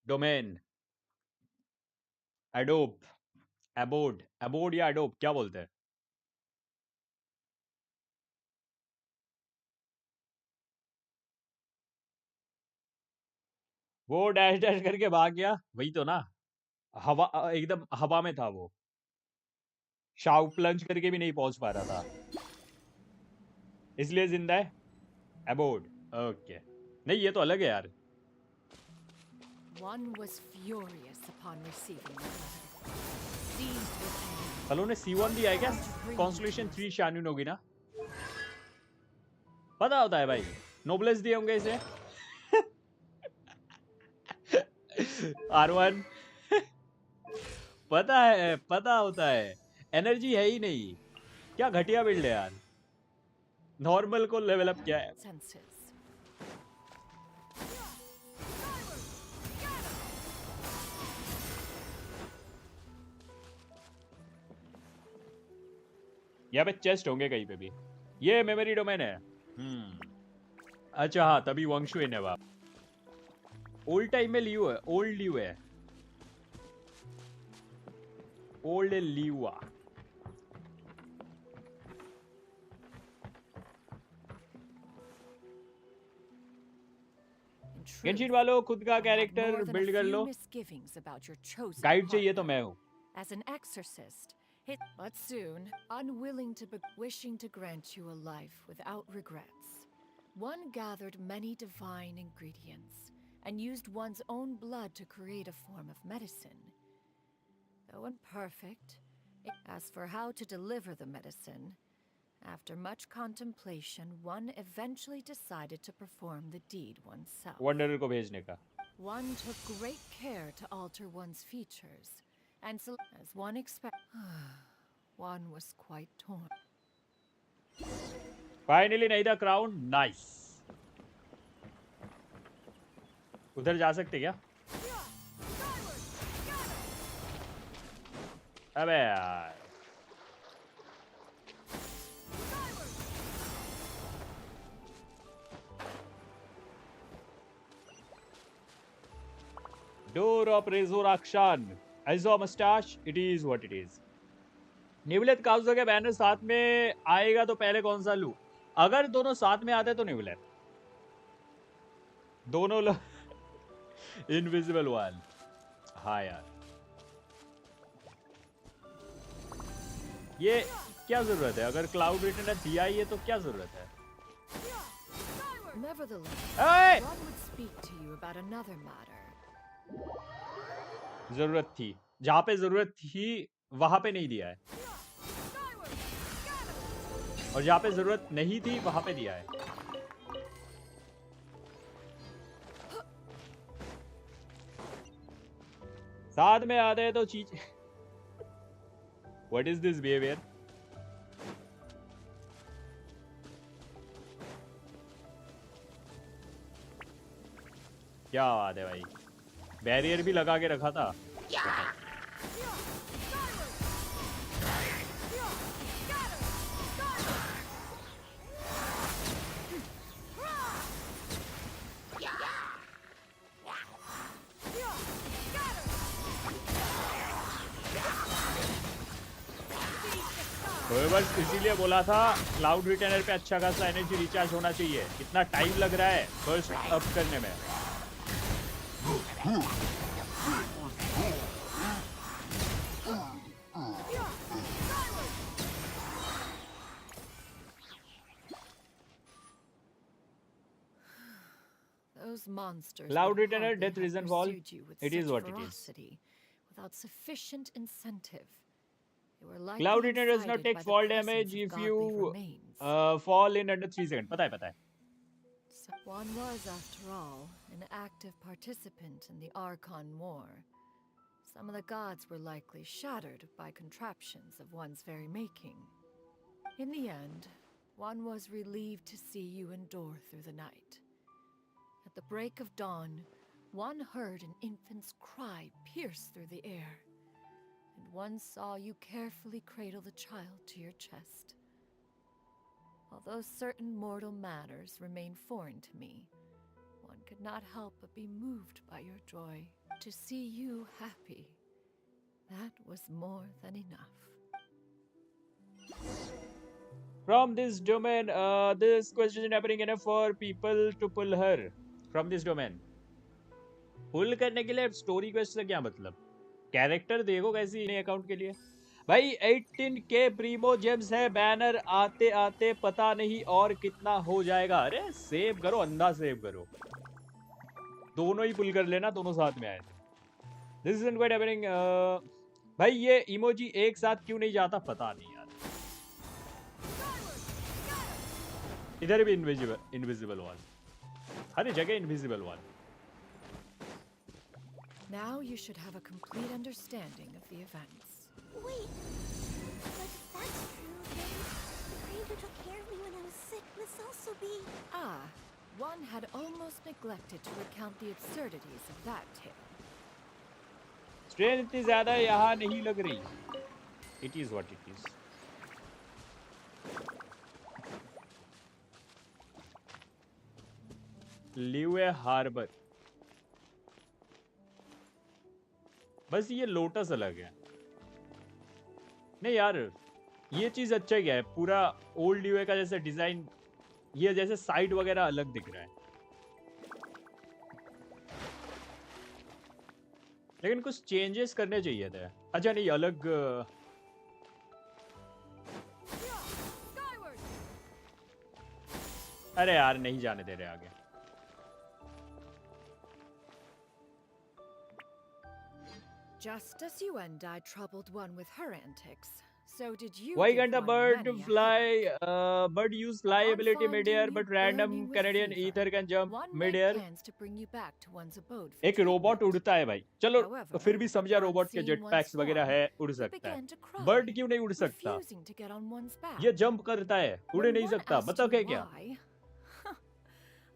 डोमेन, एडोब, एबोड, एबोड या एडोब क्या बोलते हैं? वो डैश डैश करके भाग गया, वही तो ना। हवा एकदम हवा में था वो। शाओ प्लंज करके भी नहीं पहुंच पा रहा था, इसलिए जिंदा है। एबोड, ओके। नहीं, ये तो अलग है यार। One was furious upon receiving the letter. Seized with anger. कल उन्हें C1 दिया है क्या? कॉन्स्टलेशन 3 शान्यून होगी ना? पता होता है भाई, नोबलेस दिए होंगे इसे। R1 पता होता है। एनर्जी है ही नहीं, क्या घटिया बिल्ड है यार। नॉर्मल को लेवल अप किया है। Senses. यहाँ पे चेस्ट होंगे कहीं पे भी। ये मेमोरी डोमेन है। अच्छा हाँ, तभी वंशु इन है वहाँ। ओल्ड टाइम में लियू है, ओल्ड लियू है, ओल्ड लियुआ। गेंशिन वालों, खुद का कैरेक्टर बिल्ड कर लो। गाइड चाहिए तो मैं हूँ। As an exorcist, but soon, unwilling to wishing to grant you a life without regrets, one gathered many divine ingredients, and used one's own blood to create a form of medicine. Though imperfect, as for how to deliver the medicine, after much contemplation, one eventually decided to perform the deed oneself. Wanderer को भेजने का. One took great care to alter one's features, and so, as one one was quite torn. Finally, Naida crown, nice. उधर जा सकते क्या? अबे यार. Door of Resurrection. Azure mustache. It is what it is. निवलेत काउजो के बैनर साथ में आएगा तो पहले कौन सा लूं? अगर दोनों साथ में आते तो निवलेत. दोनों लोग इनविजिबल वन. हाँ यार. ये क्या जरूरत है? अगर क्लाउड रिटर्नर दिया ही है तो क्या जरूरत है? Nevertheless, one would speak to you about another matter. जरूरत थी. जहां पे जरूरत थी वहां पे नहीं दिया है, और जहां पे जरूरत नहीं थी वहां पे दिया है. साथ में आते हैं तो चीज. What is this behavior? क्या बात है भाई. बैरियर भी लगा के रखा था. बस इसीलिए बोला था क्लाउड रिटर्नर पे अच्छा खासा एनर्जी रिचार्ज होना चाहिए. कितना टाइम लग रहा है फर्स्ट अप करने में. Those monsters Cloud would Returner, hardly Death have Risen Fall. pursued you with It is such what it is. ferocity, without sufficient incentive. They were likely Cloud Returner does not incited take by the fall presence damage of if godly you remains. fall in under 3 seconds. पता है. So one was, after all, an active participant in the Archon War. Some of the gods were likely shattered by contraptions of one's very making. In the end, one was relieved to see you endure through the night. At the break of dawn, one heard an infant's cry pierce through the air, and one saw you carefully cradle the child to your chest. Although certain mortal matters remain foreign to me, one could not help but be moved by your joy. To see you happy, that was more than enough. From this domain, this question is happening enough for people to pull her. From this domain. पुल करने के लिए story quest से क्या मतलब? Character देखो कैसी नए account के लिए. भाई 18k प्रीमो जेम्स है. बैनर आते आते पता नहीं और कितना हो जाएगा. अरे सेव करो, अंधा सेव करो. दोनों ही पुल कर लेना, दोनों साथ में आए. This isn't quite happening. भाई ये इमोजी एक साथ क्यों नहीं जाता पता नहीं यार. इधर भी इनविजिबल वन. हर जगह invisible one. Now you should have a complete understanding of the events. Wait, but if that's true, then the friend who took care of me when I was sick must also be... Ah, one had almost neglected to recount the absurdities of that tale. Strain इतनी ज्यादा यहाँ नहीं लग रही. It is what it is. Liyue harbour. बस ये lotus अलग है. नहीं यार, ये चीज अच्छा क्या है. पूरा ओल्ड लिवे का जैसे डिजाइन, ये जैसे साइड वगैरह अलग दिख रहा है. लेकिन कुछ चेंजेस करने चाहिए थे. अच्छा नहीं, अलग. अरे यार नहीं जाने दे रहे आगे. Just as you and I troubled one with her antics, so did you. Why give can't a one bird many a fly? headache. Bird use fly Upon ability finding mid-air, you but random burning with Canadian fever, ether can jump one made mid-air. plans to bring you back to one's abode for एक robot treatment. उड़ता है भाई, चलो However, फिर भी समझा upon robot के seeing jet one's PACS वगैरह form, है, उड़ he सकता है. began to cry, बर्ड क्यों नहीं उड़ सकता? refusing to get on one's back. ये जंप करता है, उड़ When नहीं one सकता. asked बताओ you क्या? why,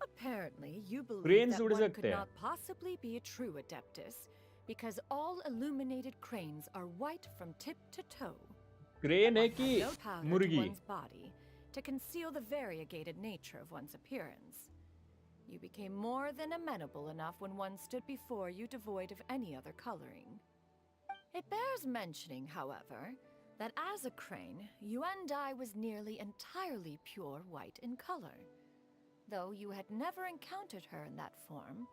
apparently you believe Cranes that उड़ one सकते could हैं. not possibly be a true adeptus because all illuminated cranes are white from tip to toe. Crane है One कि had no powder to मुर्गी? one's body to conceal the variegated nature of one's appearance. You became more than amenable enough when one stood before you devoid of any other coloring. It bears mentioning, however, that as a crane, Yuandai was nearly entirely pure white in color. Though you had never encountered her in that form,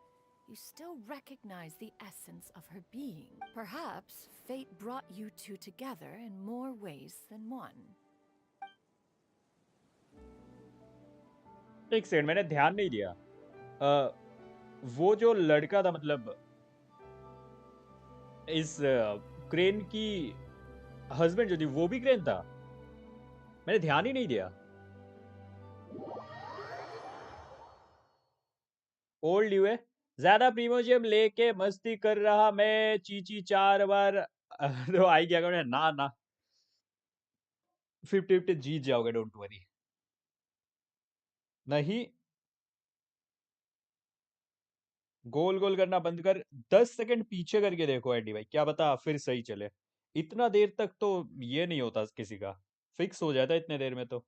you still recognize the essence of her being. Perhaps fate brought you two together in more ways than one. एक second, मैंने ध्यान नहीं दिया. वो जो लड़का था, मतलब इस क्रेन की हस्बैंड जो थी, वो भी क्रेन था. मैंने ध्यान ही नहीं दिया. ओल्ड यू है ज्यादा प्रीमियम लेके मस्ती कर रहा मैं. चीची 4 बार तो आई क्या करूँ? ना ना, 50-50 जीत जाओगे, डोंट वरी. नहीं, गोल गोल करना बंद कर. 10 सेकंड पीछे करके देखो एडी भाई, क्या बता फिर सही चले. इतना देर तक तो ये नहीं होता किसी का, फिक्स हो जाता है इतने देर में तो.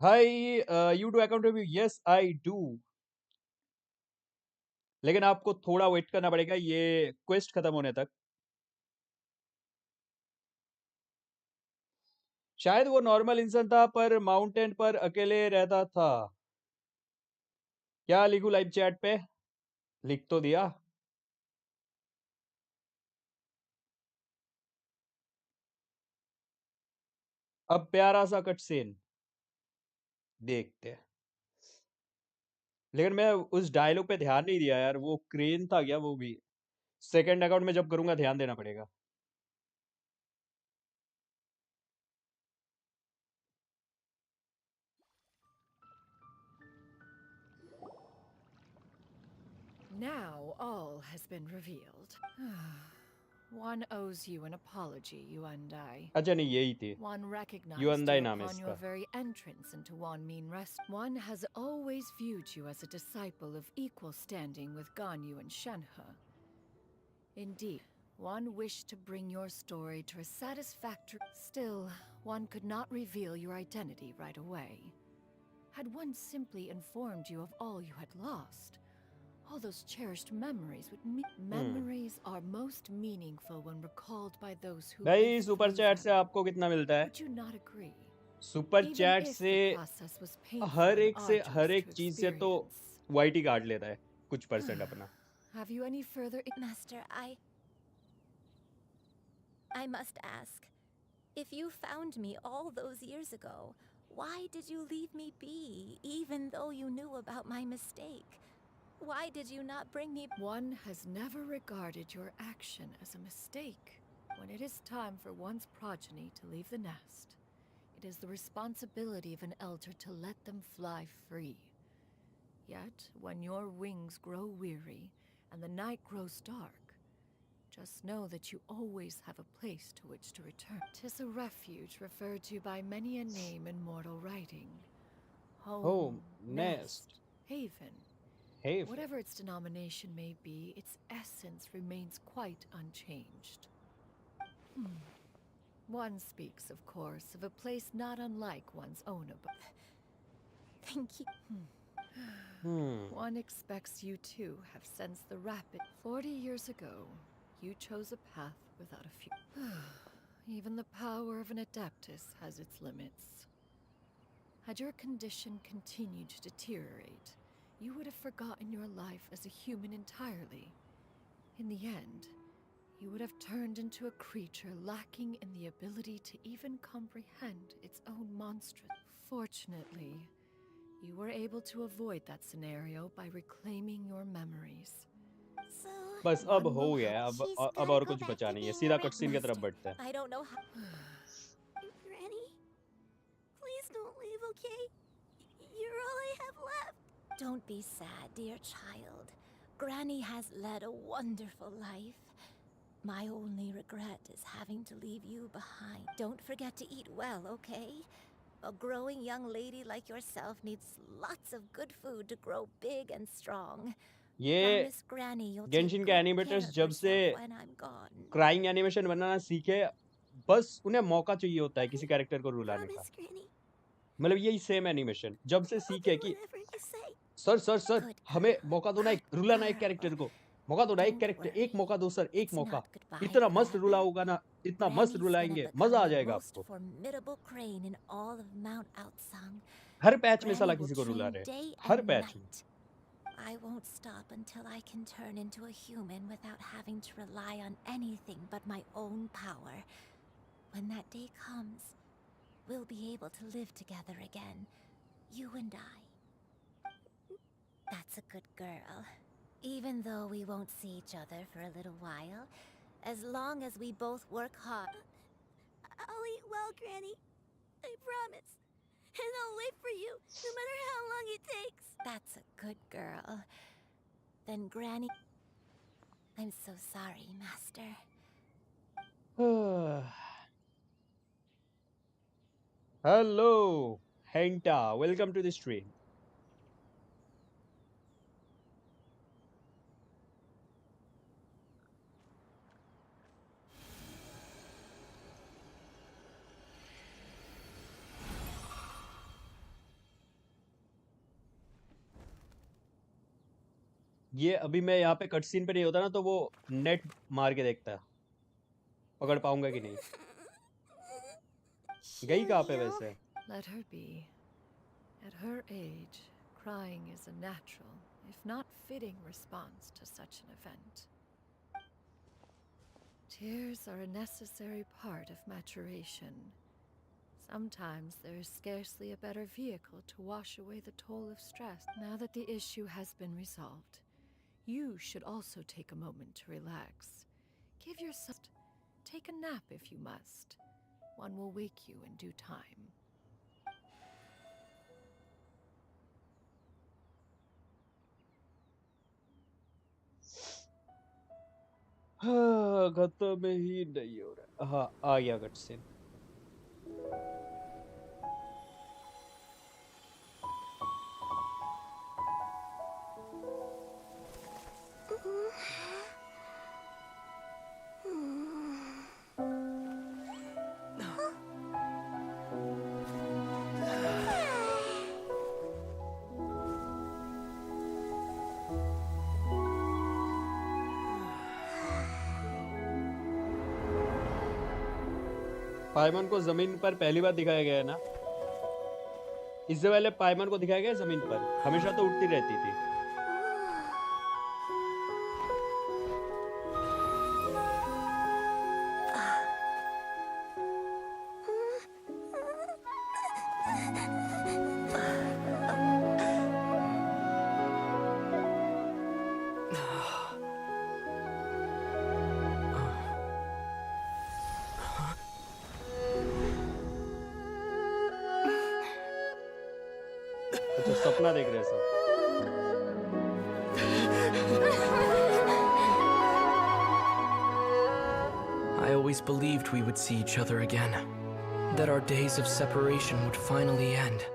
Hi, you do account review? Yes I do, लेकिन आपको थोड़ा वेट करना पड़ेगा ये क्वेस्ट खत्म होने तक. शायद वो नॉर्मल इंसान था पर माउंटेन पर अकेले रहता था. क्या लिखूं लाइव चैट पे? लिख तो दिया. अब प्यारा सा कट सीन देखते हैं. लेकिन मैं उस डायलॉग पे ध्यान नहीं दिया यार. वो क्रेन था क्या? वो भी सेकंड अकाउंट में जब करूंगा ध्यान देना पड़ेगा. Now all has been revealed. One owes you an apology, Yuandai. अच्छा नहीं, यही थी. One recognized युअंदाई you नाम है upon your इसका. very entrance into Wan Mean Rest. One has always viewed you as a disciple of equal standing with Ganyu and Shenhe. Indeed, one wished to bring your story to a satisfactory... Still, one could not reveal your identity right away. Had one simply informed you of all you had lost, all those cherished memories would memories are most meaningful when recalled by those who भाई super chat से आपको कितना मिलता है? Would you not agree? Super Even chat if से the process was painful her and एक से arduous हर एक to चीज से तो experience. वाइट ही काट लेता है कुछ परसेंट अपना. Have you any further... Master, I must ask, if you found me all those years ago, why did you leave me be, even though you knew about my mistake? Why did you not bring me... One has never regarded your action as a mistake. When it is time for one's progeny to leave the nest, it is the responsibility of an elder to let them fly free. Yet, when your wings grow weary and the night grows dark, just know that you always have a place to which to return. 'Tis a refuge referred to by many a name in mortal writing. Home, nest, haven. haven. Whatever its denomination may be, its essence remains quite unchanged. One speaks, of course, of a place not unlike one's own abode. Thank you. One expects you too have sensed the rapid... 40 years ago, you chose a path without a few... Even the power of an adeptus has its limits. Had your condition continued to deteriorate, you would have forgotten your life as a human entirely. In the end, you would have turned into a creature lacking in the ability to even comprehend its own monstrous... Fortunately, you were able to avoid that scenario by reclaiming your memories. बस अब हो गया है, अब और कुछ बचा नहीं है, सीधा कटसीन की तरफ बढ़ते हैं। I don't know how. Granny, please don't leave, okay? You're all I have left. Don't be sad, dear child. Granny has led a wonderful life. My only regret is having to leave you behind. Don't forget to eat well, okay? A growing young lady like yourself needs lots of good food to grow big and strong. ये Promise Granny you'll take Genshin के good animators care of जब से yourself when I'm gone. Crying animation बनाना सीखे, बस उन्हें मौका चाहिए होता है किसी कैरेक्टर को रुलाने का। Promise, Granny. मतलब यही सेम एनिमेशन जब से सीखे कि Whatever you say. सर हमें मौका दो ना, एक रुलाना एक कैरेक्टर को, मौका दो ना एक कैरेक्टर, एक मौका दो सर, एक मौका। इतना मस्त रुला होगा ना, इतना मस्त रुलाएंगे, मजा आ जाएगा आपको। Formidable crane in all of Mount Outsung. Her patch में साला Granny will किसी को रुला train रहे, day हर and पैच में। night. I won't stop until I can turn into a human without having to rely on anything but my own power. When that day comes, we'll be able to live together again, you and I. That's a good girl. Even though we won't see each other for a little while, as long as we both work hard. I'll eat well, Granny. I promise. And I'll wait for you, no matter how long it takes. That's a good girl. Then Granny... I'm so sorry, Master. Hello, Henta. Welcome to the stream. ये अभी मैं यहाँ पे cutscene पे नहीं होता ना, तो वो नेट मार के देखता है पकड़ पाऊंगा कि नहीं। गई कहाँ पे वैसे? Let her be. At her age, crying is a natural, if not fitting, response to such an event. Tears are a necessary part of maturation. Sometimes there is scarcely a better vehicle to wash away the toll of stress. Now that the issue has been resolved, you should also take a moment to relax. Give yourself... Take a nap if you must. One will wake you in due time. खत्म ही नहीं हो रहा। हाँ, आ गया cutscene. पाइमन को जमीन पर पहली बार दिखाया गया है ना? इससे पहले पाइमन को दिखाया गया जमीन पर, हमेशा तो उड़ती रहती थी। सपना देख रहे हैं सब। I always believed we would see each other again, that our days of separation would finally end,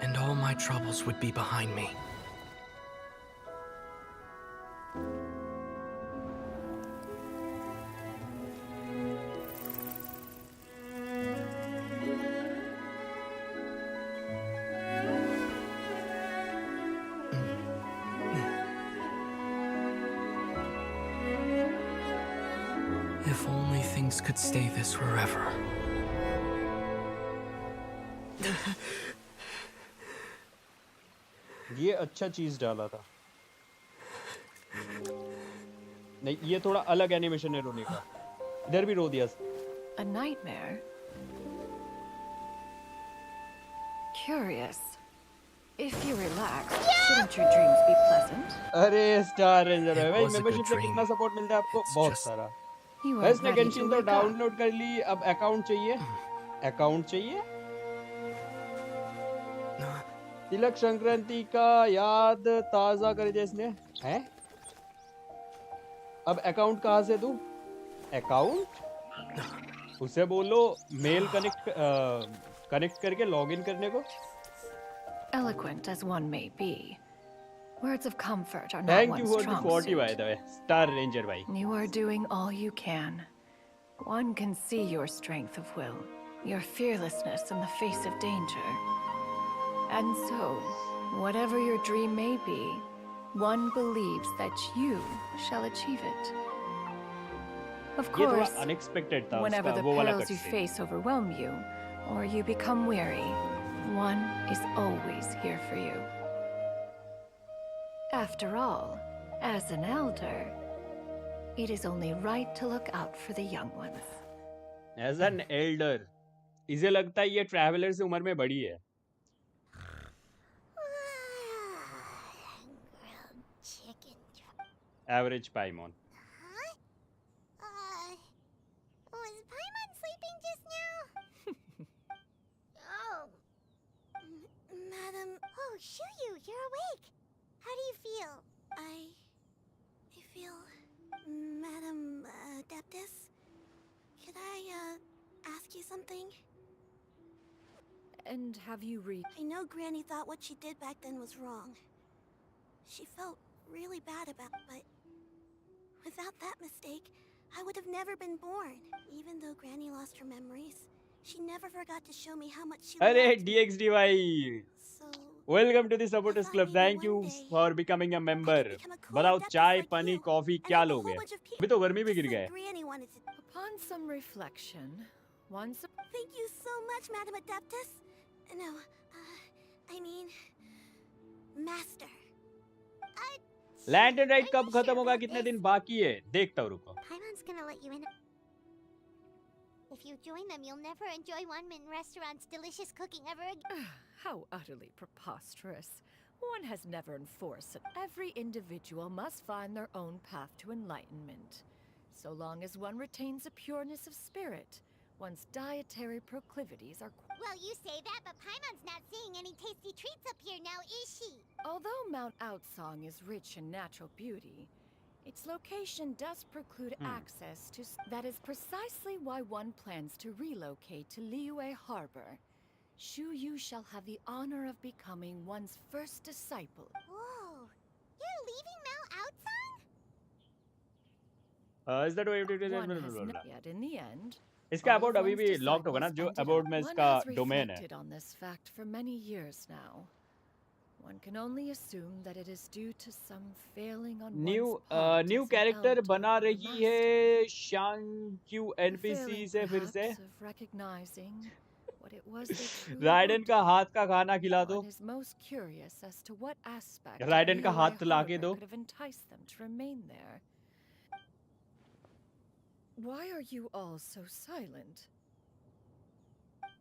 and all my troubles would be behind me. If only things could stay this forever. ये अच्छा चीज डाला था। नहीं, ये थोड़ा अलग animation है रोने का। इधर भी रो दिया। A nightmare? Curious. If you relax, shouldn't your dreams be pleasant? अरे स्टार रेंजर है भाई, was a good मेंबरशिप से dream. कितना सपोर्ट मिलता है आपको? बहुत just- सारा। You वैसे aren't ने ready गेंशिन to तो wake up. डाउनलोड कर ली, अब अकाउंट चाहिए। अकाउंट चाहिए। तिलक संक्रांति का याद ताजा कर दिया इसने। हैं? अब अकाउंट कहाँ से दूं? अकाउंट? उसे बोलो मेल कनेक्ट करके लॉगिन करने को। Eloquent as one may be, words of comfort are not thank you one's for the strong 40 by suit. The way, star ranger भाई। You are doing all you can. One can see your strength of will, your fearlessness in the face of danger. And so, whatever your dream may be, one believes that you shall achieve it. Of ये थोड़ा course, unexpected था whenever उसका the वो वाला perils you cutscene। face overwhelm you, or you become weary, one is always here for you. After all, as an elder, it is only right to look out for the young ones. As an elder, इसे लगता है ये traveller से उम्र में बड़ी है। Average पाइमोन। Was Paimon sleeping just now? Oh. Madam... Oh, Shuyu, you're awake. How do you feel? I feel... Madam Adeptus? Could I, ask you something? And have you I know Granny thought what she did back then was wrong. She felt really bad about it, but... Without that mistake, I would have never been born. Even though Granny lost her memories, she never forgot to show me how much she अरे loved me. DXD भाई, welcome to the supporters club. Thank you for becoming a member. बताओ चाय पानी coffee क्या लोगे? अभी तो गर्मी भी गिर गया है। Granny wanted to... Upon some reflection, once... Thank you so much, Madam Adeptus. No, I mean... Master. Lantern right कब खत्म होगा? कितने दिन बाकी है? देखता हूँ, रुको। Paimon's gonna let you in. If you join them, you'll never enjoy One-Min Restaurant's delicious cooking ever again. How utterly preposterous. One has never enforced that every individual must find their own path to enlightenment. So long as one retains a pureness of spirit, one's dietary proclivities are... Well, you say that, but Paimon's not seeing any tasty treats up here now, is she? Although Mount Outsong is rich in natural beauty, its location does preclude access to... That is precisely why one plans to relocate to Liyue Harbor. Shuyu shall have the honor of becoming one's first disciple. Whoa! You're leaving Mount Outsong? Is that way? One has not yet, in the end... इसका about अभी भी locked होगा ना, जो about में इसका domain है। on this fact for many years now. One can only assume that it is due to some failing on new character बना रही है शांक्यू एनपीसी से फिर से। राइडन का हाथ का खाना खिला दो। राइडन का हाथ लाके दो। Why are you all so silent?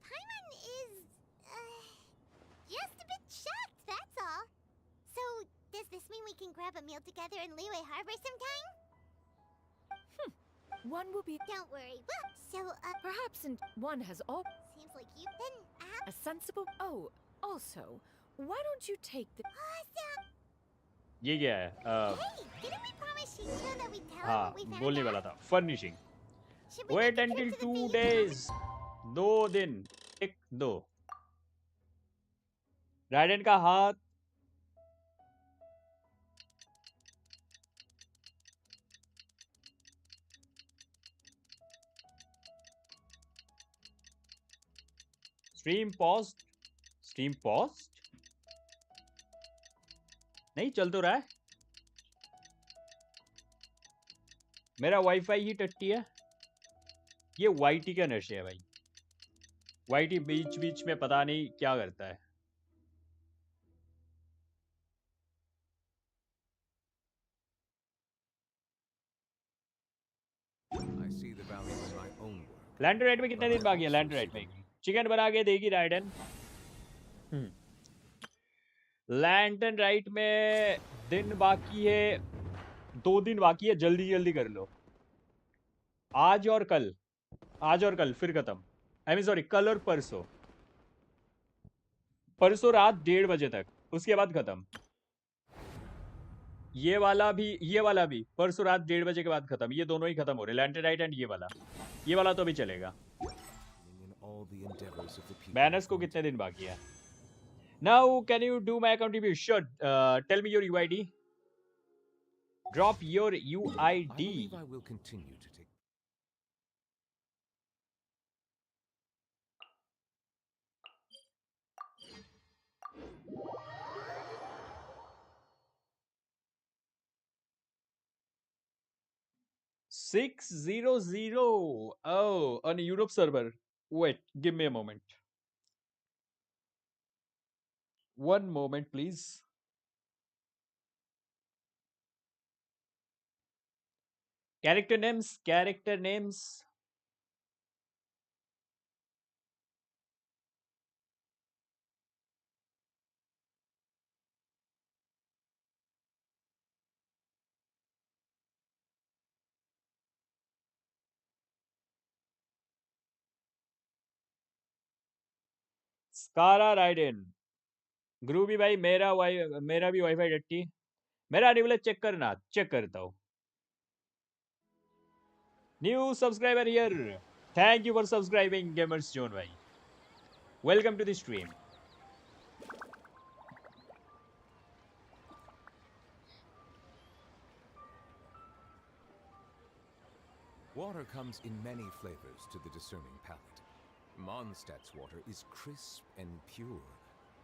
Paimon is, just a bit shocked, that's all. So, does this mean we can grab a meal together in Liyue Harbor sometime? One will be... Don't worry. Well, so, Perhaps one has all... Seems like you've been... A sensible... Oh, also, why don't you take the... Awesome! ये क्या है? Hey, didn't we promise Shinjo that we'd tell him हाँ, what we found बोलने out? वाला था। Furnishing. Wait until 2 days. 2 दिन। 1-2। Raiden का हाथ। Stream post. Stream post? नहीं चल तो रहा है। मेरा वाईफाई ही टट्टी है। ये वाईटी का नशे है भाई। वाईटी बीच बीच में पता नहीं क्या करता है। लैंडराइट में कितने दिन बाकी है? लैंडराइट में चिकन बना के देगी राइडन। लैंटर्न राइट में दिन बाकी है, 2 दिन बाकी है, जल्दी जल्दी कर लो। आज और कल, आज और कल फिर खत्म। आई मीन सॉरी, कल और परसों, परसों रात 1:30 बजे तक, उसके बाद खत्म। ये वाला भी परसों रात 1:30 बजे के बाद खत्म। ये दोनों ही खत्म हो रहे, लैंटर्न राइट एंड ये वाला तो अभी चलेगा। बैनर्स को कितने दिन बाकी है? Now, can you do my contribution? Sure. Tell me your UID. Drop your UID. I believe I will continue to take. $600. Oh, on a Europe server. Wait, give me a moment. One moment, please. Character names, character names. Skara Raiden. ग्रूबी भाई, मेरा भी wifi डट्टी। मेरा अनिबल check करना, check करता हूँ। New subscriber here. Thank you for subscribing gamers zone भाई। Welcome to the stream. Water comes in many flavors to the discerning palate. Mondstadt's water is crisp and pure,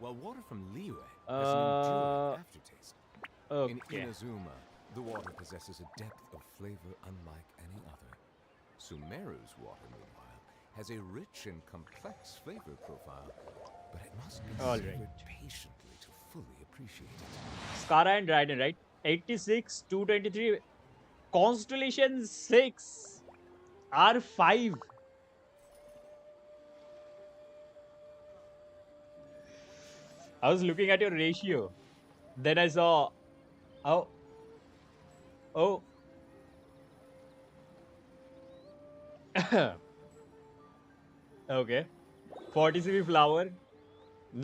while water from Liyue has an enduring aftertaste. In Inazuma, the water possesses a depth of flavor unlike any other. Sumeru's water, meanwhile, has a rich and complex flavor profile, but it must be savored patiently to fully appreciate it. Skara and Raiden, right? 86, 223, Constellation 6, R5. I was looking at your ratio. Then I saw, oh. Okay. 40 CV flower.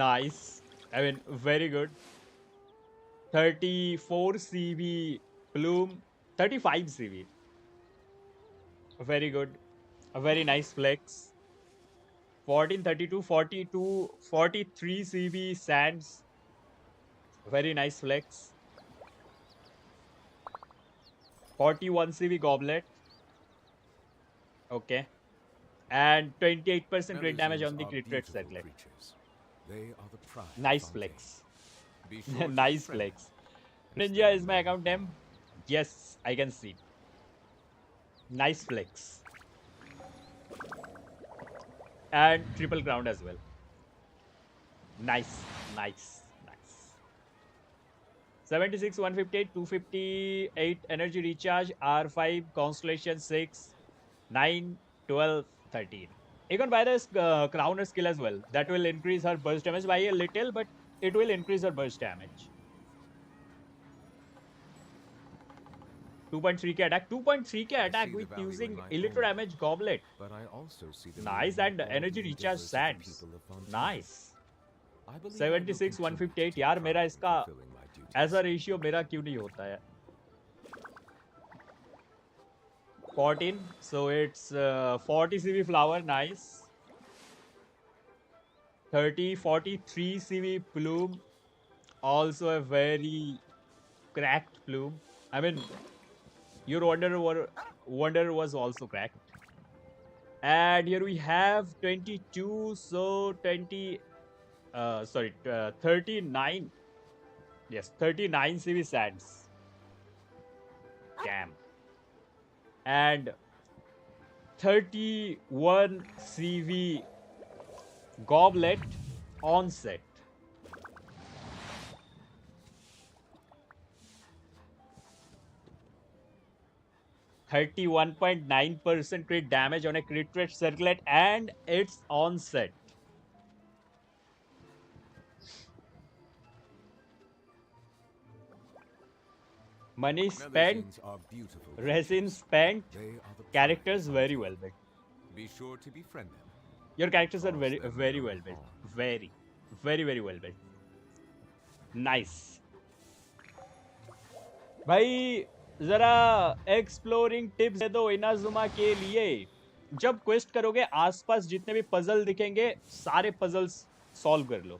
Nice. I mean, very good. 34 CV plume. 35 CV. Very good. A very nice flex. 14, 32, 42, 43 CV sands. Very nice flex. 41 CV goblet. Okay. And 28% crit damage on the crit rate circlet. Nice flex. Nice flex. Ninja is my account name. Yes, I can see. Nice flex. And triple ground as well. Nice, nice, nice. 76, 158, 258 energy recharge, R5, Constellation 6, 9, 12, 13. You can buy this crowner skill as well. That will increase her burst damage by a little, but it will increase her burst damage. 2.3k attack. 2.3k attack with using electro damage goblet. But I also see the Nice, and energy recharge sands. Nice. 76, 158. यार मेरा इसका ऐसा ratio मेरा क्यों नहीं होता है? 14. So it's 40 CV flower. Nice. 30, 43 CV plume. Also a very cracked plume. I mean, your Wanderer was also cracked. And here we have 22, so 39. Yes, 39 CV sands. Damn. And 31 CV goblet on set. .9% crit damage on a crit rate circlet, and it's on set. Money spent, resin spent, characters very well built. Be sure to befriend them. Your characters are very well built. Very well built. Nice. भाई जरा exploring tips दे दो Inazuma के लिए. जब quest करोगे आसपास जितने भी पजल दिखेंगे सारे पजल्स सॉल्व कर लो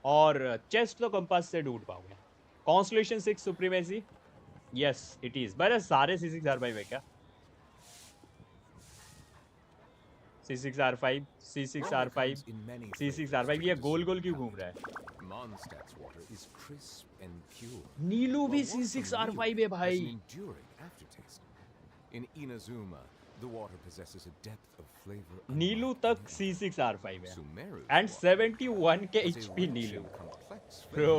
और चेस्ट तो कंपास से ढूंढ पाओगे. Constellation 6 supremacy. Yes it is. बस सारे C6R5 है क्या? C6R5 C6R5 C6R5 ये गोल गोल क्यों घूम रहा है? Mondstadt's water is crisp and pure. नीलू भी C6R5 है भाई. In Inazuma, the water possesses a depth of flavor. नीलू तक C6R5 है. And 71 के HP Neelu. Bro.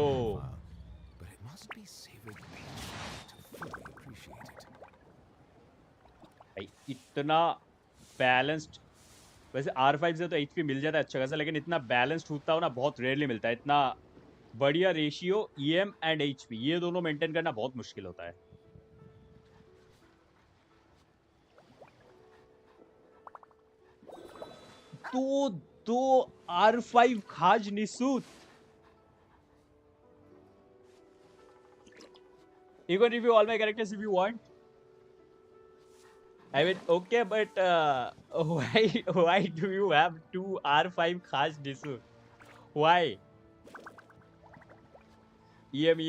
But it must be savored to fully appreciate it. भाई इतना बैलेंस्ड. वैसे R5 से तो HP मिल जाता है अच्छा खासा, लेकिन इतना बैलेंस्ड होता हो ना बहुत रेयरली मिलता है. इतना बढ़िया रेशियो EM एंड HP ये दोनों मेंटेन करना बहुत मुश्किल होता है. तो दो R5 खाज निसूत. You can review all my characters if you want. I mean, okay, but why do you have 2 R5 Khas Disu? Why? EM.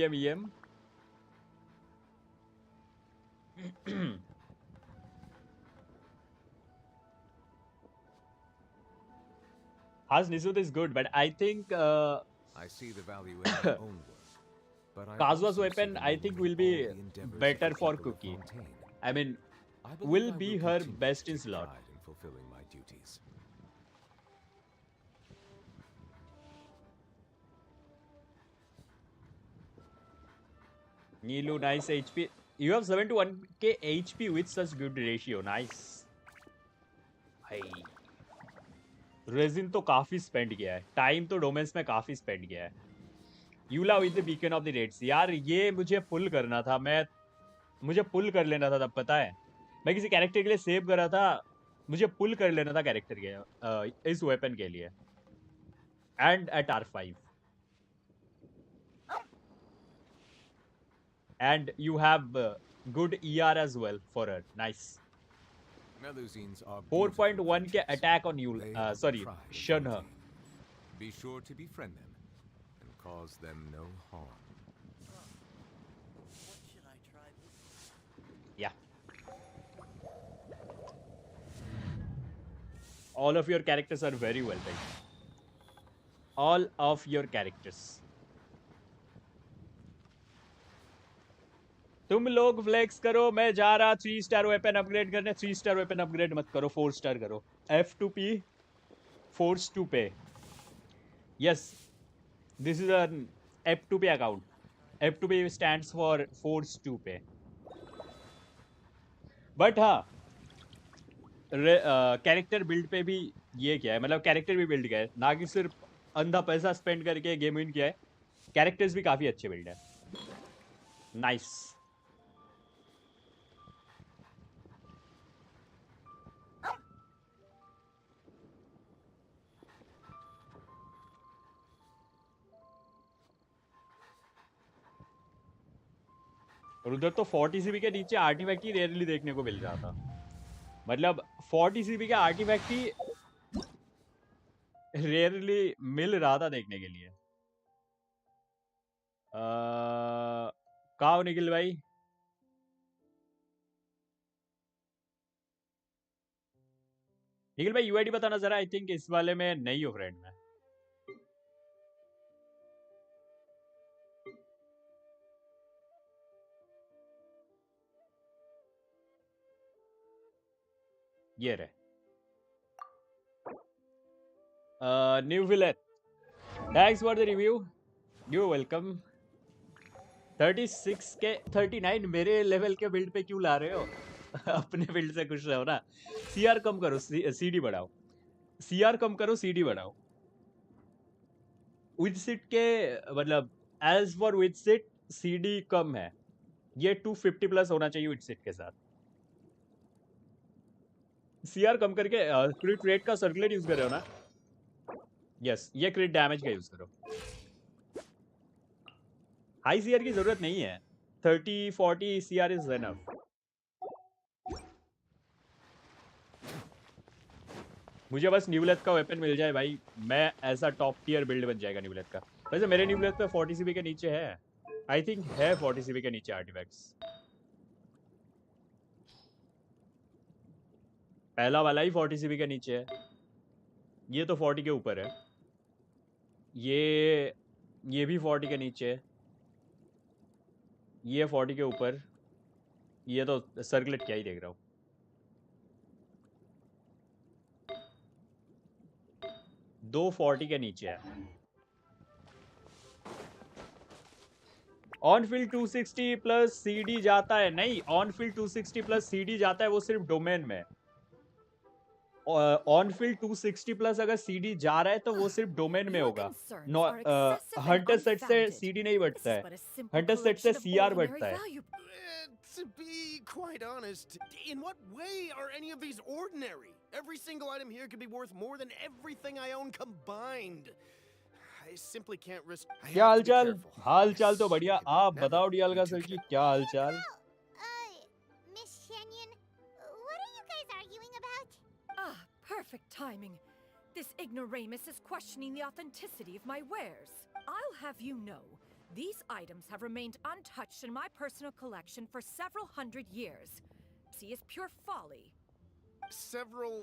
Khas Nisut is good, but I think I see the value in my own work. But Kazua's weapon I think will be better for Cookie. I mean, will be her best in slot. In fulfilling my duties. Neelu, nice HP. You have 71k HP with such good ratio. Nice. भाई resin तो काफी spend किया है. Time तो domains में काफी spend किया है. Eula with the beacon of the reds. यार ये मुझे पुल करना था. मुझे पुल कर लेना था तब. पता है मैं किसी कैरेक्टर के लिए सेव कर रहा था. मुझे पुल कर लेना था कैरेक्टर के इस वेपन के लिए. And at R5 and you have good ER as well for her. Nice. Melusines are 4.1 के attack on you. Sorry, shun her. Be sure to befriend them and cause them no harm. Yeah. All of your characters are very well built. All of your characters. तुम लोग flex करो. मैं जा रहा 3 star weapon upgrade करने. 3 star weapon upgrade मत करो. 4 star करो. F2P force to pay. Yes, this is an F2P account. F2P stands for force to pay. But हाँ कैरेक्टर बिल्ड पे भी ये क्या है. मतलब कैरेक्टर भी बिल्ड किया है, ना कि सिर्फ अंधा पैसा स्पेंड करके गेम विन किया है. कैरेक्टर्स भी काफी अच्छे बिल्ड है. नाइस. और उधर तो 40 CP के नीचे आर्टिफैक्ट ही रेयरली देखने को मिल रहा था. मतलब 40 CP का आर्टिफैक्ट ही रेयरली मिल रहा था देखने के लिए. कहाँ हो निखिल भाई? निखिल भाई UID बताना जरा. आई थिंक इस वाले में नहीं हो फ्रेंड में. ये रहे. New विलेट, thanks for the review. You welcome. 36 के 39 मेरे लेवल के बिल्ड पे क्यों ला रहे हो? अपने बिल्ड से खुश रहो ना. CR कम करो, CD बढ़ाओ. CR कम करो, CD बढ़ाओ. विद सिट के मतलब as for with sit CD कम है. ये 250 प्लस होना चाहिए विट सिट के साथ। सीआर कम करके क्रिट रेट का सर्कुलेट यूज कर रहे हो ना? यस, ये क्रिट डैमेज का यूज करो। हाई सीआर की जरूरत नहीं है, 30-40 सीआर इज एनफ। मुझे बस न्यूलेथ का वेपन मिल जाए भाई, मैं ऐसा टॉप टियर बिल्ड बन जाएगा न्यूलेथ का। वैसे मेरे न्यूलेथ पे 40 सीबी के नीचे है, आई थिंक है 40 सीबी के नीचे आर्टिफैक्ट्स। पहला वाला ही 40 सीबी के नीचे है, ये तो 40 के ऊपर है, ये भी 40 के नीचे है, ये 40 के ऊपर, ये तो सर्कुलेट क्या ही देख रहा हूँ। दो 40 के नीचे है। ऑन फील्ड 260 प्लस सीडी जाता है, नहीं ऑन फील्ड 260 प्लस सीडी जाता है वो सिर्फ डोमेन में। ऑन फील्ड 260 प्लस अगर सीडी जा रहा है तो वो सिर्फ डोमेन में होगा। हंटर सेट से सीडी नहीं बढ़ता है, हंटर सेट से सीआर बढ़ता है। To be quite honest, in what way are any of these ordinary? Every single item here could be worth more than everything I own combined. I simply can't risk. क्या हालचाल? हालचाल तो बढ़िया, आप बताओ डियालगा सर की क्या हालचाल? Miss Chenyu, what are you guys arguing about? Ah, perfect timing. This ignoramus is questioning the authenticity of my wares. I'll have you know, these items have remained untouched in my personal collection for several hundred years. See, is pure folly. Several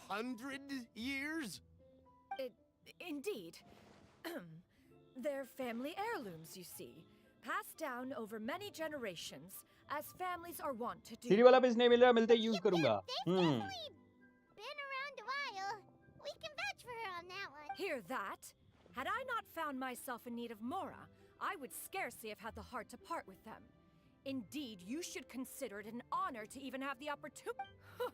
hundred years? Indeed. They're family heirlooms, you see, passed down over many generations, as families are wont to do. CD वाला piece नहीं मिल रहा, मिलते use करूंगा। Been around a while. We can vouch for her on that one. Hear that? Had I not found myself in need of Mora, I would scarcely have had the heart to part with them. Indeed, you should consider it an honor to even have the opportunity.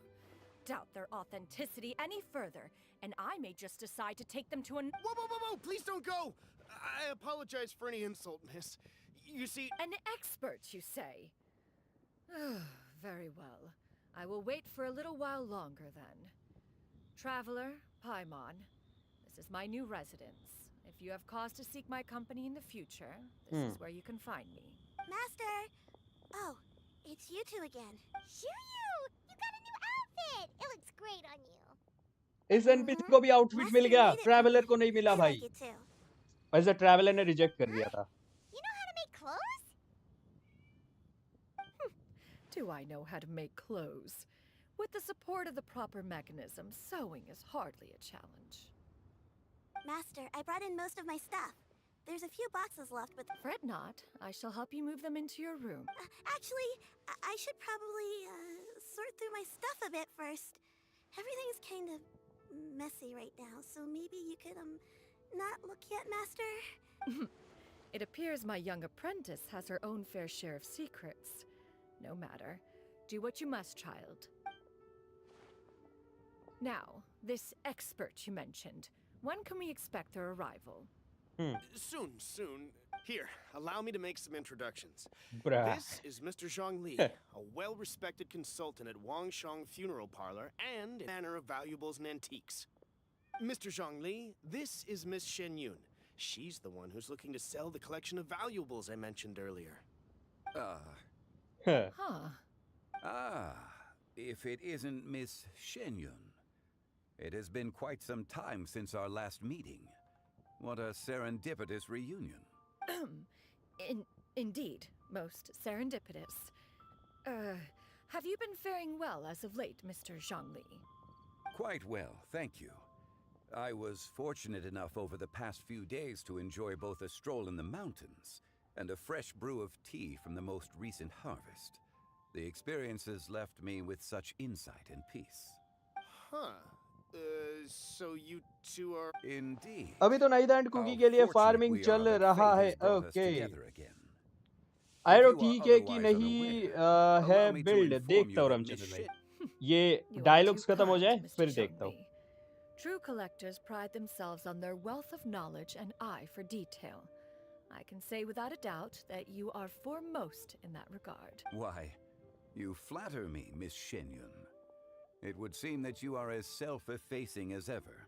Doubt their authenticity any further, and I may just decide to take them to an— Whoa! Please don't go! I apologize for any insult, miss. You see— An expert, you say? Very well. I will wait for a little while longer, then. Traveler, Paimon, this is my new residence. If you have cause to seek my company in the future, this is where you can find me. Master! Oh, it's you two again. Chenyu, you got a new outfit. It looks great on you. इस NPC को भी outfit मिल गया, traveller को नहीं मिला भाई। वैसे traveller ने रिजेक्ट कर दिया था। You know how to make clothes? Do I know how to make clothes? With the support of the proper mechanism, sewing is hardly a challenge. Master, I brought in most of my stuff. There's a few boxes left, but— Fret not. I shall help you move them into your room. Actually, I should probably sort through my stuff a bit first. Everything's kind of messy right now, so maybe you could not look yet, Master? It appears my young apprentice has her own fair share of secrets. No matter. Do what you must, child. Now, this expert you mentioned. When can we expect their arrival? Soon. Here, allow me to make some introductions. Bruh. This is Mr. Zhongli, a well-respected consultant at Wangshang Funeral Parlor and Manor of Valuables and Antiques. Mr. Zhongli, this is Miss Chenyu. She's the one who's looking to sell the collection of valuables I mentioned earlier. If it isn't Miss Chenyu. It has been quite some time since our last meeting. What a serendipitous reunion. Indeed, most serendipitous. Have you been faring well as of late, Mr. Zhongli? Quite well, thank you. I was fortunate enough over the past few days to enjoy both a stroll in the mountains and a fresh brew of tea from the most recent harvest. The experiences left me with such insight and peace. So you two are— Indeed. अभी तो night cookie के लिए farming चल रहा है। Okay, आयरो ठीक है कि नहीं है बिल्ड, देखता हूँ रामचंद्र भाई, ये डायलॉग्स खत्म हो जाए फिर देखता हूँ। True collectors pride themselves on their wealth of knowledge and eye for detail. I can say without a doubt that you are foremost in that regard. Why, you flatter me, Miss Shenyun. It would seem that you are as self-effacing as ever.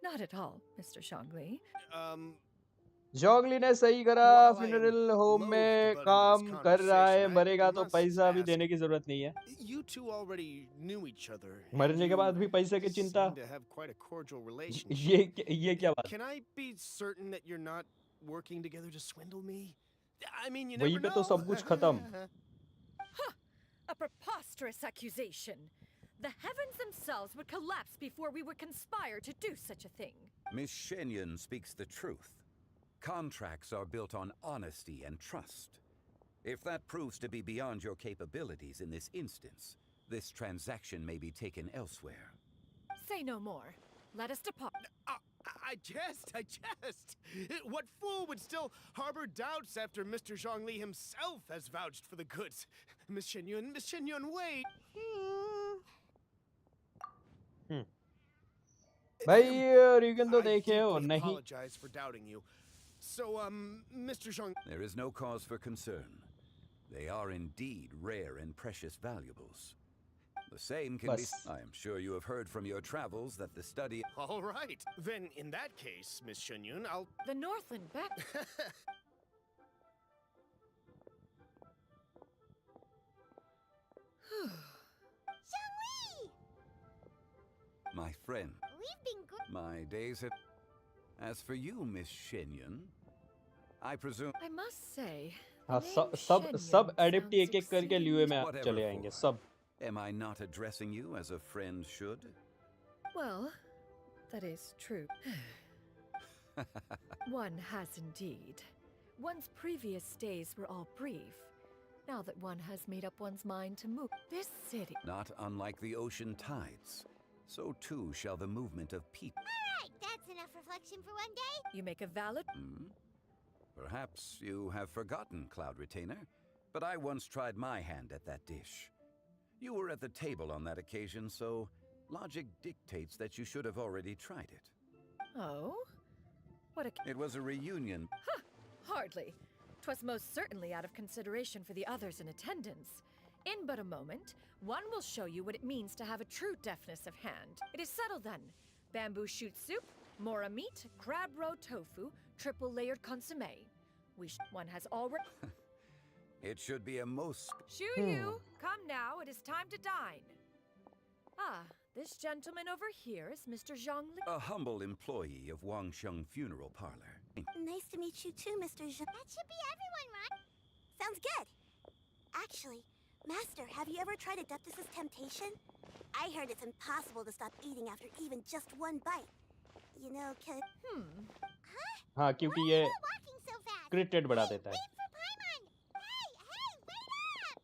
Not at all, Mr. Shangli. जोंगली ने सही करा, While I am funeral home loath में to butt into काम this कर रहा है, conversation, मरेगा I तो must पैसा भी ask, देने की जरूरत नहीं है. you two already knew each other. and मरने के you बाद भी पैसे की चिंता. seem to have quite a cordial relationship. ये क्या बात? Can I be certain that you're not working together to swindle me? I mean, you वहीं never पे know. तो सब कुछ खत्म. A preposterous accusation. The heavens themselves would collapse before we would conspire to do such a thing. Miss Shenyun speaks the truth. Contracts are built on honesty and trust. If that proves to be beyond your capabilities in this instance, this transaction may be taken elsewhere. Say no more. Let us depart. I jest. What fool would still harbor doubts after Mr. Zhongli himself has vouched for the goods? Miss Shenyun, wait. भाई Regan तो देखे हो I नहीं? apologize for doubting you. So, Mr. Zhong... There is no cause for concern. They are indeed rare and precious valuables. The same can be... I am sure you have heard from your travels that the study... All right. Then, in that case, Miss Shenyun, I'll... The Northland back... Zhongli! My friend, We've been good. my days have... As for you, Miss Shenyun, I presume... I must say... हाँ सब एडिप्ट एक एक करके ल्यूए में Whatever चले आएंगे for. सब. Am I not addressing you as a friend should? Well, that is true. One has indeed. One's previous days were all brief. Now that one has made up one's mind to move, this city... Not unlike the ocean tides, so too shall the movement of people. Alright, that's enough reflection for one day. You make a valid... Perhaps you have forgotten, Cloud Retainer, but I once tried my hand at that dish. You were at the table on that occasion, so logic dictates that you should have already tried it. Oh? What a... It was a reunion. Huh! Hardly. 'Twas most certainly out of consideration for the others in attendance. In but a moment, one will show you what it means to have a true deftness of hand. It is settled then. Bamboo shoot soup, mora meat, crab roe tofu, triple-layered consommé. One has already... It should be a most... Shoo you! Come now, it is time to dine. Ah, this gentleman over here is Mr. Zhongli. A humble employee of Wangsheng Funeral Parlor. Nice to meet you too, Mr. Zhang. That should be everyone, right? Sounds good. Actually, Master, have you ever tried Adeptus' temptation? I heard it's impossible to stop eating after even just one bite. You know, हाँ क्योंकि ये Walking so fast. क्रिट rate बढ़ा देता है. Wait for Paimon. Hey, wait up.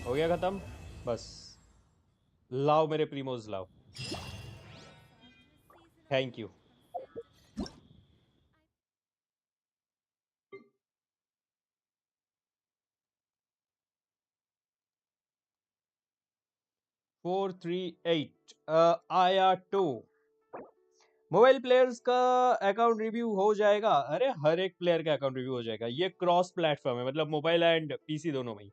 हो गया खत्म बस. लाओ मेरे प्रीमोज लाओ. Thank you. फोर 3-8 आया 2 मोबाइल प्लेयर्स का अकाउंट रिव्यू हो जाएगा. अरे हर एक प्लेयर का अकाउंट रिव्यू हो जाएगा. ये क्रॉस प्लेटफॉर्म है मतलब मोबाइल एंड पीसी दोनों में ही.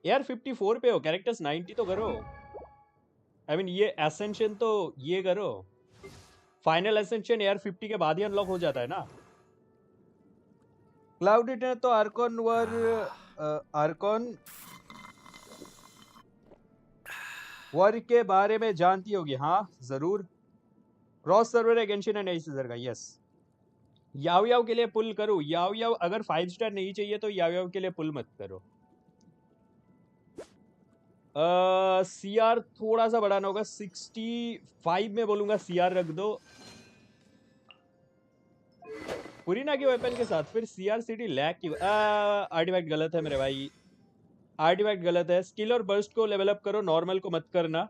यार 54 पे हो, कैरेक्टर्स 90 तो करो. आई मीन ये एसेंशन तो ये करो. फाइनल एसेंशन यार 50 के बाद ही अनलॉक हो जाता है ना. क्लाउड रिटर्न तो आर्कॉन वर्क के बारे में जानती होगी. हाँ जरूर. क्रॉस सर्वर है गेंशिन एंड एसीजर का. यस. याव याव के लिए पुल करो. याव याव अगर 5 स्टार नहीं चाहिए तो याव याव के लिए पुल मत करो. सीआर थोड़ा सा बढ़ाना होगा. 65 में बोलूंगा सीआर रख दो पुरीना के वेपन के साथ. फिर सीआर सिटी लैग की आर्टिफैक्ट गलत है मेरे भाई. आर्टिफैक्ट गलत है. स्किल और बर्स्ट को लेवल अप करो, नॉर्मल को मत करना.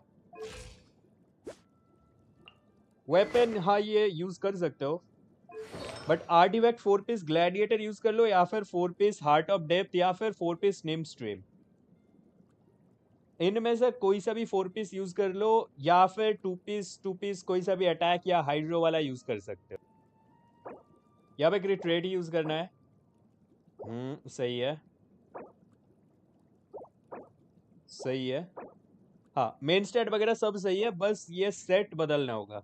वेपन हाँ ये यूज कर सकते हो but artifact 4 piece gladiator use कर लो या फिर 4 पीस हार्ट ऑफ डेप्थ या फिर 4 पीस निम स्ट्रीम. इनमें से कोई सा भी 4 पीस यूज कर लो या फिर 2 पीस कोई सा भी अटैक या हाइड्रो वाला यूज कर सकते हो। यहाँ पे क्रिट रेट यूज करना है। सही है, सही है। हाँ, मेन स्टेट वगैरह सब सही है, बस ये सेट बदलना होगा,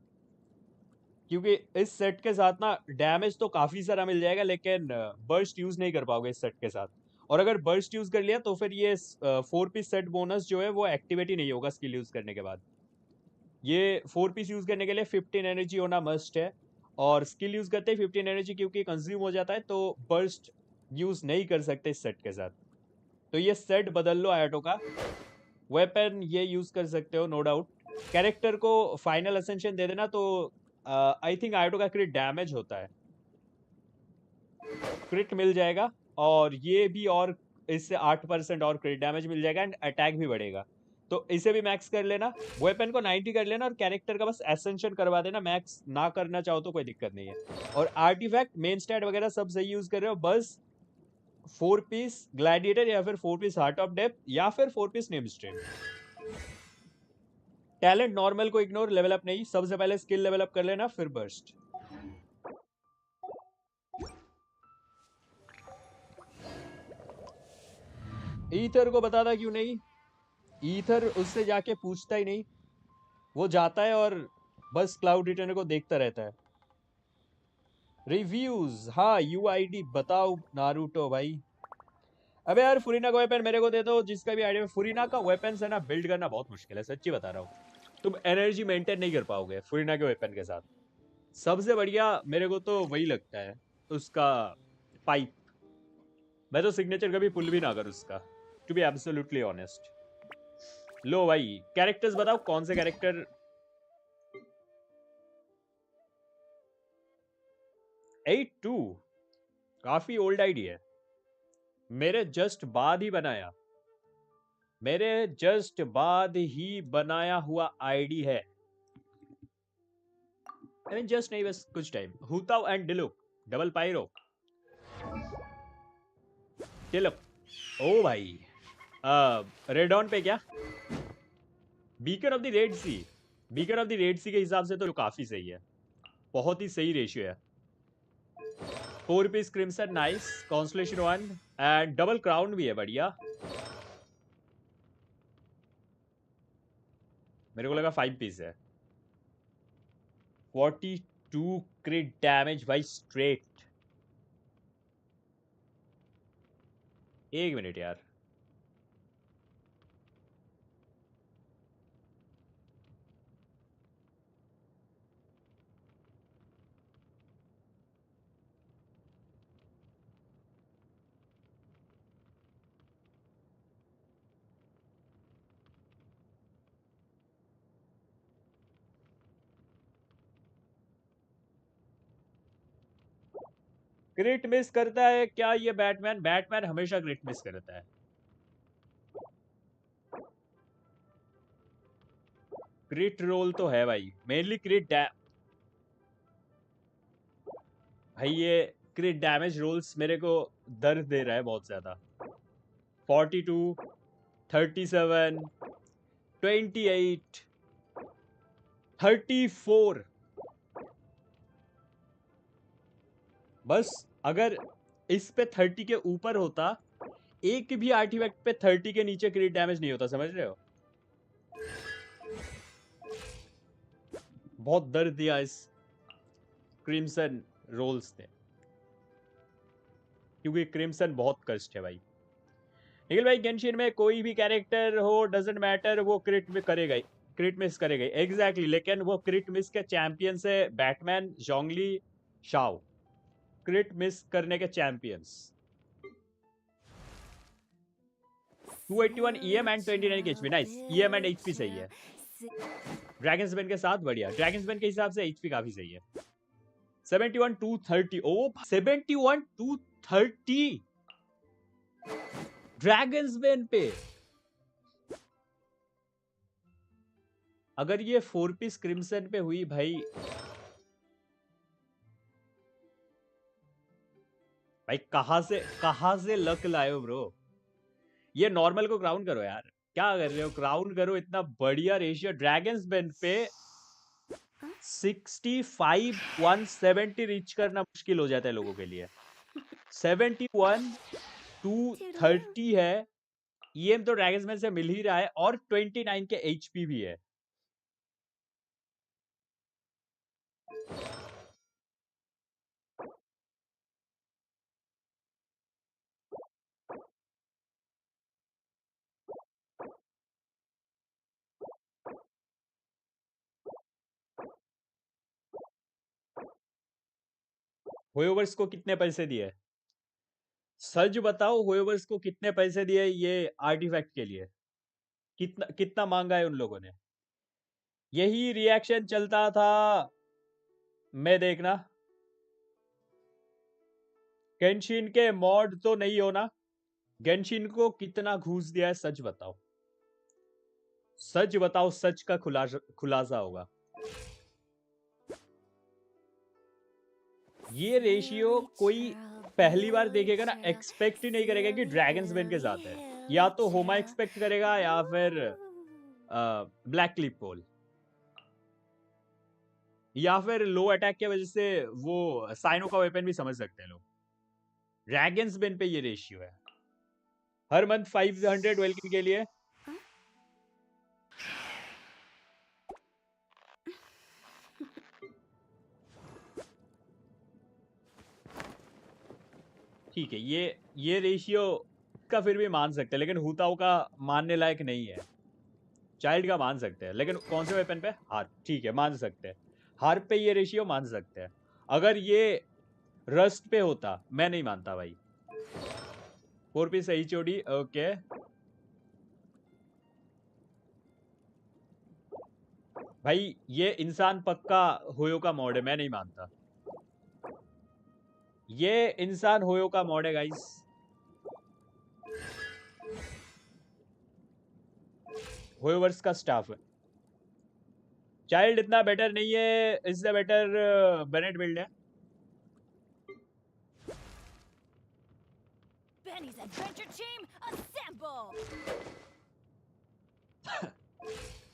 क्योंकि इस सेट के साथ ना डैमेज तो काफी सारा मिल जाएगा, लेकिन बर्स्ट यूज नहीं कर पाओगे इस सेट के साथ। और अगर बर्स्ट यूज कर लिया तो फिर ये 4 पीस सेट बोनस जो है वो एक्टिवेट ही नहीं होगा स्किल यूज करने के बाद। ये 4 पीस यूज करने के लिए 15 एनर्जी होना मस्ट है, और स्किल यूज करते ही 15 एनर्जी क्योंकि कंज्यूम हो जाता है, तो बर्स्ट यूज नहीं कर सकते इस सेट के साथ। तो ये सेट बदल लो आयाटो का। वेपन ये यूज कर सकते हो नो डाउट। कैरेक्टर को फाइनल असेंशन दे देना, तो आई थिंक आयाटो का क्रिट डैमेज होता है, क्रिट मिल जाएगा, और ये भी और इससे 8% और क्रिट डैमेज मिल जाएगा एंड अटैक भी बढ़ेगा। तो इसे भी मैक्स कर लेना, वेपन को 90 कर लेना, और कैरेक्टर का बस एसेंशन करवा देना। मैक्स ना करना चाहो तो कोई दिक्कत नहीं है। और आर्टिफैक्ट मेन स्टैट वगैरह सब सही यूज कर रहे हो, बस 4 पीस ग्लैडिएटर या फिर 4 पीस हार्ट ऑफ डेप्थ या फिर 4 piece name stream. Talent normal को इग्नोर, लेवल अप नहीं, सबसे पहले स्किल लेवल अप कर लेना फिर बर्स्ट। ईथर को बताता क्यों नहीं? ईथर उससे जाके पूछता ही नहीं, वो जाता है और बस क्लाउड रिटर्नर को देखता रहता है। रिव्यूज, हाँ यूआईडी बताओ नारुतो भाई। अबे यार फुरीना का वेपन मेरे को दे दो, जिसका भी आइडिया। फुरीना का वेपन है ना बिल्ड करना बहुत मुश्किल है, सच्ची बता रहा हूँ। तुम एनर्जी मेंटेन नहीं कर पाओगे फुरीना के वेपन के साथ। सबसे बढ़िया मेरे को तो वही लगता है उसका पाइप। मैं तो सिग्नेचर कभी पुल भी ना करूँ उसका, टू बी एब्सोल्युटली ऑनेस्ट। लो भाई कैरेक्टर्स बताओ, कौन से कैरेक्टर? 82 काफी ओल्ड आईडी है, मेरे जस्ट बाद ही बनाया, मेरे जस्ट बाद ही बनाया हुआ आईडी है। आई मीन जस्ट नहीं, बस कुछ time. Hu Tao and Diluc, double pyro Diluc. ओ भाई रेड ऑन पे क्या? Beacon of the red sea, beacon of the red sea के हिसाब से तो काफी सही है, बहुत ही सही रेशियो है। 4 piece crimson nice, consolation 1 and double crown भी है, बढ़िया। मेरे को लगा 5 पीस है। 42 क्रिट डैमेज भाई स्ट्रेट। एक मिनट यार, क्रिट मिस करता है क्या ये बैटमैन? बैटमैन हमेशा क्रिट मिस करता है। क्रिट रोल तो है भाई, मेनली क्रिट भाई ये क्रिट डैमेज रोल्स मेरे को दर्द दे रहा है बहुत ज्यादा। 42, 37, 28, 34। बस अगर इस पे 30 के ऊपर होता, एक भी आर्टिफैक्ट पे 30 के नीचे क्रिट डैमेज नहीं होता, समझ रहे हो? बहुत दर्द दिया इस क्रिम्सन रोल्स ने, क्योंकि क्रिम्सन बहुत कष्ट है भाई। निखिल भाई गेंशिन में कोई भी कैरेक्टर हो डजंट मैटर, वो क्रिट में करेगा ही, क्रिट मिस करेगा ही। एग्जैक्टली, लेकिन वो क्रिट मिस के चैंपियन से बैटमैन, जोंगली, शाओ, क्रिट मिस करने के champions. 281 EM and 29 HP, nice. EM and HP सही है। ड्रैगन्स बैन के साथ बढ़िया, ड्रैगन्स बैन के हिसाब से HP काफी सही है। 71 230, ओ 71 230 ड्रैगन्स बैन पे। अगर ये 4 पीस क्रिम्सन पे हुई भाई, भाई कहां से लक लाए हो ब्रो? ये नॉर्मल को क्राउन करो यार। क्या कर रहे हो? क्राउन करो। इतना बढ़िया रेशियो ड्रैगन्स बेन पे 65 170 रीच करना मुश्किल हो जाता है लोगों के लिए। 71 230 है। ईएम तो ड्रैगन्स बेन से मिल ही रहा है और 29 के एचपी भी है। होयोवर्स को कितने पैसे दिए? सच बताओ, होयोवर्स को कितने पैसे दिए ये आर्टिफैक्ट के लिए? कितना कितना मांगा है उन लोगों ने? यही रिएक्शन चलता था। मैं देखना गेंशिन के मॉड तो नहीं हो ना? गेंशिन को कितना घूस दिया है? सच बताओ, सच बताओ, सच का खुलासा होगा। ये रेशियो कोई पहली बार देखेगा ना, एक्सपेक्ट ही नहीं करेगा कि ड्रैगन्स बेन के साथ है। या तो होमा एक्सपेक्ट करेगा या फिर ब्लैक क्लिप पोल, या फिर लो अटैक के वजह से वो साइनो का वेपन भी समझ सकते हैं लोग। ड्रैगन्स बेन पे ये रेशियो है। हर मंथ 500 वेलकिन के लिए। ठीक है, ये रेशियो का फिर भी मान सकते हैं, लेकिन हुताओ का मानने लायक नहीं है। चाइल्ड का मान सकते हैं, लेकिन कौन से वेपन पे? हार्प। ठीक है, मान सकते हैं। हार्प पे ये रेशियो मान सकते हैं। अगर ये रस्ट पे होता, मैं नहीं मानता भाई। 4 पीस सही चोटी। ओके, भाई ये इंसान पक्का होयो का मॉड है, मैं नहीं मानता। ये इंसान होयो का मॉड है गाइस। होयोवर्स का स्टाफ है। चाइल्ड इतना बेटर नहीं है, इससे बेटर बेनेट बिल्ड है। Benny's adventure team assemble.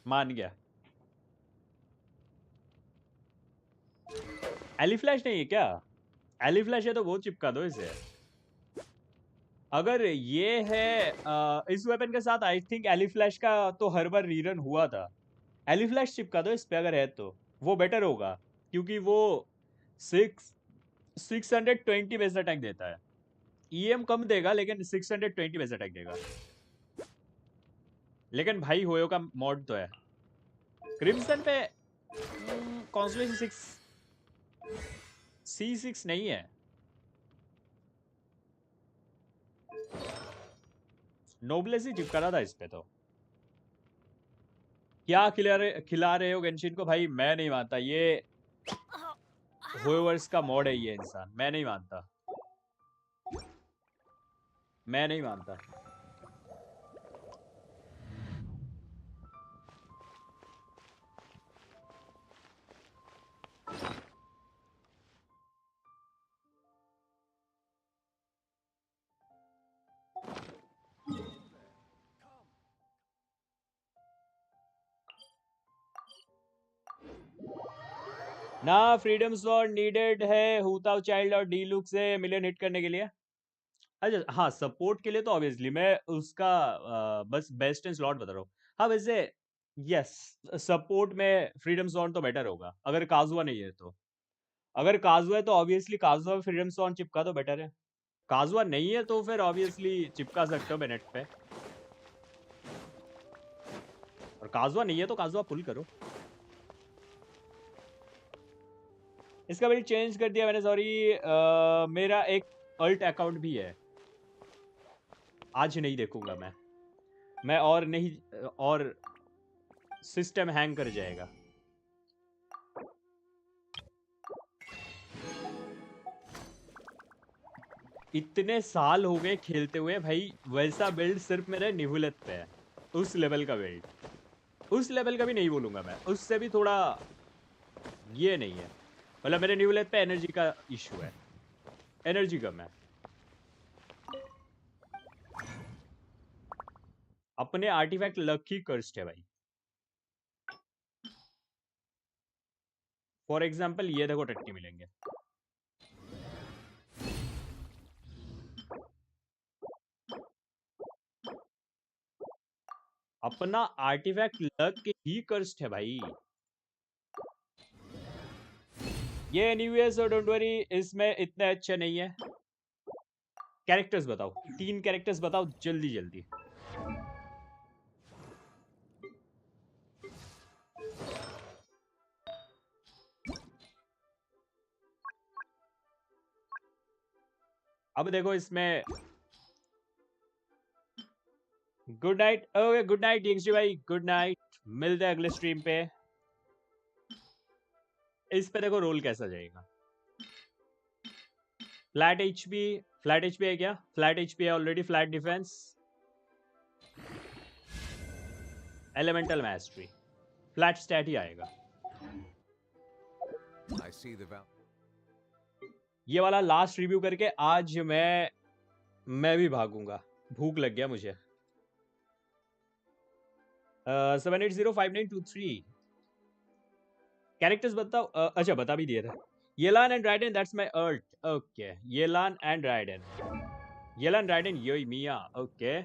मान गया। एलिफ्लैश नहीं है क्या? एलिफ्लैश है तो वो चिपका दो इसे। अगर ये है इस वेपन के साथ, आई थिंक एलिफ्लैश का तो हर बार रीरन हुआ था। एलिफ्लैश चिपका दो इस पे अगर है तो, वो बेटर होगा, क्योंकि वो 620 बेस अटैक देता है। ईएम कम देगा लेकिन 620 बेस अटैक देगा। लेकिन भाई होयो का मॉड तो है। क्रिम्सन पे कॉन्स्टलेशन 6 C6 नहीं है। नोबलेस ही चिपका रहा था इस पे तो। क्या खिला रहे हो गेंशिन को? भाई मैं नहीं मानता, ये होयोवर्स का मॉड है ये इंसान। मैं नहीं मानता, मैं नहीं मानता। ना फ्रीडम स्वॉर्ड नीडेड है हुताओ चाइल्ड और डीलुक से मिलियन हिट करने के लिए। अच्छा हाँ, सपोर्ट के लिए तो ऑब्वियसली मैं उसका बस बेस्ट इन स्लॉट बता रहा हूँ। हाँ वैसे यस, सपोर्ट में फ्रीडम स्वॉर्ड तो बेटर होगा अगर काजुआ नहीं है तो। अगर काजुआ है तो ऑब्वियसली काजुआ में फ्रीडम स्वॉर्ड चिपका तो बेटर है। काजुआ नहीं है तो फिर ऑब्वियसली चिपका सकते हो बेनेट पे, और काजुआ नहीं है तो काजुआ पुल करो। इसका बिल्ड चेंज कर दिया मैंने, सॉरी। मेरा एक अल्ट अकाउंट भी है, आज नहीं देखूंगा मैं और नहीं, और सिस्टम हैंग कर जाएगा। इतने साल हो गए खेलते हुए भाई, वैसा बिल्ड सिर्फ मेरे निहुलत पे है। उस लेवल का बिल्ड, उस लेवल का भी नहीं बोलूंगा मैं, उससे भी थोड़ा ये नहीं है। मतलब मेरे निहुलत पे एनर्जी का इशू है, एनर्जी कम है। अपने आर्टिफैक्ट लकी कर्स्ड है भाई। फॉर एग्जाम्पल ये देखो टट्टी मिलेंगे। अपना आर्टिफैक्ट लक ही कर्स्ड है भाई। ये एनीवेज डोंट वरी, इसमें इतने अच्छे नहीं है। कैरेक्टर्स बताओ, 3 कैरेक्टर्स बताओ जल्दी जल्दी। अब देखो इसमें good night. Okay good night DXG भाई, गुड नाइट। मिलते हैं अगले स्ट्रीम पे। इस पे देखो रोल कैसा जाएगा। फ्लैट एचपी, फ्लैट एचपी है क्या? फ्लैट एचपी है already. Flat defence, elemental mastery, flat stat ही आएगा। ये वाला लास्ट रिव्यू करके आज मैं भी भागूंगा, भूख लग गया मुझे। 780593 कैरेक्टर्स बताओ। अच्छा बता भी दिया था। Yelan and Raiden, that's my art. Okay, Yelan and Raiden, Yelan Raiden Yoimiya. Okay,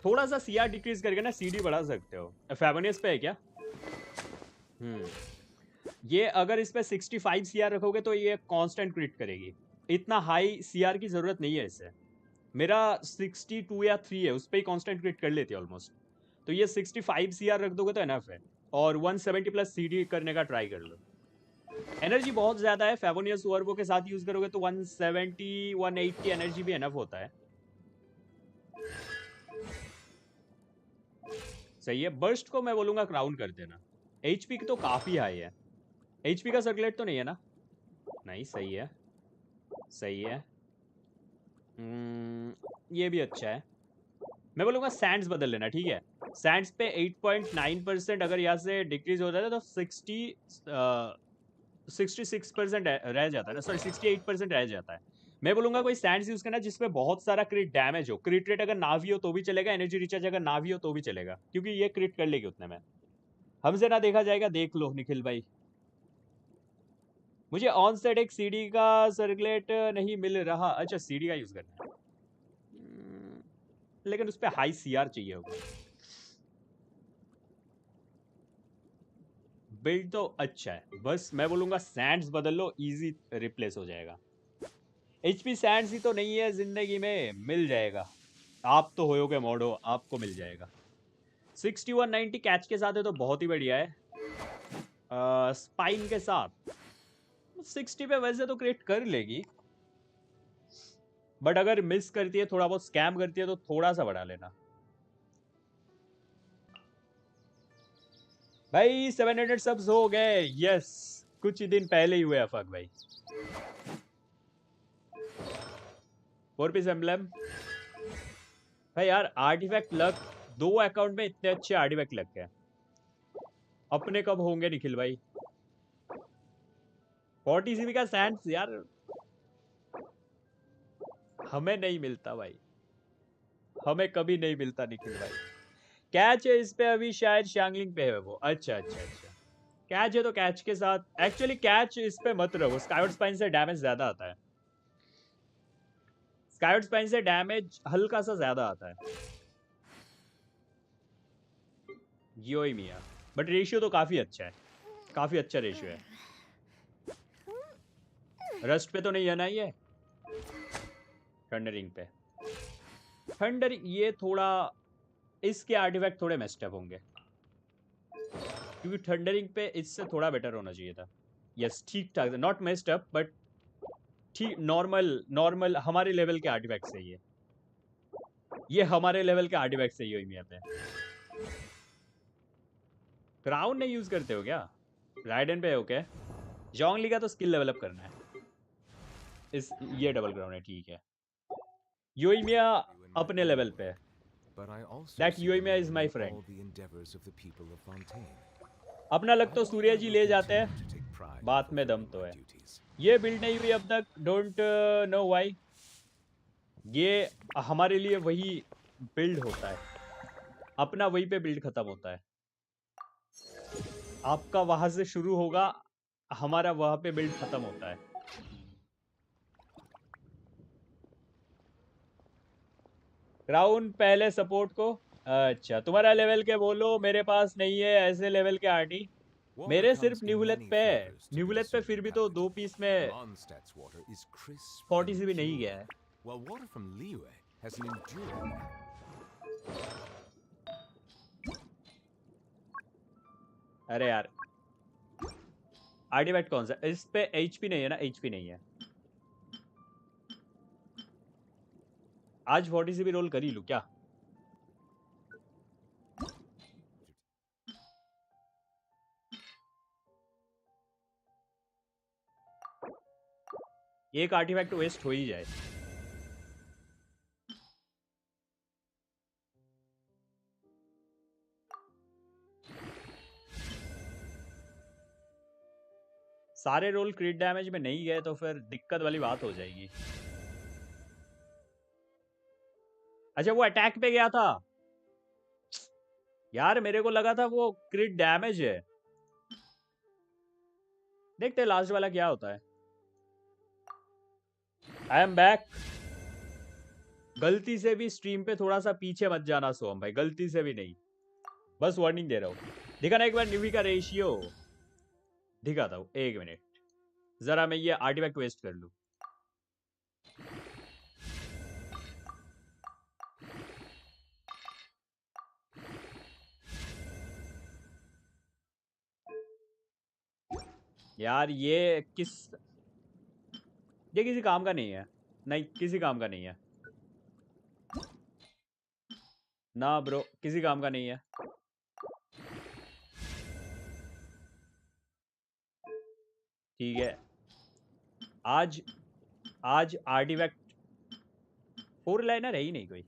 थोड़ा सा सीआर डिक्रीज करके ना सीडी बढ़ा सकते हो। फेबोनियस पे है क्या? ये अगर इस पे 65 सीआर रखोगे तो ये कांस्टेंट क्रिट करेगी। इतना हाई सीआर की जरूरत नहीं है इसे। मेरा 62 या 3 है, उस पर ही कांस्टेंट क्रिट कर लेती है ऑलमोस्ट। तो ये 65 सीआर रख दोगे तो एनफ है। और 170 प्लस सीडी करने का ट्राई कर लो। एनर्जी बहुत ज्यादा है, फेबोनियस वर्बो के साथ यूज करोगे तो 170 180 एनर्जी भी एनफ होता है। सही है। बर्स्ट को मैं बोलूंगा क्राउन कर देना। एचपी की तो काफी हाई है। एचपी का सर्कुलेट तो नहीं है ना? नहीं, सही है, सही है। ये भी अच्छा है। मैं बोलूंगा सैंड्स बदल लेना, ठीक है? सैंड्स पे 8.9% अगर यहाँ से डिक्रीज हो जाता है तो 66% रह जाता है ना, सॉरी 68% रह जाता है। मैं बोलूंगा कोई सैंड्स यूज करना जिसपे बहुत सारा क्रिट डैमेज हो। क्रिट रेट अगर ना भी हो तो भी चलेगा, एनर्जी रिचार्ज अगर ना भी हो तो भी चलेगा, क्योंकि ये क्रिट कर लेगी उतने में। हमसे ना देखा जाएगा, देख लो निखिल भाई। मुझे ऑन सेट एक सीडी का सर्कुलेट नहीं मिल रहा। अच्छा, सीडी का यूज करना है, लेकिन उस पर हाई सीआर चाहिए होगा। बिल्ड तो अच्छा है, बस मैं बोलूंगा सैंड्स बदल लो, इजी रिप्लेस हो जाएगा। एचपी सैंड्स ही तो नहीं है जिंदगी में, मिल जाएगा। आप तो होयोगे मॉडो, आपको मिल जाएगा। 6190 कैच के साथ है तो बहुत ही बढ़िया है। स्पाइन के साथ 60 पे वैसे तो क्रिएट कर लेगी, बट अगर मिस करती है, थोड़ा बहुत स्कैम करती है तो थोड़ा सा बढ़ा लेना भाई। 700 सब्स हो गए, यस, कुछ ही दिन पहले ही हुए अफक भाई। 4 पीस एम्ब्लेम भाई यार। आर्टिफैक्ट लक 2 अकाउंट में इतने अच्छे आर्टिफैक्ट लक है, अपने कब होंगे निखिल भाई? 40 सीबी का सैंड्स यार हमें नहीं मिलता भाई, हमें कभी नहीं मिलता निखिल भाई। कैच है इस पे अभी, शायद शैंगलिंग पे है वो। अच्छा अच्छा अच्छा, कैच है तो कैच के साथ एक्चुअली कैच इस पे मत रहो। स्काइवर्ड स्पाइन से डैमेज ज्यादा आता है, स्काइवर्ड स्पाइन से डैमेज हल्का सा ज्यादा आता है। योइमिया, बट रेशियो तो काफी अच्छा है, काफी अच्छा रेशियो है। रस्ट पे तो नहीं है ना ये? थंडरिंग पे, थंडरिंग ये थोड़ा, इसके आर्टिफैक्ट थोड़े मेस्ड अप होंगे, क्योंकि थंडरिंग पे इससे थोड़ा बेटर होना चाहिए था। यस, ठीक ठाक, नॉट मेस्ड अप बट ठीक, नॉर्मल हमारे लेवल के आर्टिफैक्ट सही है। ये हमारे लेवल के आर्टिफैक्ट सही हुई यहाँ पे। क्राउन नहीं यूज करते हो क्या? राइडन पे ओके। जोंगली का तो स्किल डेवलप करना है। इस ये डबल क्राउन है, ठीक है। योइमिया अपने लेवल पे है। That Yoimiya is my friend. अपना लग तो सूर्य जी ले जाते हैं, बात में दम तो है। ये बिल्ड नहीं हुई अब तक, डोंट नो व्हाई। ये हमारे लिए वही बिल्ड होता है, अपना वहीं पे बिल्ड खत्म होता है। आपका वहां से शुरू होगा, हमारा वहां पे बिल्ड खत्म होता है। क्राउन पहले सपोर्ट को। अच्छा, तुम्हारा लेवल के बोलो, मेरे पास नहीं है ऐसे लेवल के आर्टी। मेरे सिर्फ न्यूलेट पे है। न्यूलेट पे फिर भी तो 2 पीस में Mondstadt's water is crisp 40 and से भी नहीं गया pure, है। while water from Liyue has an enduring. अरे यार, आर्टिफैक्ट कौन सा? इस पे एचपी नहीं है ना? एचपी नहीं है। आज 40 से भी रोल कर ही लूं क्या? एक आर्टिफैक्ट वेस्ट हो ही जाए। सारे रोल क्रिट डैमेज में नहीं गए तो फिर दिक्कत वाली बात हो जाएगी। अच्छा, वो अटैक पे गया था यार, मेरे को लगा था वो क्रिट डैमेज है। देखते हैं लास्ट वाला क्या होता है। I am back. गलती से भी स्ट्रीम पे थोड़ा सा पीछे मत जाना सोहम भाई, गलती से भी नहीं, बस वार्निंग दे रहा हूँ। दिखाना एक बार न्यूवी का रेशियो दिखाता हूँ, 1 मिनट जरा मैं ये आर्टिफैक्ट वेस्ट कर लूं। यार ये किसी काम का नहीं है। नहीं, किसी काम का नहीं है ना ब्रो, किसी काम का नहीं है। ठीक है, आज आर्टिफैक्ट 4 लाइनर है ही नहीं कोई।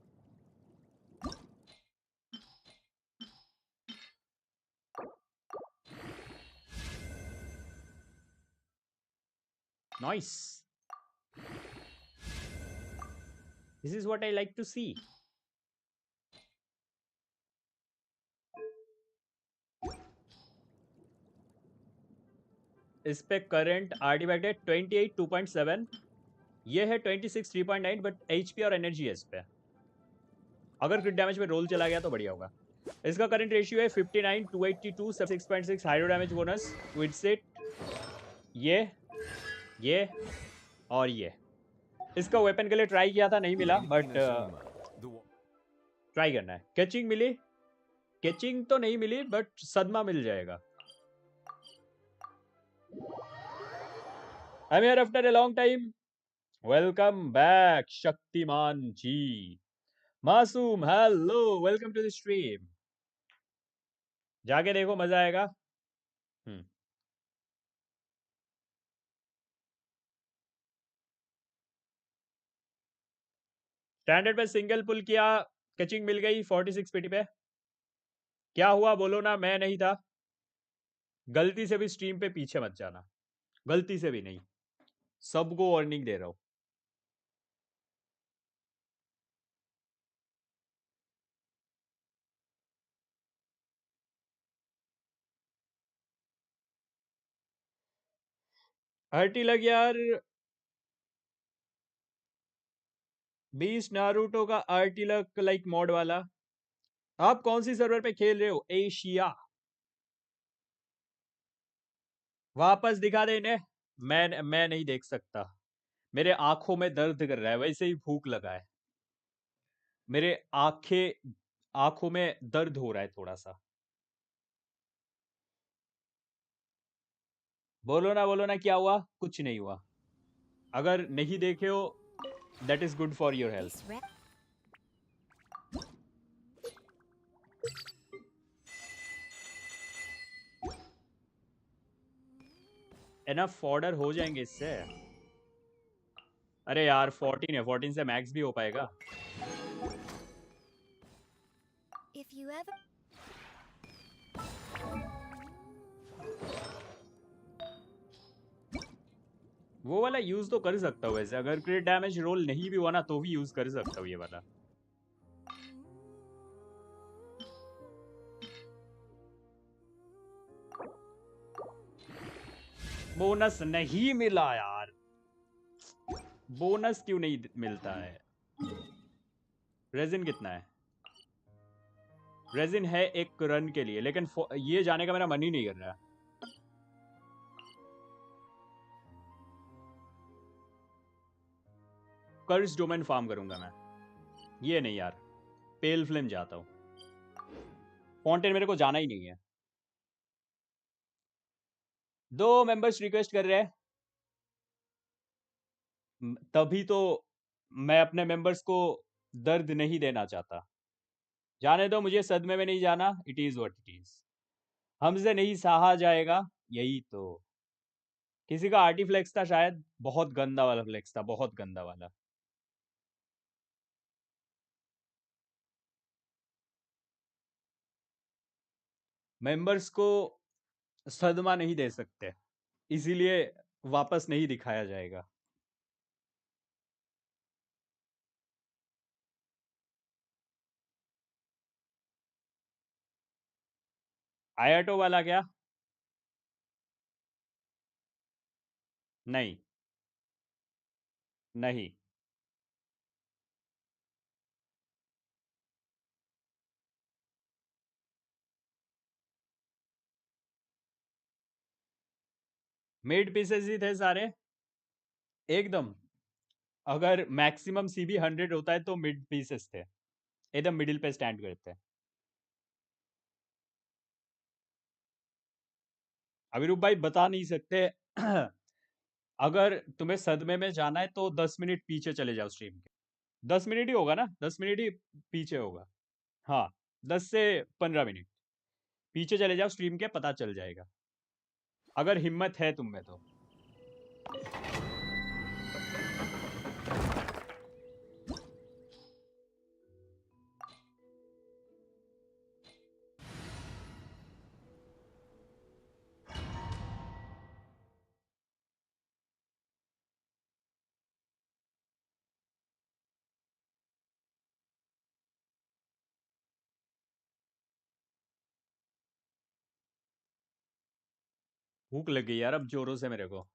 Nice, this is what I like to see. इस पे करंट आर्टिफैक्ट है 28 2.7, ये है 26 3.9, बट एचपी और एनर्जी है इस पे। अगर क्रिट डैमेज में रोल चला गया तो बढ़िया होगा। इसका करंट रेशियो है 59 282 6.6 hydro damage bonus to its it. ये और ये इसका वेपन के लिए ट्राई किया था, नहीं मिला, बट ट्राई करना है। कैचिंग मिली, कैचिंग तो नहीं मिली बट सदमा मिल जाएगा। I'm here after a long time. Welcome back, Shaktimaan ji. Masoom, hello, welcome to the stream. जाके देखो, मजा आएगा। स्टैंडर्ड पे सिंगल पुल किया, कैचिंग मिल गई 46 पीटी पे। क्या हुआ बोलो ना, मैं नहीं था। गलती से भी स्ट्रीम पे पीछे मत जाना, गलती से भी नहीं, सबको वार्निंग दे रहा हूं। हर्टी लग यार, 20 नारुतो का आर्टिलक लाइक मॉड वाला। आप कौन सी सर्वर पे खेल रहे हो? एशिया। वापस दिखा दे इन्हें। मैं नहीं देख सकता, मेरे आंखों में दर्द कर रहा है, वैसे ही भूख लगा है। मेरे आंखों में दर्द हो रहा है थोड़ा सा। बोलो ना क्या हुआ? कुछ नहीं हुआ। अगर नहीं देखे हो, that is good for your health. Enough order हो जाएंगे इससे। अरे यार 14 है, 14 से मैक्स भी हो पाएगा। If you ever... वो वाला यूज तो कर सकता हूँ वैसे, अगर क्रिट डैमेज रोल नहीं भी हुआ ना तो भी यूज कर सकता हूँ ये वाला। बोनस नहीं मिला यार, बोनस क्यों नहीं मिलता है? रेजिन कितना है? रेजिन है एक रन के लिए, लेकिन ये जाने का मेरा मन ही नहीं कर रहा। कर्स डोमेन फार्म करूंगा मैं, ये नहीं यार, पेल फ्लेम जाता हूं। फाउंटेन मेरे को जाना ही नहीं है। 2 मेंबर्स रिक्वेस्ट कर रहे हैं, तभी तो मैं अपने मेंबर्स को दर्द नहीं देना चाहता। जाने दो, मुझे सदमे में नहीं जाना। It is what it is, हमसे नहीं सहा जाएगा, यही तो। किसी का आर्टी फ्लेक्स था शायद, बहुत गंदा वाला फ्लेक्स था, बहुत गंदा वाला। मेंबर्स को सदमा नहीं दे सकते, इसीलिए वापस नहीं दिखाया जाएगा। आयाटो वाला क्या? नहीं नहीं, मिड पीसेस ही थे सारे एकदम। अगर मैक्सिमम सीबी 100 होता है तो मिड पीसेस थे, एकदम मिडिल पे स्टैंड करते हैं। अभिरूप भाई बता नहीं सकते। अगर तुम्हें सदमे में जाना है तो 10 मिनट पीछे चले जाओ स्ट्रीम के। 10 मिनट ही होगा ना, 10 मिनट ही पीछे होगा। हाँ, 10 से 15 मिनट पीछे चले जाओ स्ट्रीम के, पता चल जाएगा अगर हिम्मत है तुम में तो। भूख लग गई यार अब जोरों से मेरे को।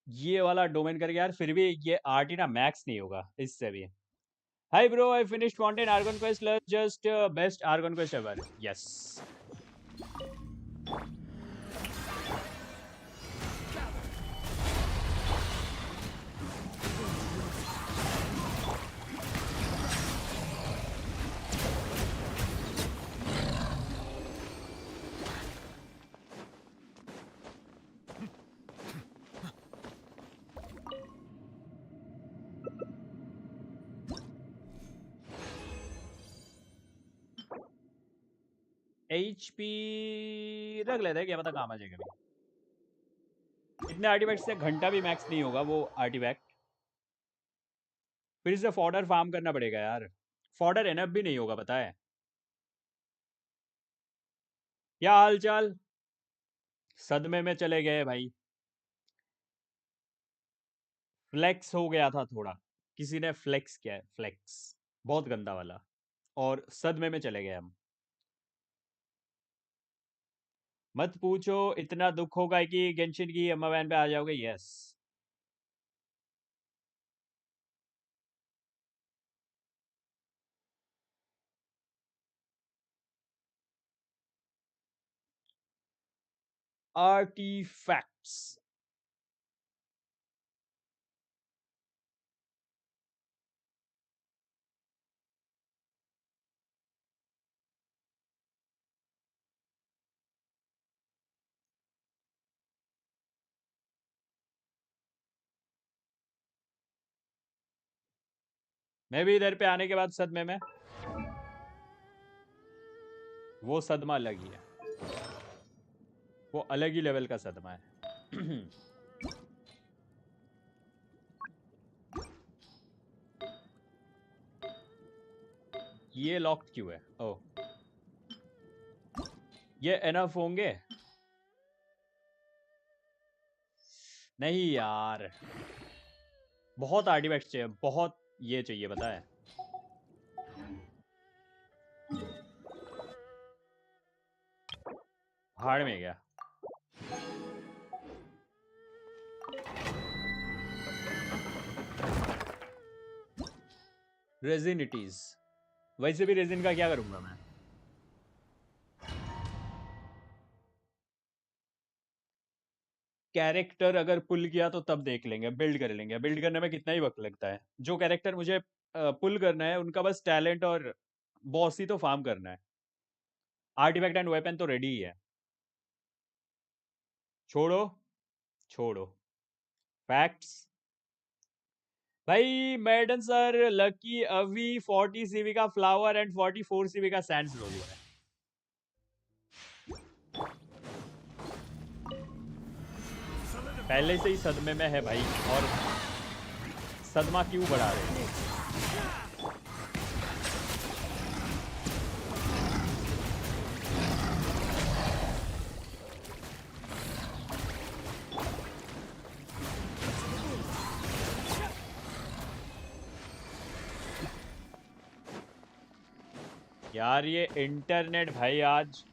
ये वाला डोमेन करके यार, फिर भी ये आर्ट ही ना मैक्स नहीं होगा इससे भी। Hi bro, I finished Fontaine archon quest, just best archon quest ever. Yes. HP रख लेते हैं, क्या पता काम आ जाएगा भी। इतने आर्टिफैक्ट से घंटा भी मैक्स नहीं होगा वो आर्टिफैक्ट। फिर से फॉर्डर फार्म करना पड़ेगा यार, फॉर्डर एनफ भी नहीं होगा पता है। क्या हाल चाल? सदमे में चले गए भाई, फ्लेक्स हो गया था थोड़ा, किसी ने फ्लेक्स किया है, फ्लेक्स बहुत गंदा वाला, और सदमे में चले गए हम। मत पूछो, इतना दुख होगा कि गेंशिन की अम्मा वैन पे आ जाओगे। यस। आर्टिफैक्ट्स, मैं भी इधर पे आने के बाद सदमे में, वो सदमा अलग ही है, वो अलग ही लेवल का सदमा है। ये लॉक्ड क्यों है? ओह, ये एनफ होंगे? नहीं यार, बहुत आर्टिफैक्ट्स चाहिए, बहुत ये चाहिए, पता है। भाड़ में गया। रेजिनिटीज, वैसे भी रेजिन का क्या करूंगा मैं? कैरेक्टर अगर पुल किया तो तब देख लेंगे, बिल्ड कर लेंगे। बिल्ड करने में कितना ही वक्त लगता है। जो कैरेक्टर मुझे पुल करना है उनका बस टैलेंट और बॉस ही तो फार्म करना है। आर्टिफैक्ट एंड वेपन तो रेडी ही है। छोड़ो छोड़ो फैक्ट्स। भाई मैडन सर, लकी अभी 40 सीवी का फ्लावर एंड 44 सीवी का सैंड्स रोल हुआ है। पहले से ही सदमे में है भाई, और सदमा क्यों बढ़ा रहे हैं? यार ये इंटरनेट भाई आज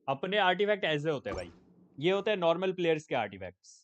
अपने आर्टिफैक्ट ऐसे होते हैं भाई, ये होते हैं नॉर्मल प्लेयर्स के artifacts.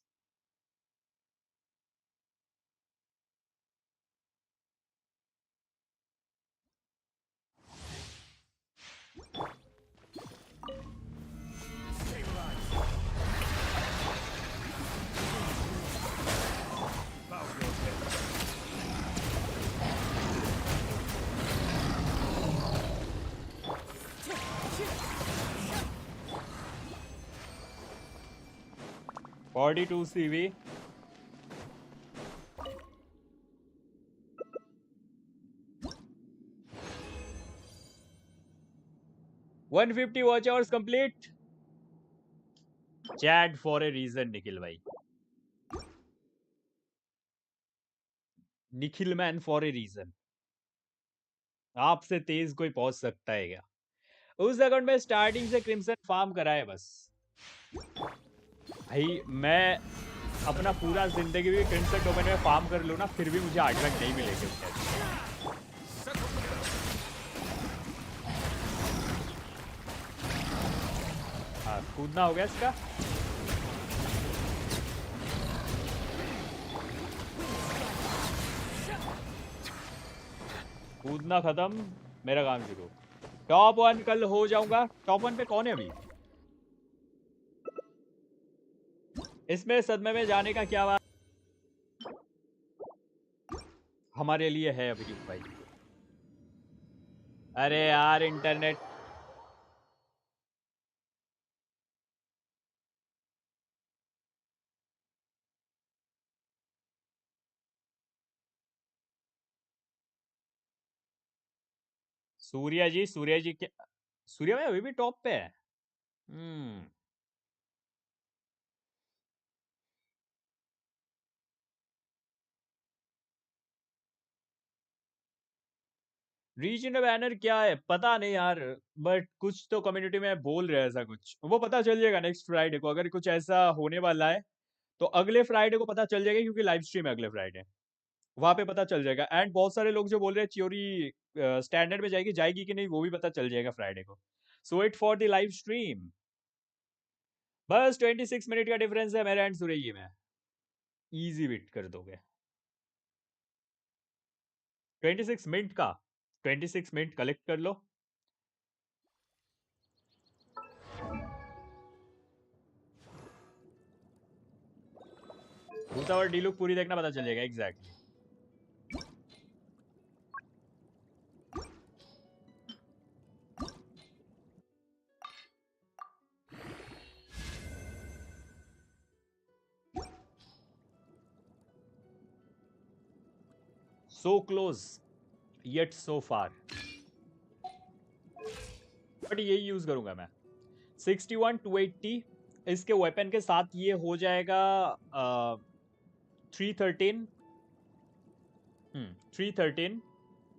Forty 2 CV, 150 watch hours complete. Chat for a reason Nikhil भाई, Nikhil man for a reason. आपसे तेज कोई पहुंच सकता है क्या? उस अकाउंट में स्टार्टिंग से क्रिम्सन फार्म करा है बस भाई। मैं अपना पूरा जिंदगी भी क्रिम्सन डोमेन में फार्म कर लूं ना, फिर भी मुझे आर्टिफैक्ट नहीं मिलेंगे उसके। हाँ, कूदना हो गया इसका। कूदना खत्म, मेरा काम शुरू। टॉप 1 कल हो जाऊंगा। टॉप 1 पे कौन है अभी? इसमें सदमे में जाने का क्या बात हमारे लिए है अभी भाई? अरे यार इंटरनेट, सूर्या जी क्या? सूर्या भाई अभी भी टॉप पे है। रीजनल बैनर क्या है पता नहीं यार, बट कुछ तो कम्युनिटी में बोल रहे हैं ऐसा कुछ। वो पता चल जाएगा नेक्स्ट फ्राइडे को, अगर कुछ ऐसा होने वाला है तो अगले फ्राइडे को पता चल जाएगा, क्योंकि लाइव स्ट्रीम है अगले फ्राइडे, वहां पे पता चल जाएगा। एंड बहुत सारे लोग जो बोल रहे हैं थ्योरी स्टैंडर्ड में जाएगी कि नहीं, वो भी पता चल जाएगा फ्राइडे को। So wait for the live stream. बस 26 मिनट का डिफरेंस है मेरे एंड सुरेगी में, इजी बिट कर दोगे। 26 मिनट का, 26 मिनट कलेक्ट कर लो। भूतावर डी लुक पूरी देखना, पता चल जाएगा exactly. So close yet so far, but यही यूज करूंगा मैं। 61 280 इसके वेपन के साथ ये हो जाएगा 313 313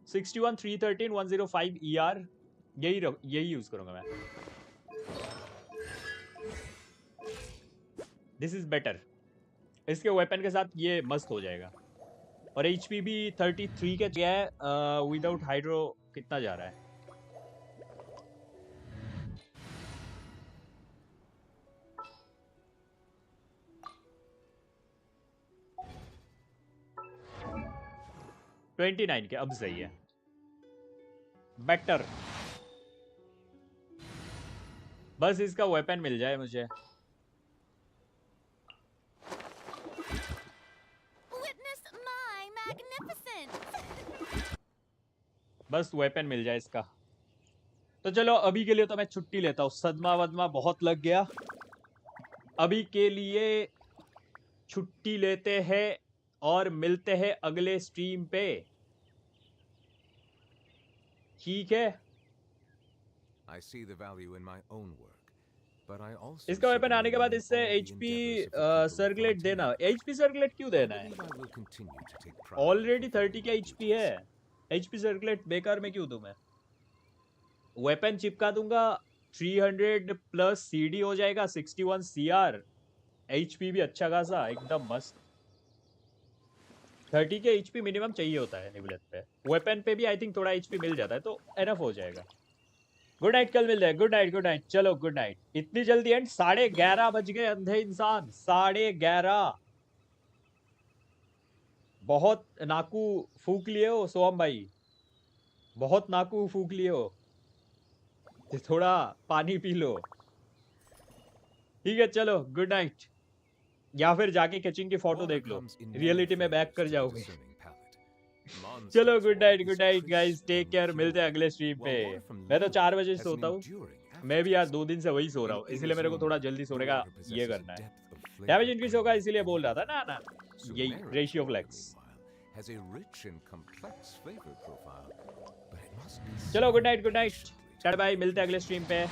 61 313 105 ER यही यूज करूंगा मैं. This is better. इसके वेपन के साथ ये मस्त हो जाएगा. और HP भी 33 के गया है. विदाउट हाइड्रो कितना जा रहा है? $29 के. अब सही है. बेटर. बस इसका वेपन मिल जाए मुझे. बस वेपन मिल जाए इसका. तो चलो अभी के लिए तो मैं छुट्टी लेता हूँ. सदमा वदमा बहुत लग गया. अभी के लिए छुट्टी लेते हैं और मिलते हैं अगले स्ट्रीम पे. ठीक है. I see the value in my own work, but I also इसका वेपन आने के बाद इससे all the HP endeavors of the people of circulate Karte. देना. HP सर्कुलेट क्यों देना I है? believe I will continue to take pride already 30 का HP है. HP सर्कुलेट बेकार में क्यों दूं मैं? वेपन चिपका दूंगा. 300 प्लस CD हो जाएगा. 61 CR. HP भी अच्छा खासा एकदम मस्त. 30 के HP मिनिमम चाहिए होता है निबलेट पे. वेपन पे भी आई थिंक थोड़ा HP मिल जाता है तो एनफ हो जाएगा. Good night. कल मिलते हैं. Good night. Good night. चलो गुड नाइट. इतनी जल्दी एंड 11:30 बज गए. अंधे इंसान 11:30. बहुत नाकू फूक लिए हो सोहम भाई. बहुत नाकू फूक लिए हो. थोड़ा पानी पी लो. ठीक है चलो गुड नाइट. या फिर जाके किचन की फोटो देख लो. रियलिटी में बैक कर जाओगे. चलो good night guys. Take care. मिलते हैं अगले स्ट्रीम पे. मैं तो 4 बजे सोता हूँ. मैं भी यार 2 दिन से वही सो रहा हूँ. इसलिए मेरे को थोड़ा जल्दी सोने का ये करना है. डैमेज इंक्रीज होगा इसलिए बोल रहा था ना. यही रेशियो फ्लेक्स. चलो गुड नाइट. टाटा बाय. मिलते हैं अगले स्ट्रीम पे.